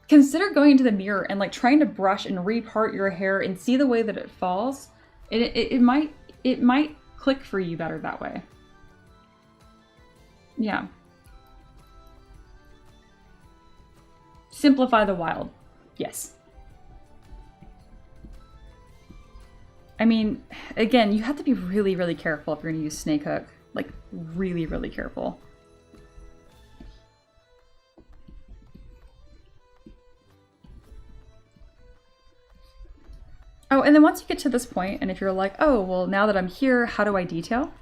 consider going into the mirror and like trying to brush and repart your hair and see the way that it falls. It might click for you better that way. Yeah. Simplify the wild. Yes. I mean, again, you have to be really, really careful if you're going to use snake hook. Like, really, really careful. Oh, and then once you get to this point, and if you're like, oh, well, now that I'm here, how do I detail?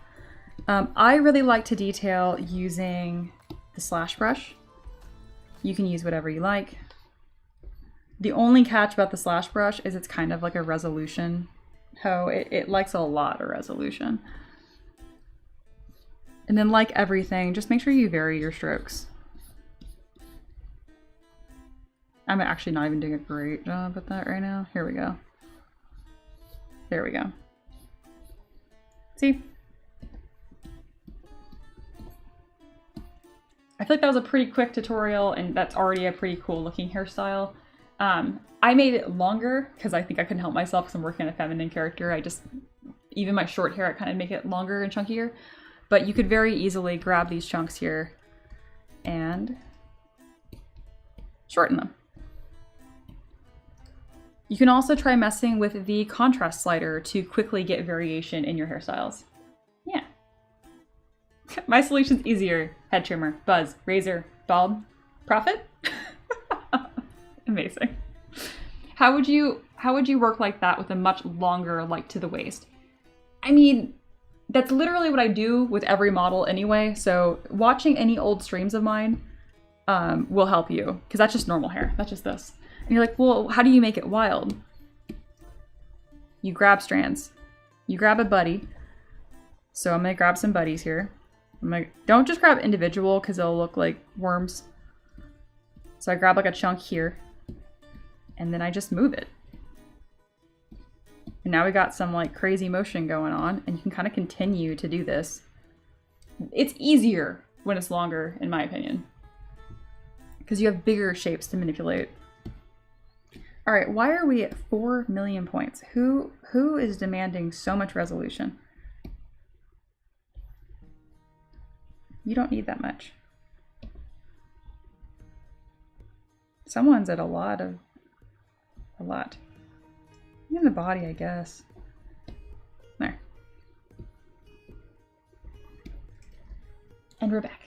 I really like to detail using the slash brush. You can use whatever you like. The only catch about the slash brush is it's kind of like a resolution hoe. It likes a lot of resolution. And then, like everything, just make sure you vary your strokes. I'm actually not even doing a great job at that right now. Here we go. There we go. See? I feel like that was a pretty quick tutorial, and that's already a pretty cool looking hairstyle. I made it longer because I think I couldn't help myself because I'm working on a feminine character. Even my short hair, I kind of make it longer and chunkier. But you could very easily grab these chunks here and shorten them. You can also try messing with the contrast slider to quickly get variation in your hairstyles. Yeah. My solution's easier. Head trimmer, buzz, razor, bulb, profit. Amazing. How would you work like that with a much longer, like, to the waist? I mean, that's literally what I do with every model anyway. So watching any old streams of mine will help you, because that's just normal hair. That's just this. And you're like, well, how do you make it wild? You grab strands. You grab a buddy. So I'm gonna grab some buddies here. Don't just grab individual because they'll look like worms. So I grab like a chunk here, and then I just move it. And now we got some like crazy motion going on, and you can kind of continue to do this. It's easier when it's longer, in my opinion, because you have bigger shapes to manipulate. All right, why are we at 4 million points? Who is demanding so much resolution? You don't need that much. Someone's at a lot. In the body, I guess. There. And we're back.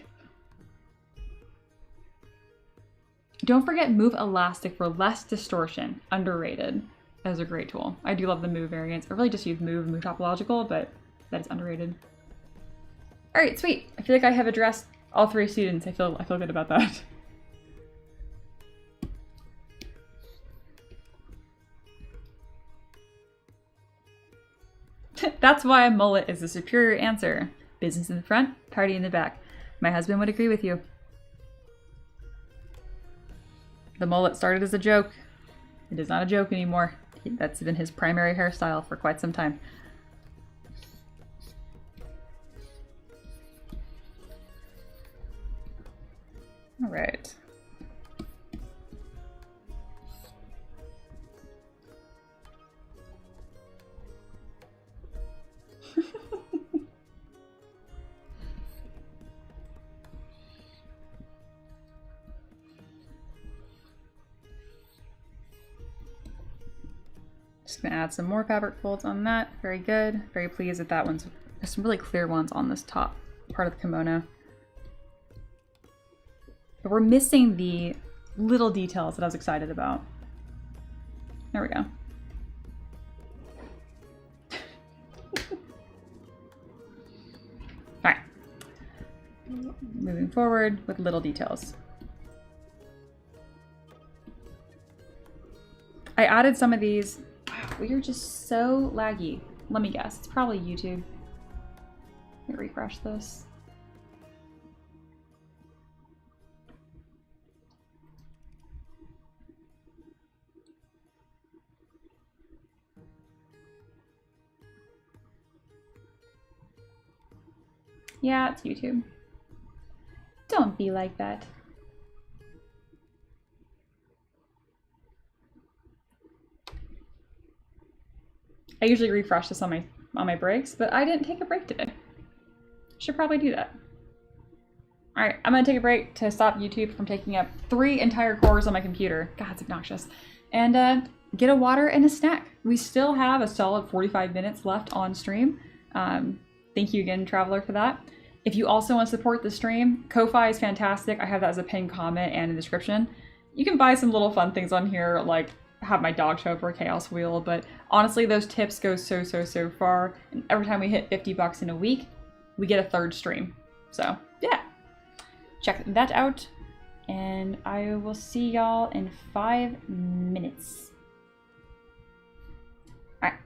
Don't forget Move Elastic for less distortion. Underrated. That is a great tool. I do love the Move variants. I really just use Move and Move Topological, but that is underrated. All right, sweet. I feel like I have addressed all 3 students. I feel good about that. That's why a mullet is the superior answer. Business in the front, party in the back. My husband would agree with you. The mullet started as a joke. It is not a joke anymore. That's been his primary hairstyle for quite some time. All right. Just gonna add some more fabric folds on that. Very good. Very pleased that that one's, there's some really clear ones on this top part of the kimono. But we're missing the little details that I was excited about. There we go. All right. Moving forward with little details. I added some of these. Wow, we are just so laggy. Let me guess. It's probably YouTube. Let me refresh this. Yeah, it's YouTube. Don't be like that. I usually refresh this on my breaks, but I didn't take a break today. Should probably do that. All right, I'm gonna take a break to stop YouTube from taking up 3 entire cores on my computer. God, it's obnoxious. And get a water and a snack. We still have a solid 45 minutes left on stream. Thank you again, Traveler, for that. If you also want to support the stream, Ko-Fi is fantastic. I have that as a pinned comment and in the description. You can buy some little fun things on here, like have my dog show up for a chaos wheel, but honestly, those tips go so far. And every time we hit 50 bucks in a week, we get a third stream. So yeah, check that out. And I will see y'all in 5 minutes. All right.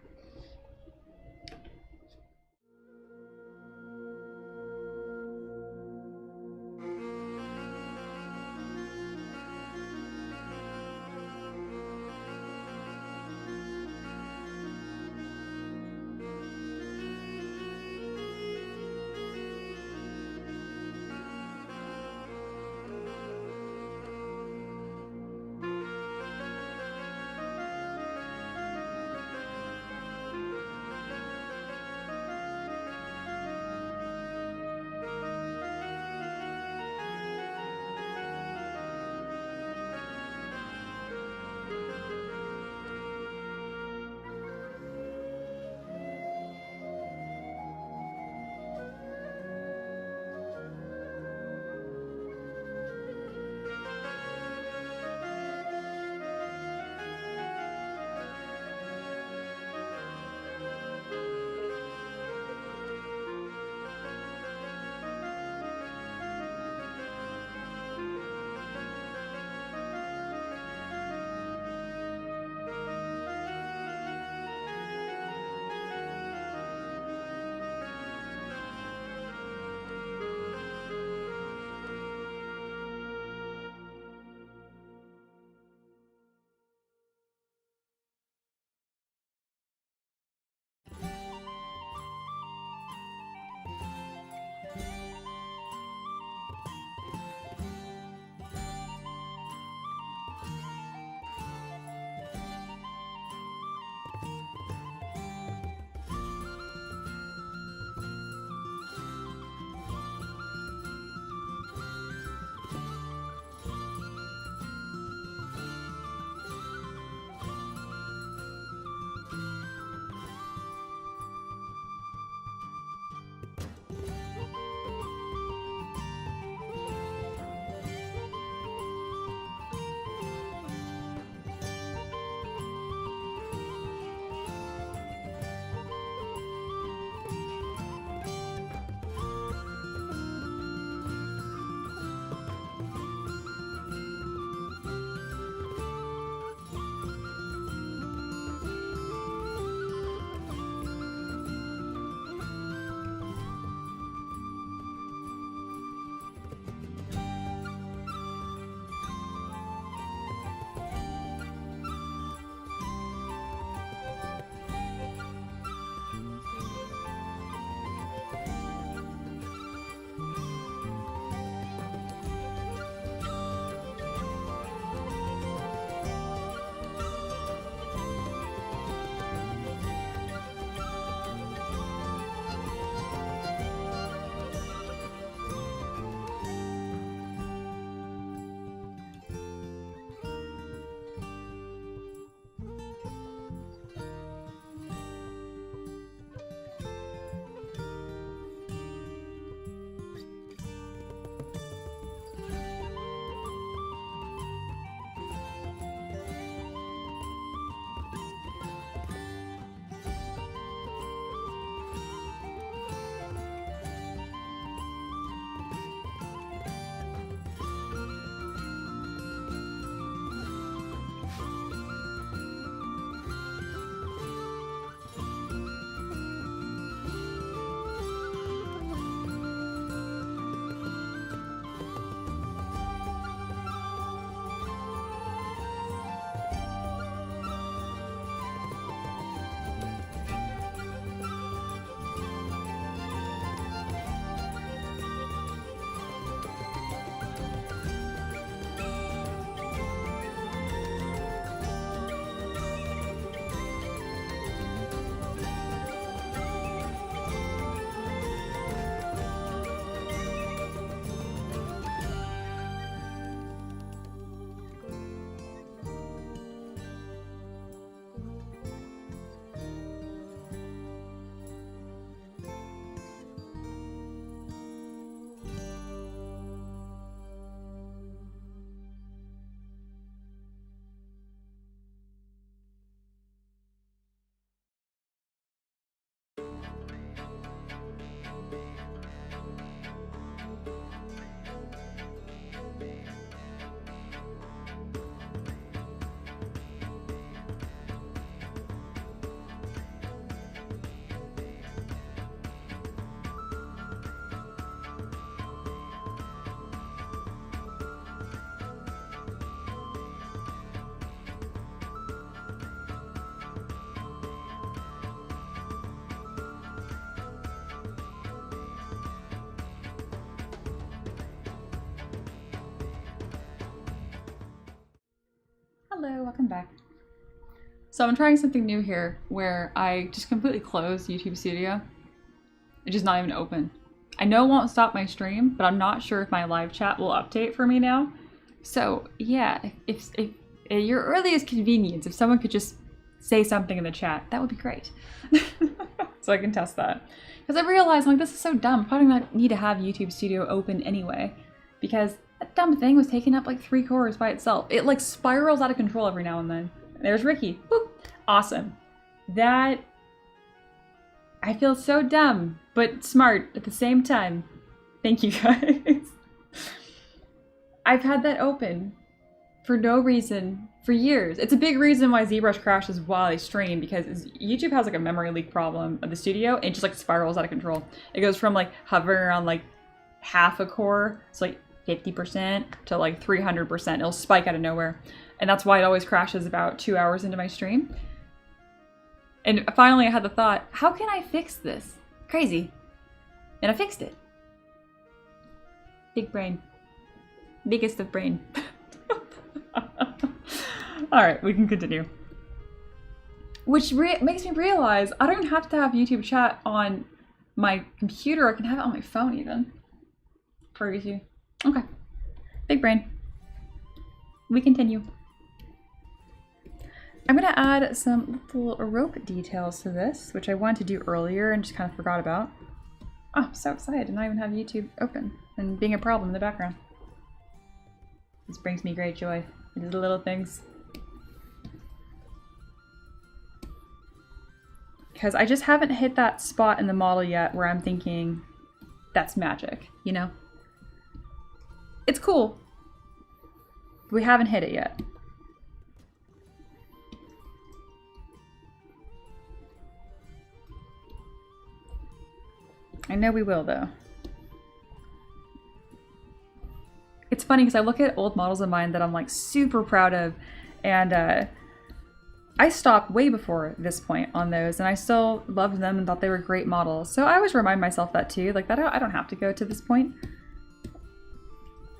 Hello, welcome back. So I'm trying something new here where I just completely close YouTube Studio. It's just not even open. I know it won't stop my stream, but I'm not sure if my live chat will update for me now. So yeah, if at your earliest convenience, if someone could just say something in the chat, that would be great. So I can test that. Because I realized, like, this is so dumb. Probably not need to have YouTube Studio open anyway. Because that dumb thing was taking up like 3 cores by itself. It like spirals out of control every now and then. There's Ricky. Boop. Awesome. That... I feel so dumb, but smart at the same time. Thank you guys. I've had that open for no reason for years. It's a big reason why ZBrush crashes while I stream, because YouTube has like a memory leak problem of the studio and it just like spirals out of control. It goes from like hovering around like half a core, so like 50% to like 300%. It'll spike out of nowhere. And that's why it always crashes about 2 hours into my stream. And finally I had the thought, how can I fix this? Crazy. And I fixed it. Big brain. Biggest of brain. Alright, we can continue. Which makes me realize I don't have to have YouTube chat on my computer. I can have it on my phone even. For you. Okay. Big brain. We continue. I'm going to add some little rope details to this, which I wanted to do earlier and just kind of forgot about. Oh, I'm so excited to not even have YouTube open and being a problem in the background. This brings me great joy. These little things. Because I just haven't hit that spot in the model yet where I'm thinking, that's magic, you know? It's cool. We haven't hit it yet. I know we will, though. It's funny because I look at old models of mine that I'm like super proud of, and I stopped way before this point on those, and I still loved them and thought they were great models. So I always remind myself that too, like that I don't have to go to this point.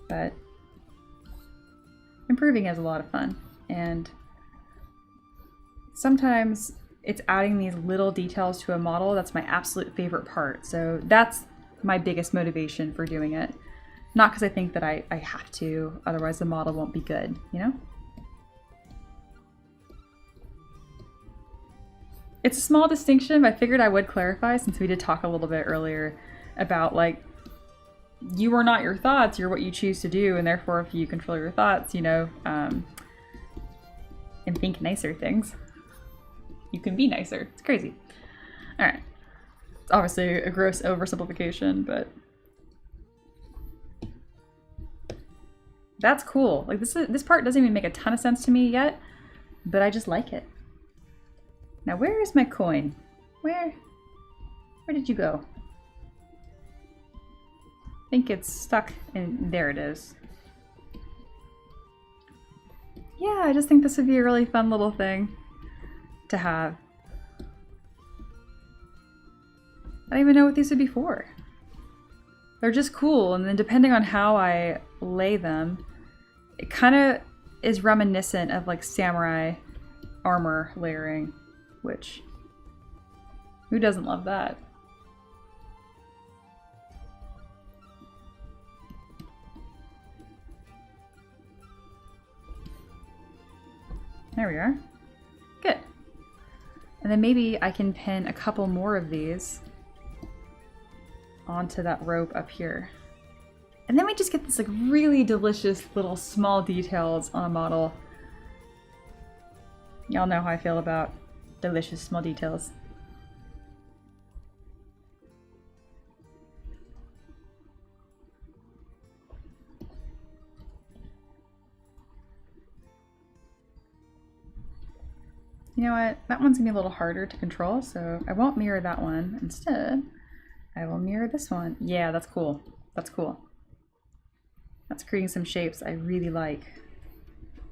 But improving is a lot of fun, and sometimes it's adding these little details to a model that's my absolute favorite part. So that's my biggest motivation for doing it. Not because I think that I have to, otherwise the model won't be good, you know? It's a small distinction, but I figured I would clarify since we did talk a little bit earlier about like, you are not your thoughts, you're what you choose to do, and therefore if you control your thoughts, you know, and think nicer things, you can be nicer. It's crazy. All right. It's obviously a gross oversimplification, but that's cool. Like this part doesn't even make a ton of sense to me yet, but I just like it. Now, where is my coin? Where did you go? I think it's stuck in, there it is. Yeah, I just think this would be a really fun little thing to have. I don't even know what these would be for. They're just cool, and then depending on how I lay them, it kind of is reminiscent of like samurai armor layering, which, who doesn't love that? There we are. Good. And then maybe I can pin a couple more of these onto that rope up here. And then we just get this like really delicious little small details on a model. Y'all know how I feel about delicious small details. You know what? That one's gonna be a little harder to control, so I won't mirror that one. Instead, I will mirror this one. Yeah, that's cool. That's cool. That's creating some shapes I really like.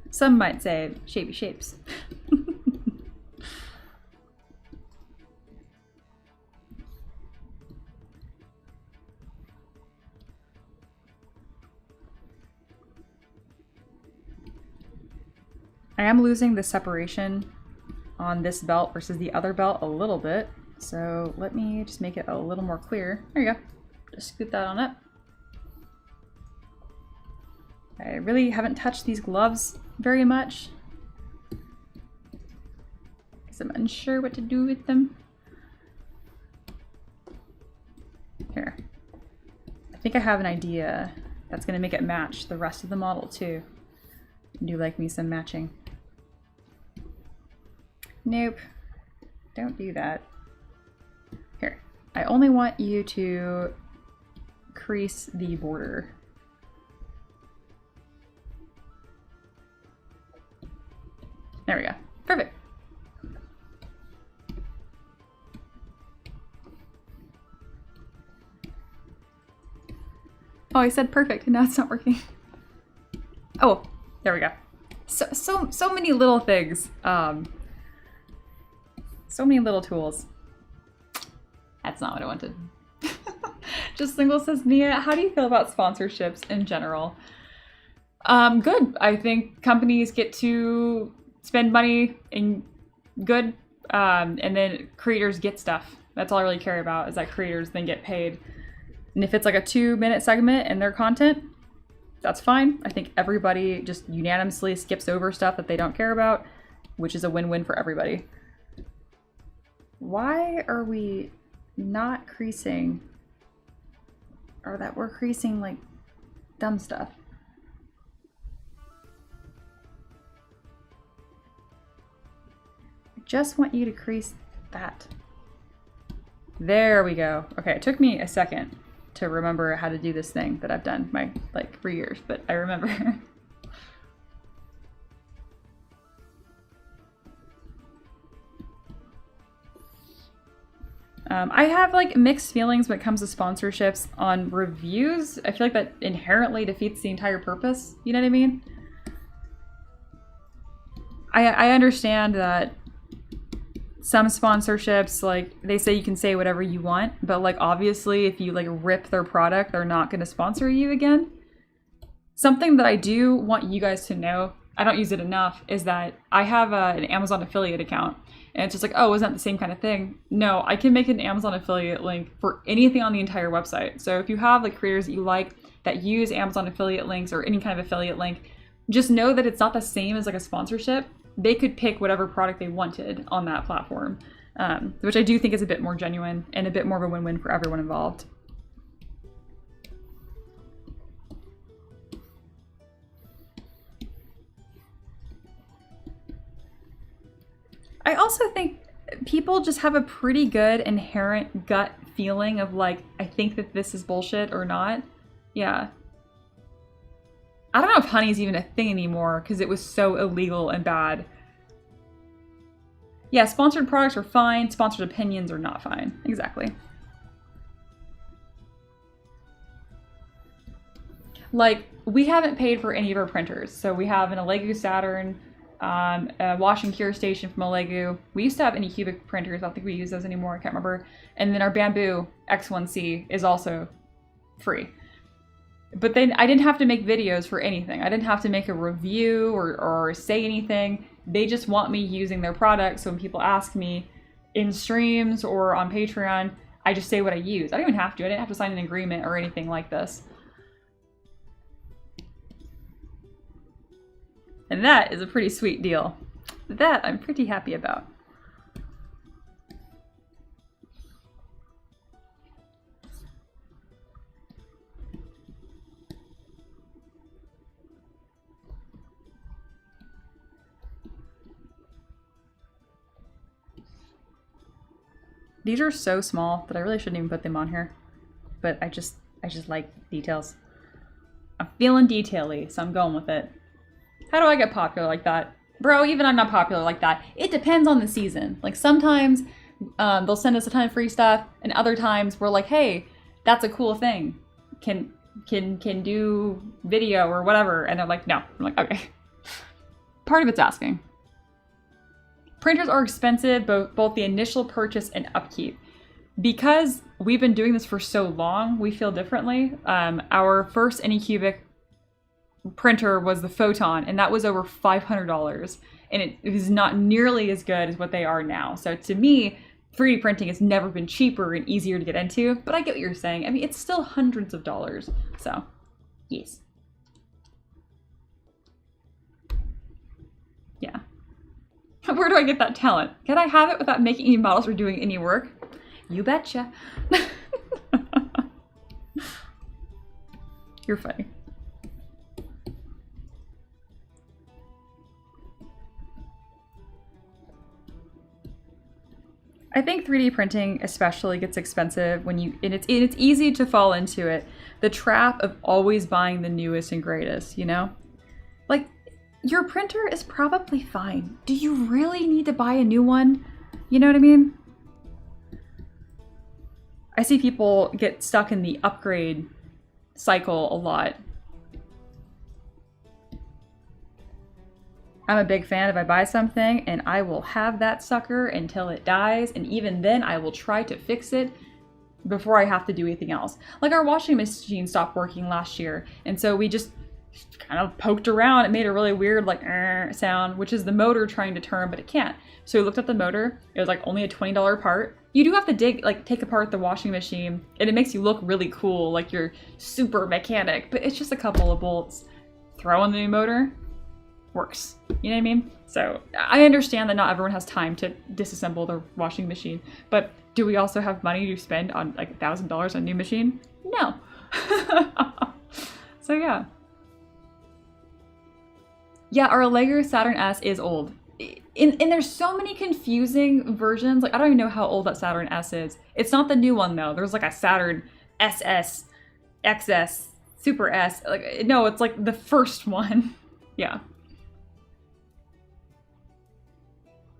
Some might say shapey shapes. I am losing the separation on this belt versus the other belt a little bit. So let me just make it a little more clear. There you go. Just scoot that on up. I really haven't touched these gloves very much, because I'm unsure what to do with them. Here. I think I have an idea that's going to make it match the rest of the model too. I do like me some matching. Nope. Don't do that. Here. I only want you to crease the border. There we go. Perfect. Oh, I said perfect, and now it's not working. Oh, there we go. So many little things. So many little tools. That's not what I wanted. Just Single says, Mia, how do you feel about sponsorships in general? Good. I think companies get to spend money in good, and then creators get stuff. That's all I really care about, is that creators then get paid. And if it's like a 2-minute segment in their content, that's fine. I think everybody just unanimously skips over stuff that they don't care about, which is a win-win for everybody. Why are we not creasing? Or that we're creasing like dumb stuff? I just want you to crease that. There we go. Okay, it took me a second to remember how to do this thing that I've done for years, but I remember. I have like mixed feelings when it comes to sponsorships on reviews. I feel like that inherently defeats the entire purpose. You know what I mean? I understand that some sponsorships, like, they say you can say whatever you want, but like obviously if you like rip their product, they're not going to sponsor you again. Something that I do want you guys to know, I don't use it enough, is that I have an Amazon affiliate account. And it's just like, oh, isn't that the same kind of thing? No, I can make an Amazon affiliate link for anything on the entire website. So if you have like creators that you like that use Amazon affiliate links or any kind of affiliate link, just know that it's not the same as like a sponsorship. They could pick whatever product they wanted on that platform, which I do think is a bit more genuine and a bit more of a win-win for everyone involved. I also think people just have a pretty good inherent gut feeling of like, I think that this is bullshit or not. Yeah. I don't know if honey's even a thing anymore because it was so illegal and bad. Yeah, sponsored products are fine. Sponsored opinions are not fine. Exactly. Like, we haven't paid for any of our printers. So we have an Alegu Saturn, a wash and cure station from Alegu. We used to have any cubic printers. I don't think we use those anymore. I can't remember. And then our Bamboo X1C is also free. But then I didn't have to make videos for anything. I didn't have to make a review or say anything. They just want me using their product. So when people ask me in streams or on Patreon, I just say what I use. I don't even have to. I didn't have to sign an agreement or anything like this. And that is a pretty sweet deal. That I'm pretty happy about. These are so small that I really shouldn't even put them on here. But I just like details. I'm feeling detail-y, so I'm going with it. How do I get popular like that? Bro, even I'm not popular like that. It depends on the season. Like sometimes they'll send us a ton of free stuff, and other times we're like, hey, that's a cool thing. Can do video or whatever. And they're like, no. I'm like, okay. Part of it's asking. Printers are expensive, both the initial purchase and upkeep. Because we've been doing this for so long, we feel differently. Our first Anycubic printer was the Photon, and that was over $500. And it was not nearly as good as what they are now. So to me, 3D printing has never been cheaper and easier to get into, but I get what you're saying. I mean, it's still hundreds of dollars. So, yes. Yeah. Where do I get that talent? Can I have it without making any models or doing any work? You betcha. You're funny. I think 3D printing especially gets expensive when and it's easy to fall into it. The trap of always buying the newest and greatest, you know? Like, your printer is probably fine. Do you really need to buy a new one? You know what I mean? I see people get stuck in the upgrade cycle a lot. I'm a big fan if I buy something and I will have that sucker until it dies, and even then I will try to fix it before I have to do anything else. Like our washing machine stopped working last year, and so we just kind of poked around. It made a really weird like sound, which is the motor trying to turn, but it can't. So we looked at the motor. It was like only a $20 part. You do have to take apart the washing machine, and it makes you look really cool, like you're super mechanic, but it's just a couple of bolts. Throw in the new motor. Works. You know what I mean? So I understand that not everyone has time to disassemble their washing machine, but do we also have money to spend on like $1,000 on a new machine? No. So yeah. Yeah, our Lego Saturn S is old. And there's so many confusing versions. Like I don't even know how old that Saturn S is. It's not the new one though. There's like a Saturn SS, XS, Super S. Like no, it's like the first one. Yeah.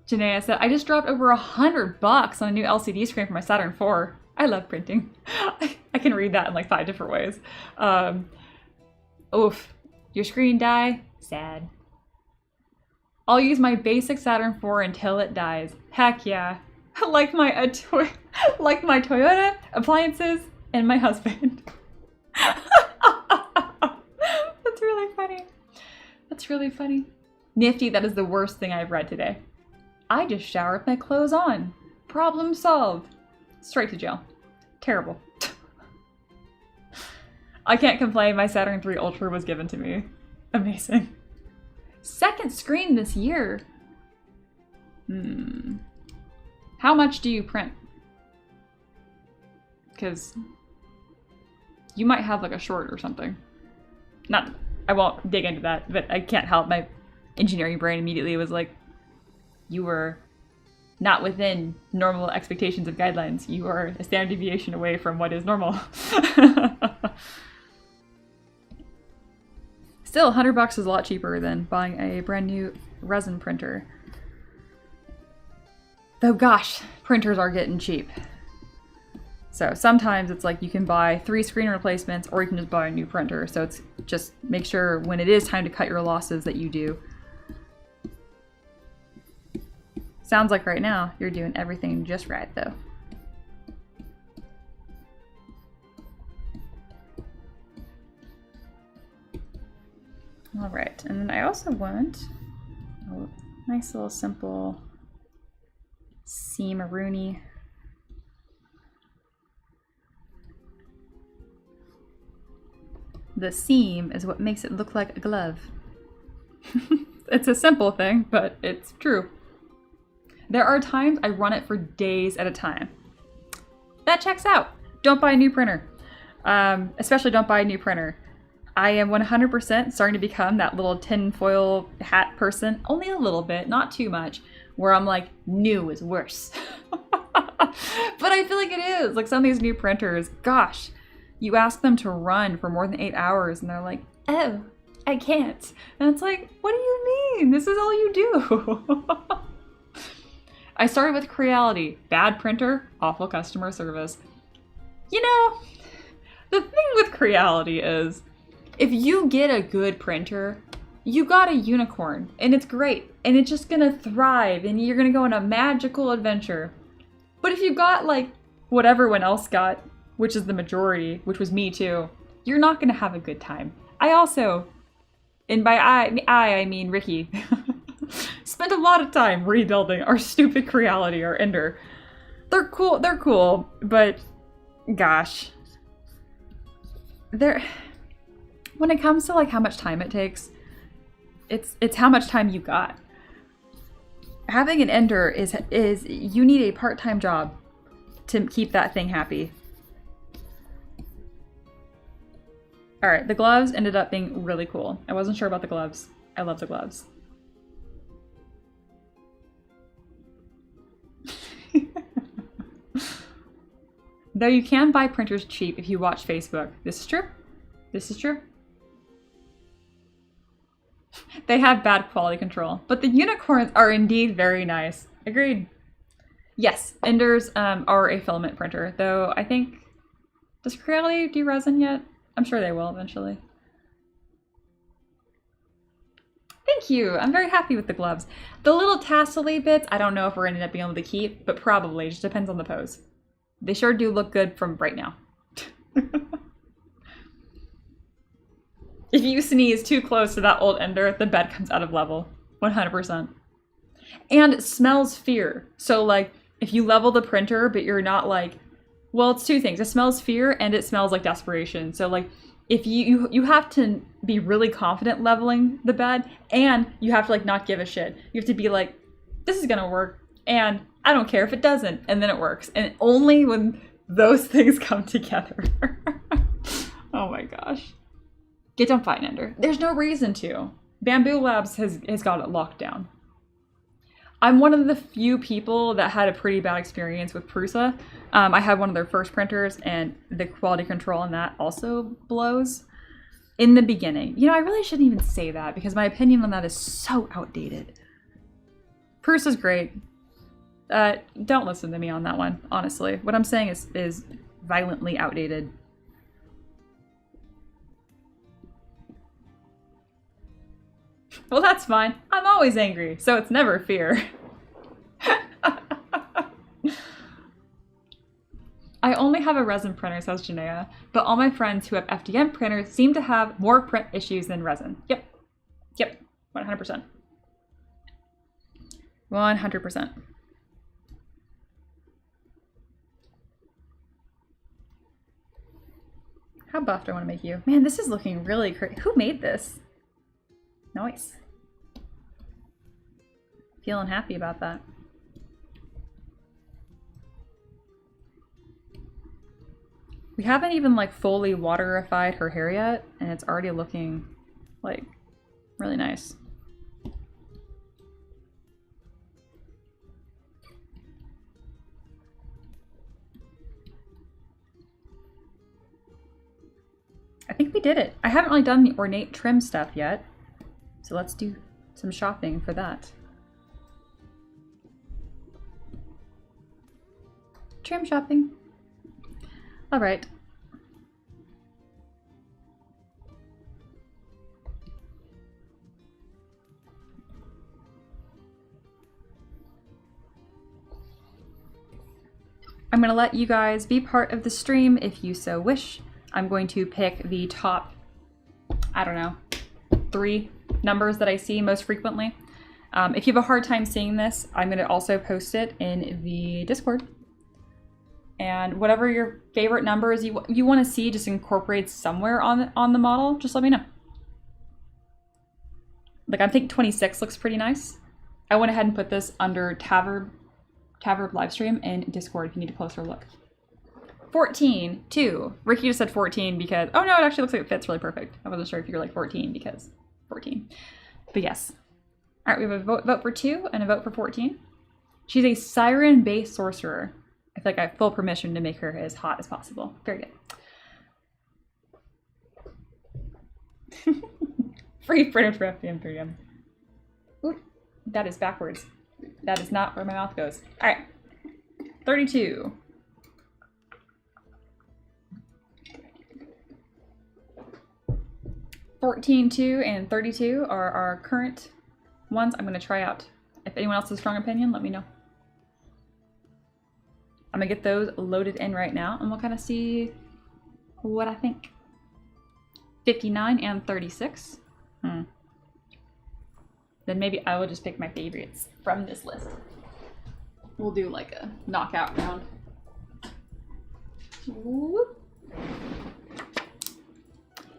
Janaea said, I just dropped over $100 on a new LCD screen for my Saturn IV. I love printing. I can read that in like 5 different ways. Oof. Your screen die? Sad. I'll use my basic Saturn IV until it dies. Heck yeah. like my Toyota, appliances, and my husband. That's really funny. That's really funny. Nifty, that is the worst thing I've read today. I just showered my clothes on. Problem solved. Straight to jail. Terrible. I can't complain. My Saturn III Ultra was given to me. Amazing. Second screen this year. How much do you print? Because you might have like a short or something. I won't dig into that, but I can't help. My engineering brain immediately was like, you were not within normal expectations of guidelines. You are a standard deviation away from what is normal. Still, $100 is a lot cheaper than buying a brand new resin printer. Though gosh, printers are getting cheap. So sometimes it's like you can buy 3 screen replacements or you can just buy a new printer. So it's just make sure when it is time to cut your losses that you do. Sounds like right now you're doing everything just right though. All right, and then I also want a nice little simple seam-a-rooney. The seam is what makes it look like a glove. It's a simple thing, but it's true. There are times I run it for days at a time. That checks out. Don't buy a new printer. Especially don't buy a new printer. I am 100% starting to become that little tinfoil hat person. Only a little bit, not too much. Where I'm like, new is worse. But I feel like it is. Like some of these new printers, gosh, you ask them to run for more than 8 hours and they're like, oh, I can't. And it's like, what do you mean? This is all you do. I started with Creality. Bad printer, awful customer service. You know, the thing with Creality is, if you get a good printer, you got a unicorn, and it's great, and it's just gonna thrive, and you're gonna go on a magical adventure. But if you got, like, what everyone else got, which is the majority, which was me too, you're not gonna have a good time. I also And by I mean Ricky. Spent a lot of time rebuilding our stupid Creality, our Ender. They're cool, but gosh. When it comes to like how much time it takes, it's how much time you got. Having an Ender is you need a part-time job to keep that thing happy. Alright, the gloves ended up being really cool. I wasn't sure about the gloves. I love the gloves. Though you can buy printers cheap if you watch Facebook. This is true. This is true. They have bad quality control, but the unicorns are indeed very nice. Agreed. Yes, Enders are a filament printer, though I think... Does Creality do resin yet? I'm sure they will eventually. Thank you! I'm very happy with the gloves. The little tassel-y bits, I don't know if we're going to end up being able to keep, but probably. It just depends on the pose. They sure do look good from right now. If you sneeze too close to that old Ender, the bed comes out of level. 100%. And it smells fear. So, like, if you level the printer, but you're not like... Well, it's two things. It smells fear, and it smells like desperation. So, like, if you have to be really confident leveling the bed, and you have to, like, not give a shit. You have to be like, this is gonna work, and I don't care if it doesn't, and then it works. And only when those things come together. Oh my gosh. Get done fine, Ender. There's no reason to. Bamboo Labs has got it locked down. I'm one of the few people that had a pretty bad experience with Prusa. I had one of their first printers, and the quality control on that also blows in the beginning. You know, I really shouldn't even say that because my opinion on that is so outdated. Prusa's great. Don't listen to me on that one, honestly. What I'm saying is violently outdated. Well, that's fine. I'm always angry, so it's never fear. I only have a resin printer, says Janaea, but all my friends who have FDM printers seem to have more print issues than resin. Yep. Yep. 100%. 100%. How buff do I want to make you? Man, this is looking really great. Who made this? Nice. Feeling happy about that. We haven't even like fully waterified her hair yet, and it's already looking like really nice. I think we did it. I haven't really done the ornate trim stuff yet, so let's do some shopping for that. Trim shopping. All right. I'm going to let you guys be part of the stream if you so wish. I'm going to pick the top, I don't know, 3 numbers that I see most frequently. If you have a hard time seeing this, I'm going to also post it in the Discord. And whatever your favorite numbers you want to see just incorporated somewhere on the model, just let me know. Like, I think 26 looks pretty nice. I went ahead and put this under Taverb livestream and Discord if you need a closer look. 14, 2. Ricky just said 14 because, oh no, it actually looks like it fits really perfect. I wasn't sure if you were like 14 because 14. But yes. All right, we have a vote for 2 and a vote for 14. She's a siren-based sorcerer. I feel like I have full permission to make her as hot as possible. Very good. Free printer for FDM 3M. Ooh, that is backwards. That is not where my mouth goes. All right, 32. 14, 2, and 32 are our current ones I'm going to try out. If anyone else has a strong opinion, let me know. I'm going to get those loaded in right now, and we'll kind of see what I think. 59 and 36. then maybe I will just pick my favorites from this list. We'll do like a knockout round. Whoop.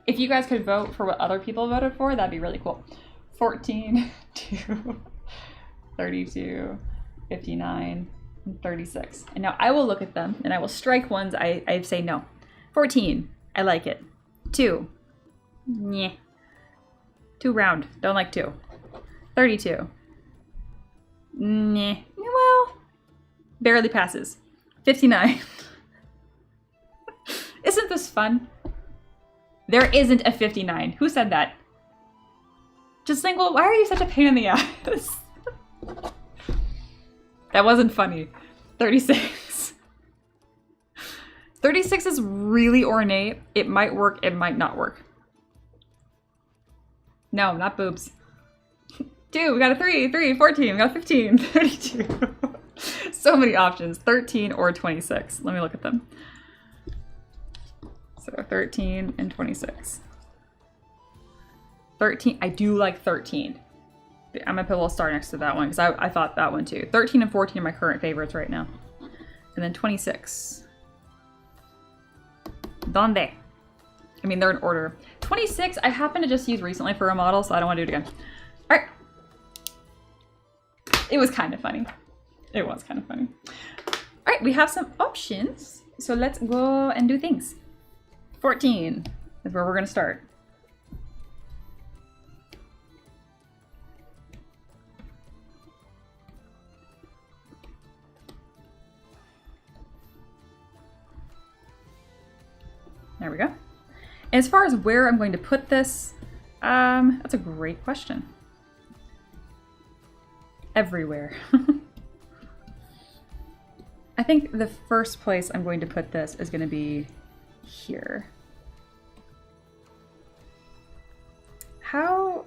If you guys could vote for what other people voted for, that'd be really cool. 14 to 32, 59, and 36. And now I will look at them and I will strike ones I say no. 14, I like it. 2, nyeh. 2 round, don't like 2. 32, nyeh. Well, barely passes. 59. Isn't this fun? There isn't a 59. Who said that? Just saying, well, why are you such a pain in the ass? That wasn't funny. 36. 36 is really ornate. It might work, it might not work. No, not boobs. 2, we got a 3, 14, we got a 15, 32. So many options. 13 or 26. Let me look at them. So 13 and 26. 13, I do like 13. I'm gonna put a little star next to that one because I thought that one too. 13 and 14 are my current favorites right now. And then 26. Donde? I mean, they're in order. 26, I happen to just use recently for a model, so I don't want to do it again. All right. It was kind of funny. It was kind of funny. All right, we have some options. So let's go and do things. 14 is where we're going to start. There we go. As far as where I'm going to put this, that's a great question. Everywhere. I think the first place I'm going to put this is going to be here. How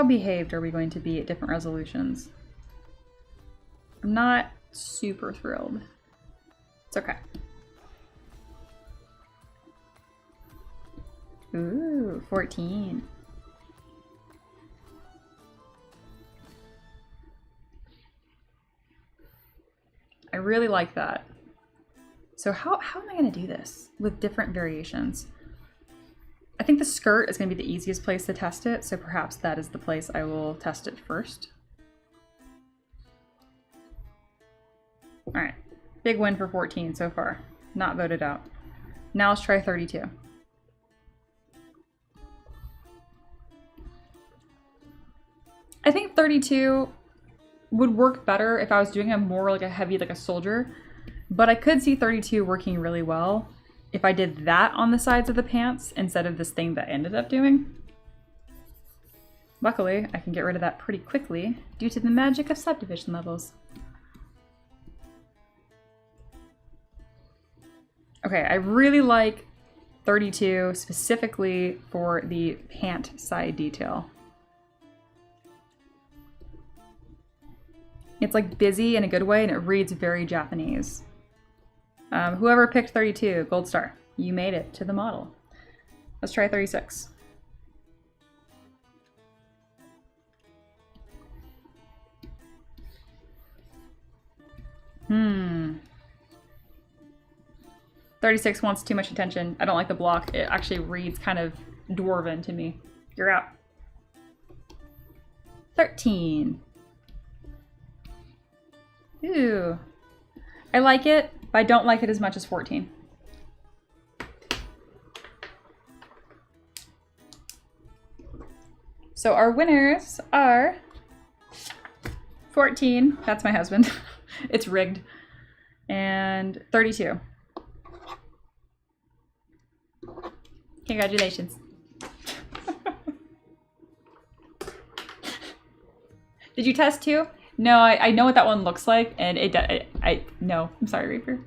behaved are we going to be at different resolutions? I'm not super thrilled. It's okay. Ooh, 14. I really like that. So how am I going to do this with different variations? I think the skirt is going to be the easiest place to test it, so perhaps that is the place I will test it first. All right, big win for 14 so far. Not voted out. Now let's try 32. I think 32 would work better if I was doing a more like a heavy, like a soldier, but I could see 32 working really well if I did that on the sides of the pants instead of this thing that I ended up doing. Luckily, I can get rid of that pretty quickly due to the magic of subdivision levels. Okay, I really like 32 specifically for the pant side detail. It's like busy in a good way and it reads very Japanese. Whoever picked 32, gold star. You made it to the model. Let's try 36. 36 wants too much attention. I don't like the block. It actually reads kind of dwarven to me. You're out. 13. Ooh. I like it, but I don't like it as much as 14. So our winners are 14. That's my husband. It's rigged. And 32. Congratulations. Did you test too? No, I know what that one looks like, and no, I'm sorry, Reaper.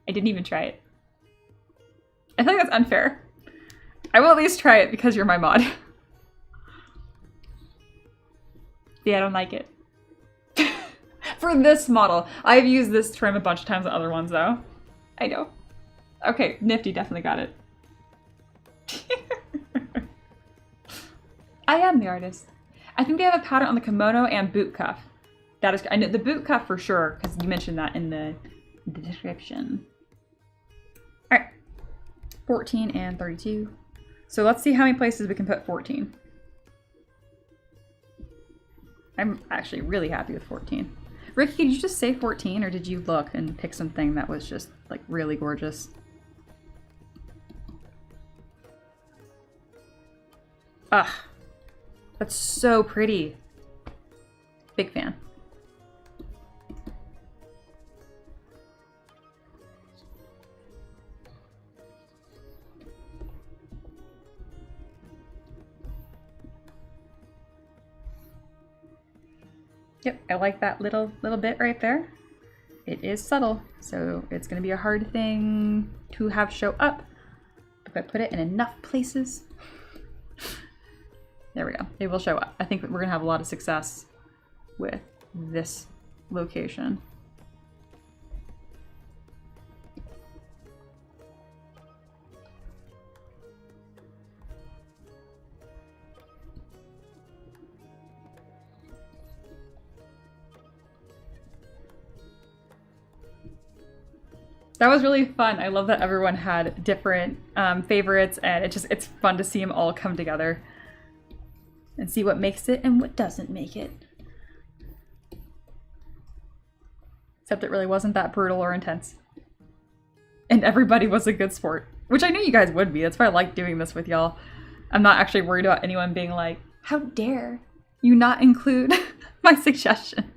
I didn't even try it. I think that's unfair. I will at least try it because you're my mod. Yeah, I don't like it. For this model. I've used this trim a bunch of times on other ones, though. I know. Okay, Nifty definitely got it. I am the artist. I think they have a pattern on the kimono and boot cuff. That is, I know the boot cuff for sure, because you mentioned that in the description. All right, 14 and 32. So let's see how many places we can put 14. I'm actually really happy with 14. Ricky, did you just say 14, or did you look and pick something that was just like really gorgeous? Ah, that's so pretty. Big fan. Yep, I like that little bit right there. It is subtle, so it's gonna be a hard thing to have show up if I put it in enough places. There we go, it will show up. I think we're gonna have a lot of success with this location. That was really fun. I love that everyone had different favorites, and it's fun to see them all come together and see what makes it and what doesn't make it. Except it really wasn't that brutal or intense. And everybody was a good sport, which I knew you guys would be. That's why I like doing this with y'all. I'm not actually worried about anyone being like, how dare you not include my suggestion.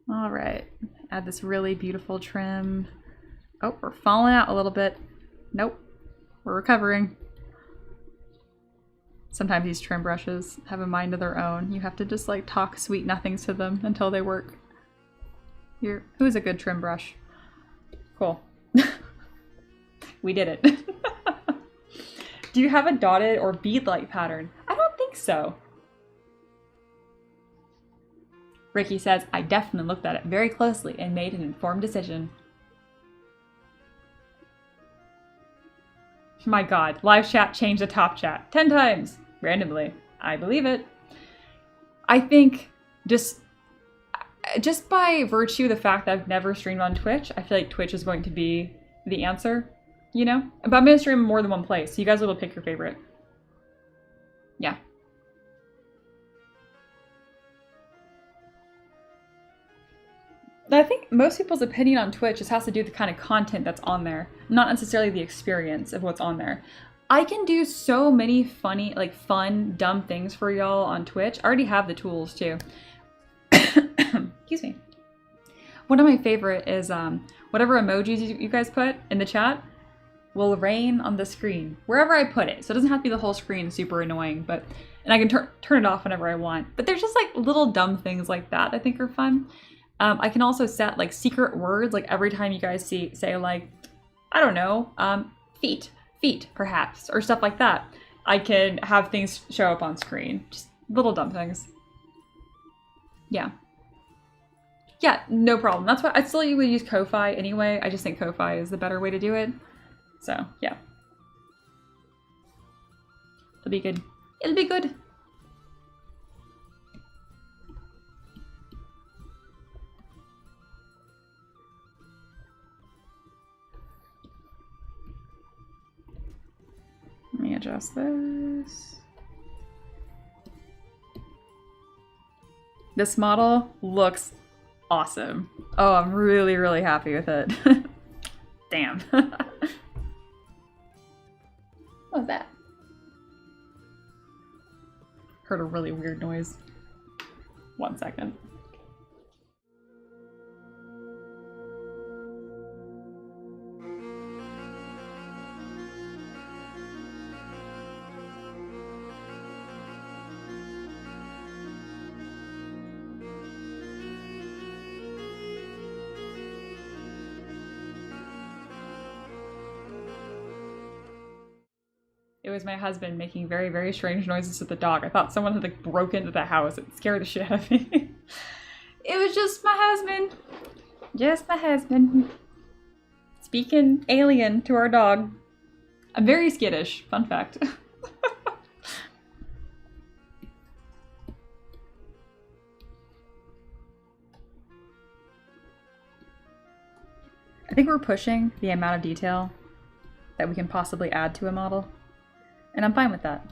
All right. Add this really beautiful trim. Oh, we're falling out a little bit. Nope, we're recovering. Sometimes these trim brushes have a mind of their own. You have to just like talk sweet nothings to them until they work. Here, who's a good trim brush? Cool. We did it. Do you have a dotted or bead-like pattern? I don't think so. Ricky says, I definitely looked at it very closely and made an informed decision. My god, live chat changed the top chat 10 times, randomly. I believe it. I think just by virtue of the fact that I've never streamed on Twitch, I feel like Twitch is going to be the answer, you know? But I'm going to stream in more than one place, so you guys will pick your favorite. Yeah. I think most people's opinion on Twitch just has to do with the kind of content that's on there, not necessarily the experience of what's on there. I can do so many funny, like fun, dumb things for y'all on Twitch. I already have the tools too. Excuse me. One of my favorite is whatever emojis you guys put in the chat will rain on the screen wherever I put it. So it doesn't have to be the whole screen, super annoying, but and I can turn it off whenever I want. But there's just like little dumb things like that I think are fun. I can also set like secret words, like every time you guys say like, I don't know, feet perhaps, or stuff like that. I can have things show up on screen, just little dumb things. Yeah. Yeah, no problem. That's why I still would use Ko-Fi anyway. I just think Ko-Fi is the better way to do it. So yeah. It'll be good. It'll be good. Let me adjust this. This model looks awesome. Oh, I'm really, really happy with it. Damn. What was that? Heard a really weird noise. 1 second. It was my husband making very, very strange noises to the dog. I thought someone had like broken into the house. It scared the shit out of me. It was just my husband. Just my husband. Speaking alien to our dog. I'm very skittish. Fun fact. I think we're pushing the amount of detail that we can possibly add to a model, and I'm fine with that.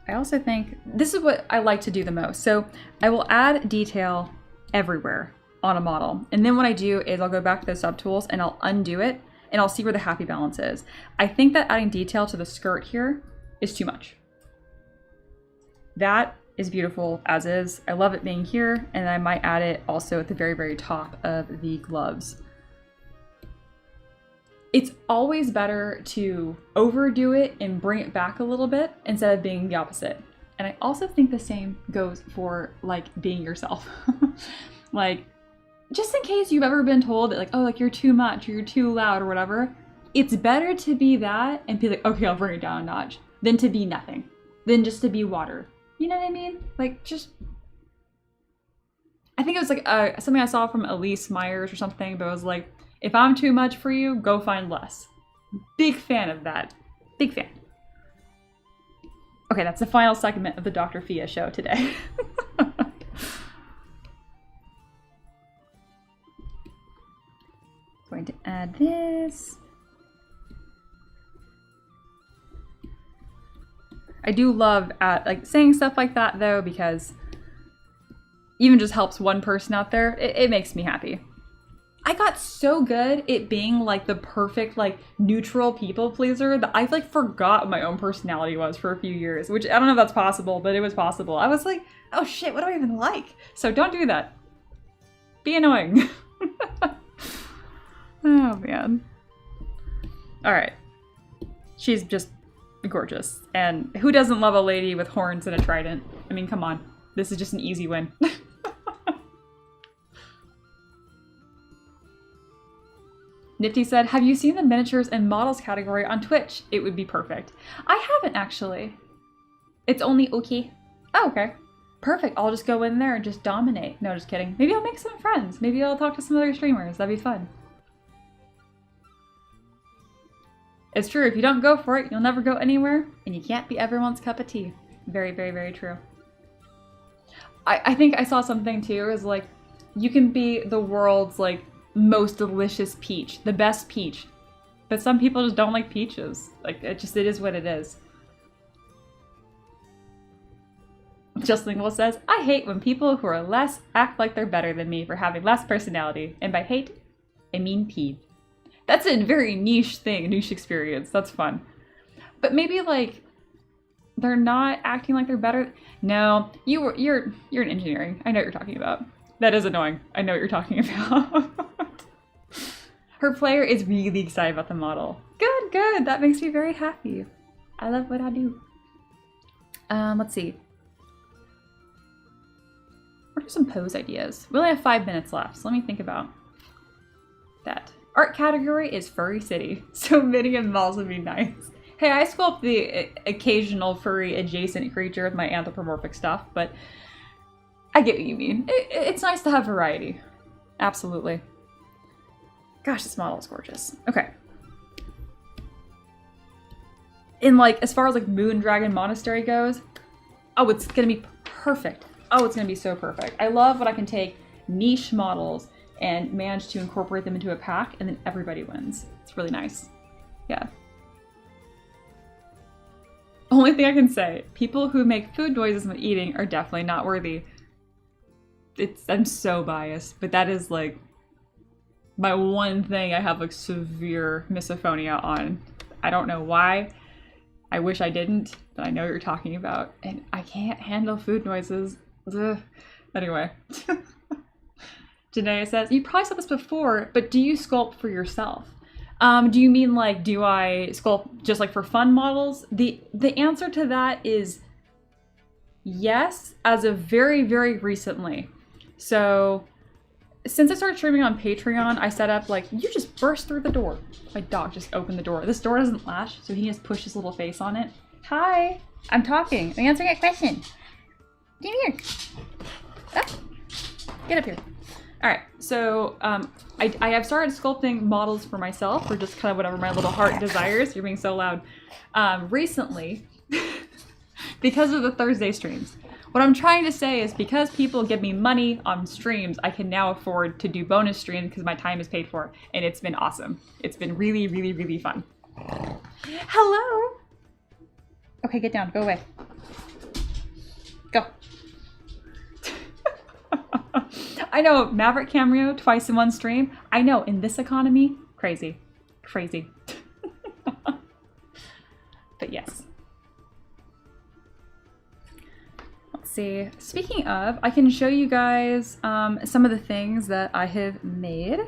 I also think this is what I like to do the most. So I will add detail everywhere on a model. And then what I do is I'll go back to the subtools and I'll undo it and I'll see where the happy balance is. I think that adding detail to the skirt here is too much. That is beautiful as is. I love it being here, and I might add it also at the very, very top of the gloves. It's always better to overdo it and bring it back a little bit instead of being the opposite. And I also think the same goes for like being yourself. Like, just in case you've ever been told that like, oh, like you're too much or you're too loud or whatever, it's better to be that and be like, okay, I'll bring it down a notch, than to be nothing, than just to be water. You know what I mean? Like, just, I think it was like something I saw from Elise Myers or something, but it was like, if I'm too much for you, go find less. Big fan of that. Big fan. Okay, that's the final segment of the Dr. Fia show today. Going to add this. I do love like saying stuff like that though, because even just helps one person out there. It makes me happy. I got so good at being like the perfect like neutral people pleaser that I like forgot what my own personality was for a few years, which I don't know if that's possible, but it was possible. I was like, oh shit, what do I even like? So don't do that. Be annoying. Oh man. All right. She's just gorgeous. And who doesn't love a lady with horns and a trident? I mean, come on. This is just an easy win. Nifty said, have you seen the miniatures and models category on Twitch? It would be perfect. I haven't actually. It's only okay. Oh, okay. Perfect. I'll just go in there and just dominate. No, just kidding. Maybe I'll make some friends. Maybe I'll talk to some other streamers. That'd be fun. It's true. If you don't go for it, you'll never go anywhere, and you can't be everyone's cup of tea. Very, very, very true. I think I saw something too, is like, you can be the world's like most delicious peach, the best peach, but some people just don't like peaches. Like, it is what it is. Just Lingual says, I hate when people who are less act like they're better than me for having less personality. And by hate, I mean peed. That's a very niche thing, niche experience. That's fun. But maybe like, they're not acting like they're better. No, you're in engineering. I know what you're talking about. That is annoying. I know what you're talking about. Her player is really excited about the model. Good, good. That makes me very happy. I love what I do. Let's see. What are some pose ideas? We only have 5 minutes left, so let me think about that. Art category is Furry City, so mini and malls would be nice. Hey, I sculpt the occasional furry adjacent creature with my anthropomorphic stuff, but I get what you mean. It's nice to have variety. Absolutely. Gosh, this model is gorgeous. Okay. In like, as far as like Moon Dragon Monastery goes, oh, it's gonna be perfect. Oh, it's gonna be so perfect. I love when I can take niche models and manage to incorporate them into a pack, and then everybody wins. It's really nice. Yeah. Only thing I can say, people who make food noises when eating are definitely not worthy. I'm so biased, but that is like my one thing I have like severe misophonia on. I don't know why. I wish I didn't, but I know what you're talking about, and I can't handle food noises. Ugh. Anyway. Janaea says, you probably said this before, but do you sculpt for yourself? Do you mean like, do I sculpt just like for fun models? The answer to that is yes, as of very, very recently. So since I started streaming on Patreon, I set up like, you just burst through the door. My dog just opened the door. This door doesn't latch, so he just pushed his little face on it. Hi, I'm talking. I'm answering a question. Come here. Oh, get up here. All right, so I have started sculpting models for myself, or just kind of whatever my little heart desires. You're being so loud. Recently, because of the Thursday streams, What I'm trying to say is because people give me money on streams, I can now afford to do bonus streams because my time is paid for, and it's been awesome. It's been really, really, really fun. Hello! Okay, get down. Go away. Go. I know, Maverick Cameo twice in one stream. I know, in this economy, crazy. Crazy. But yes. Let's see. Speaking of, I can show you guys some of the things that I have made.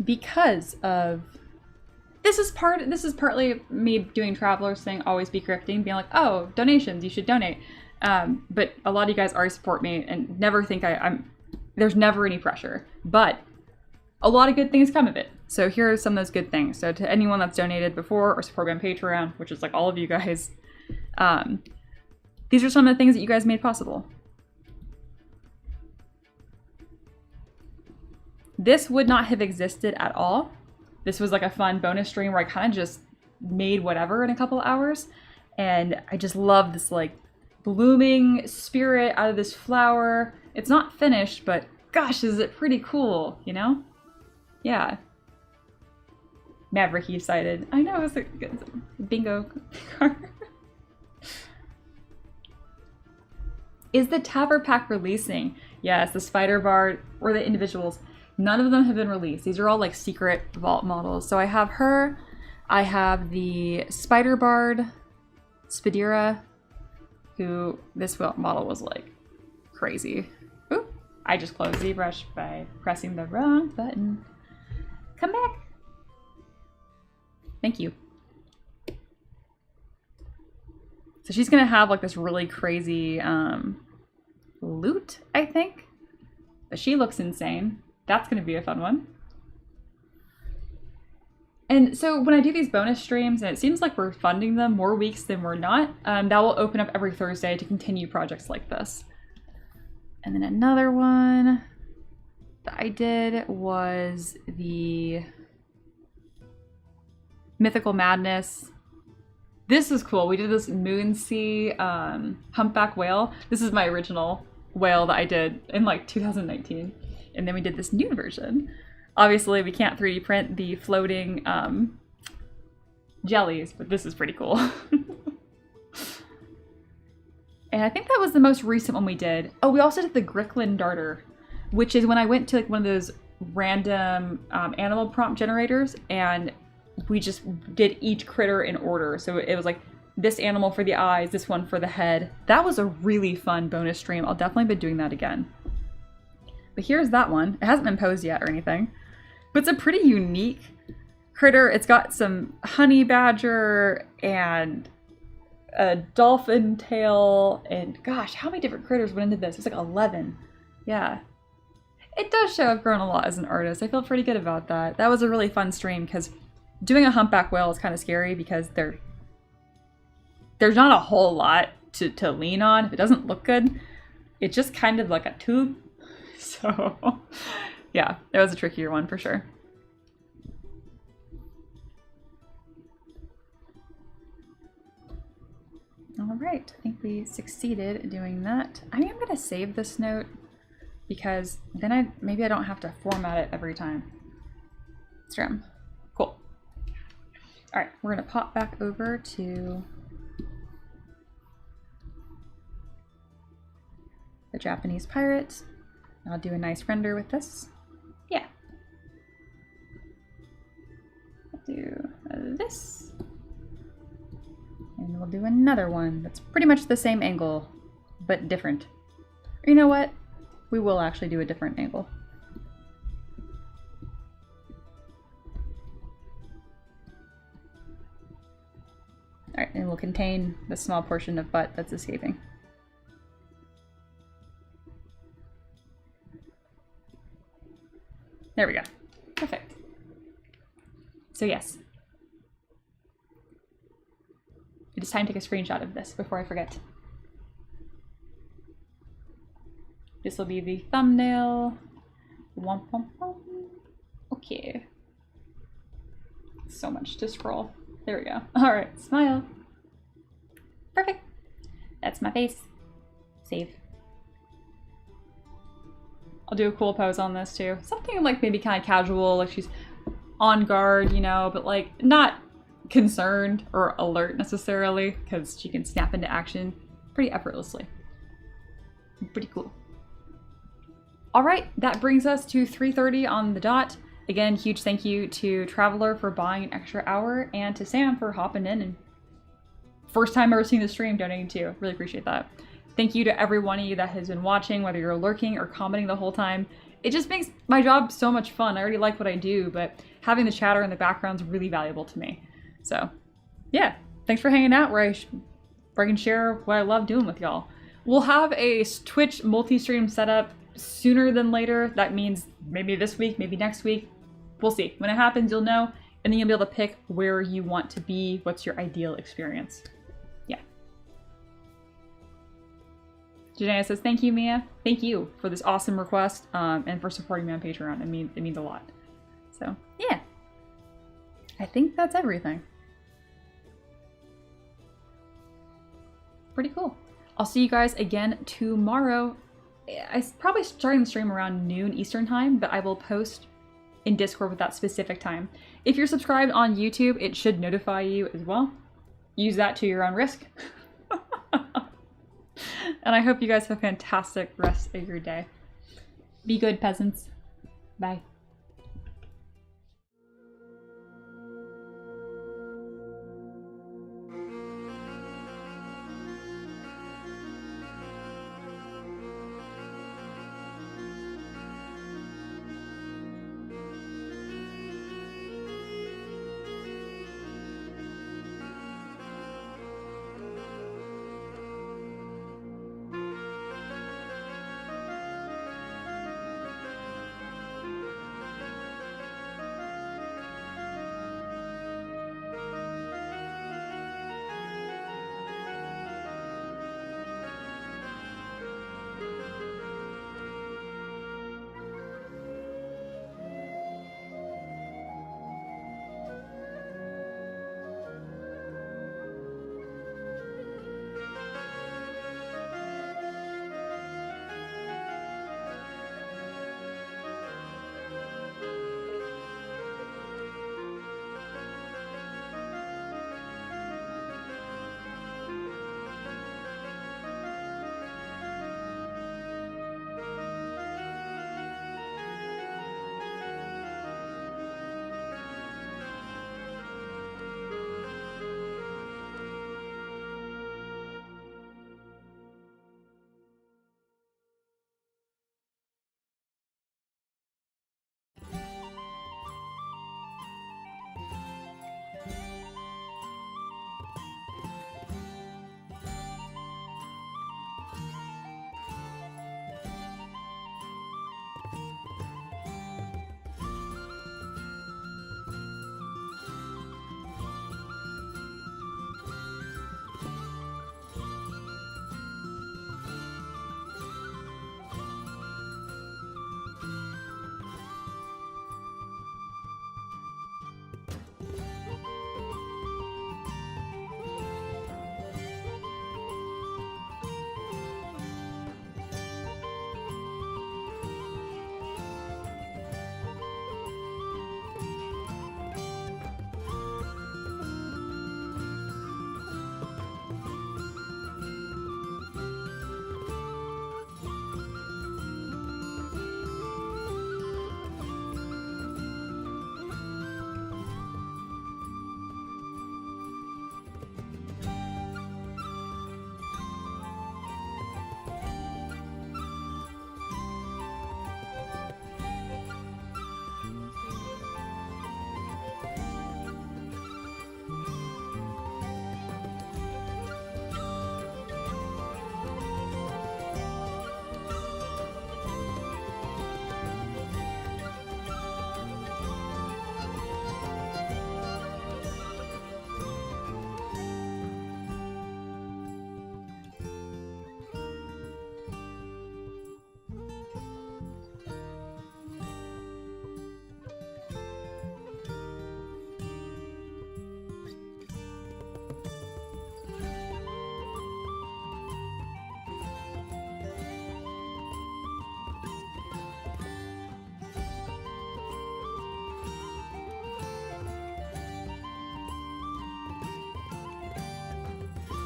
Because of... This is partly me doing Traveler's thing, always be thrifting, being like, oh, donations, you should donate. But a lot of you guys already support me and never think there's never any pressure. But a lot of good things come of it. So here are some of those good things. So to anyone that's donated before or supported me on Patreon, which is like all of you guys, these are some of the things that you guys made possible. This would not have existed at all. This was like a fun bonus stream where I kind of just made whatever in a couple hours. And I just love this like blooming spirit out of this flower. It's not finished, but gosh, is it pretty cool, you know? Yeah. Maverick excited. I know, it's a bingo card. Is the Tabber Pack releasing? Yes, the Spider Bard or the individuals. None of them have been released. These are all like secret vault models. So I have her. I have the Spider Bard, Spadira, who this model was like crazy. Ooh, I just closed ZBrush by pressing the wrong button. Come back. Thank you. So she's gonna have like this really crazy loot, I think. But she looks insane. That's gonna be a fun one. And so when I do these bonus streams, and it seems like we're funding them more weeks than we're not, that will open up every Thursday to continue projects like this. And then another one that I did was the Mythical Madness. This is cool. We did this Moonsea humpback whale. This is my original whale that I did in like 2019. And then we did this new version. Obviously, we can't 3D print the floating jellies, but this is pretty cool. And I think that was the most recent one we did. Oh, we also did the Gricklin Darter, which is when I went to like one of those random animal prompt generators, and we just did each critter in order. So it was like this animal for the eyes, this one for the head. That was a really fun bonus stream. I'll definitely be doing that again. But here's that one. It hasn't been posed yet or anything. But it's a pretty unique critter. It's got some honey badger and a dolphin tail. And gosh, how many different critters went into this? It's like 11. Yeah. It does show I've grown a lot as an artist. I feel pretty good about that. That was a really fun stream because doing a humpback whale is kind of scary because there's not a whole lot to lean on. If it doesn't look good, it's just kind of like a tube. So, yeah, that was a trickier one for sure. All right, I think we succeeded in doing that. I think I'm gonna save this note because then maybe I don't have to format it every time. Strem, cool. All right, we're gonna pop back over to the Japanese pirate. I'll do a nice render with this. Yeah. I'll do this. And we'll do another one that's pretty much the same angle, but different. Or you know what? We will actually do a different angle. All right, and we'll contain the small portion of butt that's escaping. There we go. Perfect. So yes. It is time to take a screenshot of this before I forget. This will be the thumbnail. Womp, womp, womp. Okay. So much to scroll. There we go. All right, smile. Perfect. That's my face. Save. I'll do a cool pose on this too. Something like maybe kind of casual, like she's on guard, you know, but like not concerned or alert necessarily, because she can snap into action pretty effortlessly. Pretty cool. All right, that brings us to 3:30 on the dot. Again, huge thank you to Traveler for buying an extra hour and to Sam for hopping in and first time ever seeing the stream donating too. Really appreciate that. Thank you to every one of you that has been watching, whether you're lurking or commenting the whole time. It just makes my job so much fun. I already like what I do, but having the chatter in the background is really valuable to me. So yeah, thanks for hanging out where I can share what I love doing with y'all. We'll have a Twitch multi-stream setup sooner than later. That means maybe this week, maybe next week. We'll see. When it happens, you'll know, and then you'll be able to pick where you want to be. What's your ideal experience? Yeah. Janaea says, thank you, Mia. Thank you for this awesome request and for supporting me on Patreon. It means a lot. So, yeah. I think that's everything. Pretty cool. I'll see you guys again tomorrow. I'm probably starting the stream around noon Eastern time, but I will post in Discord with that specific time. If you're subscribed on YouTube, it should notify you as well. Use that to your own risk. And I hope you guys have a fantastic rest of your day. Be good, peasants. Bye.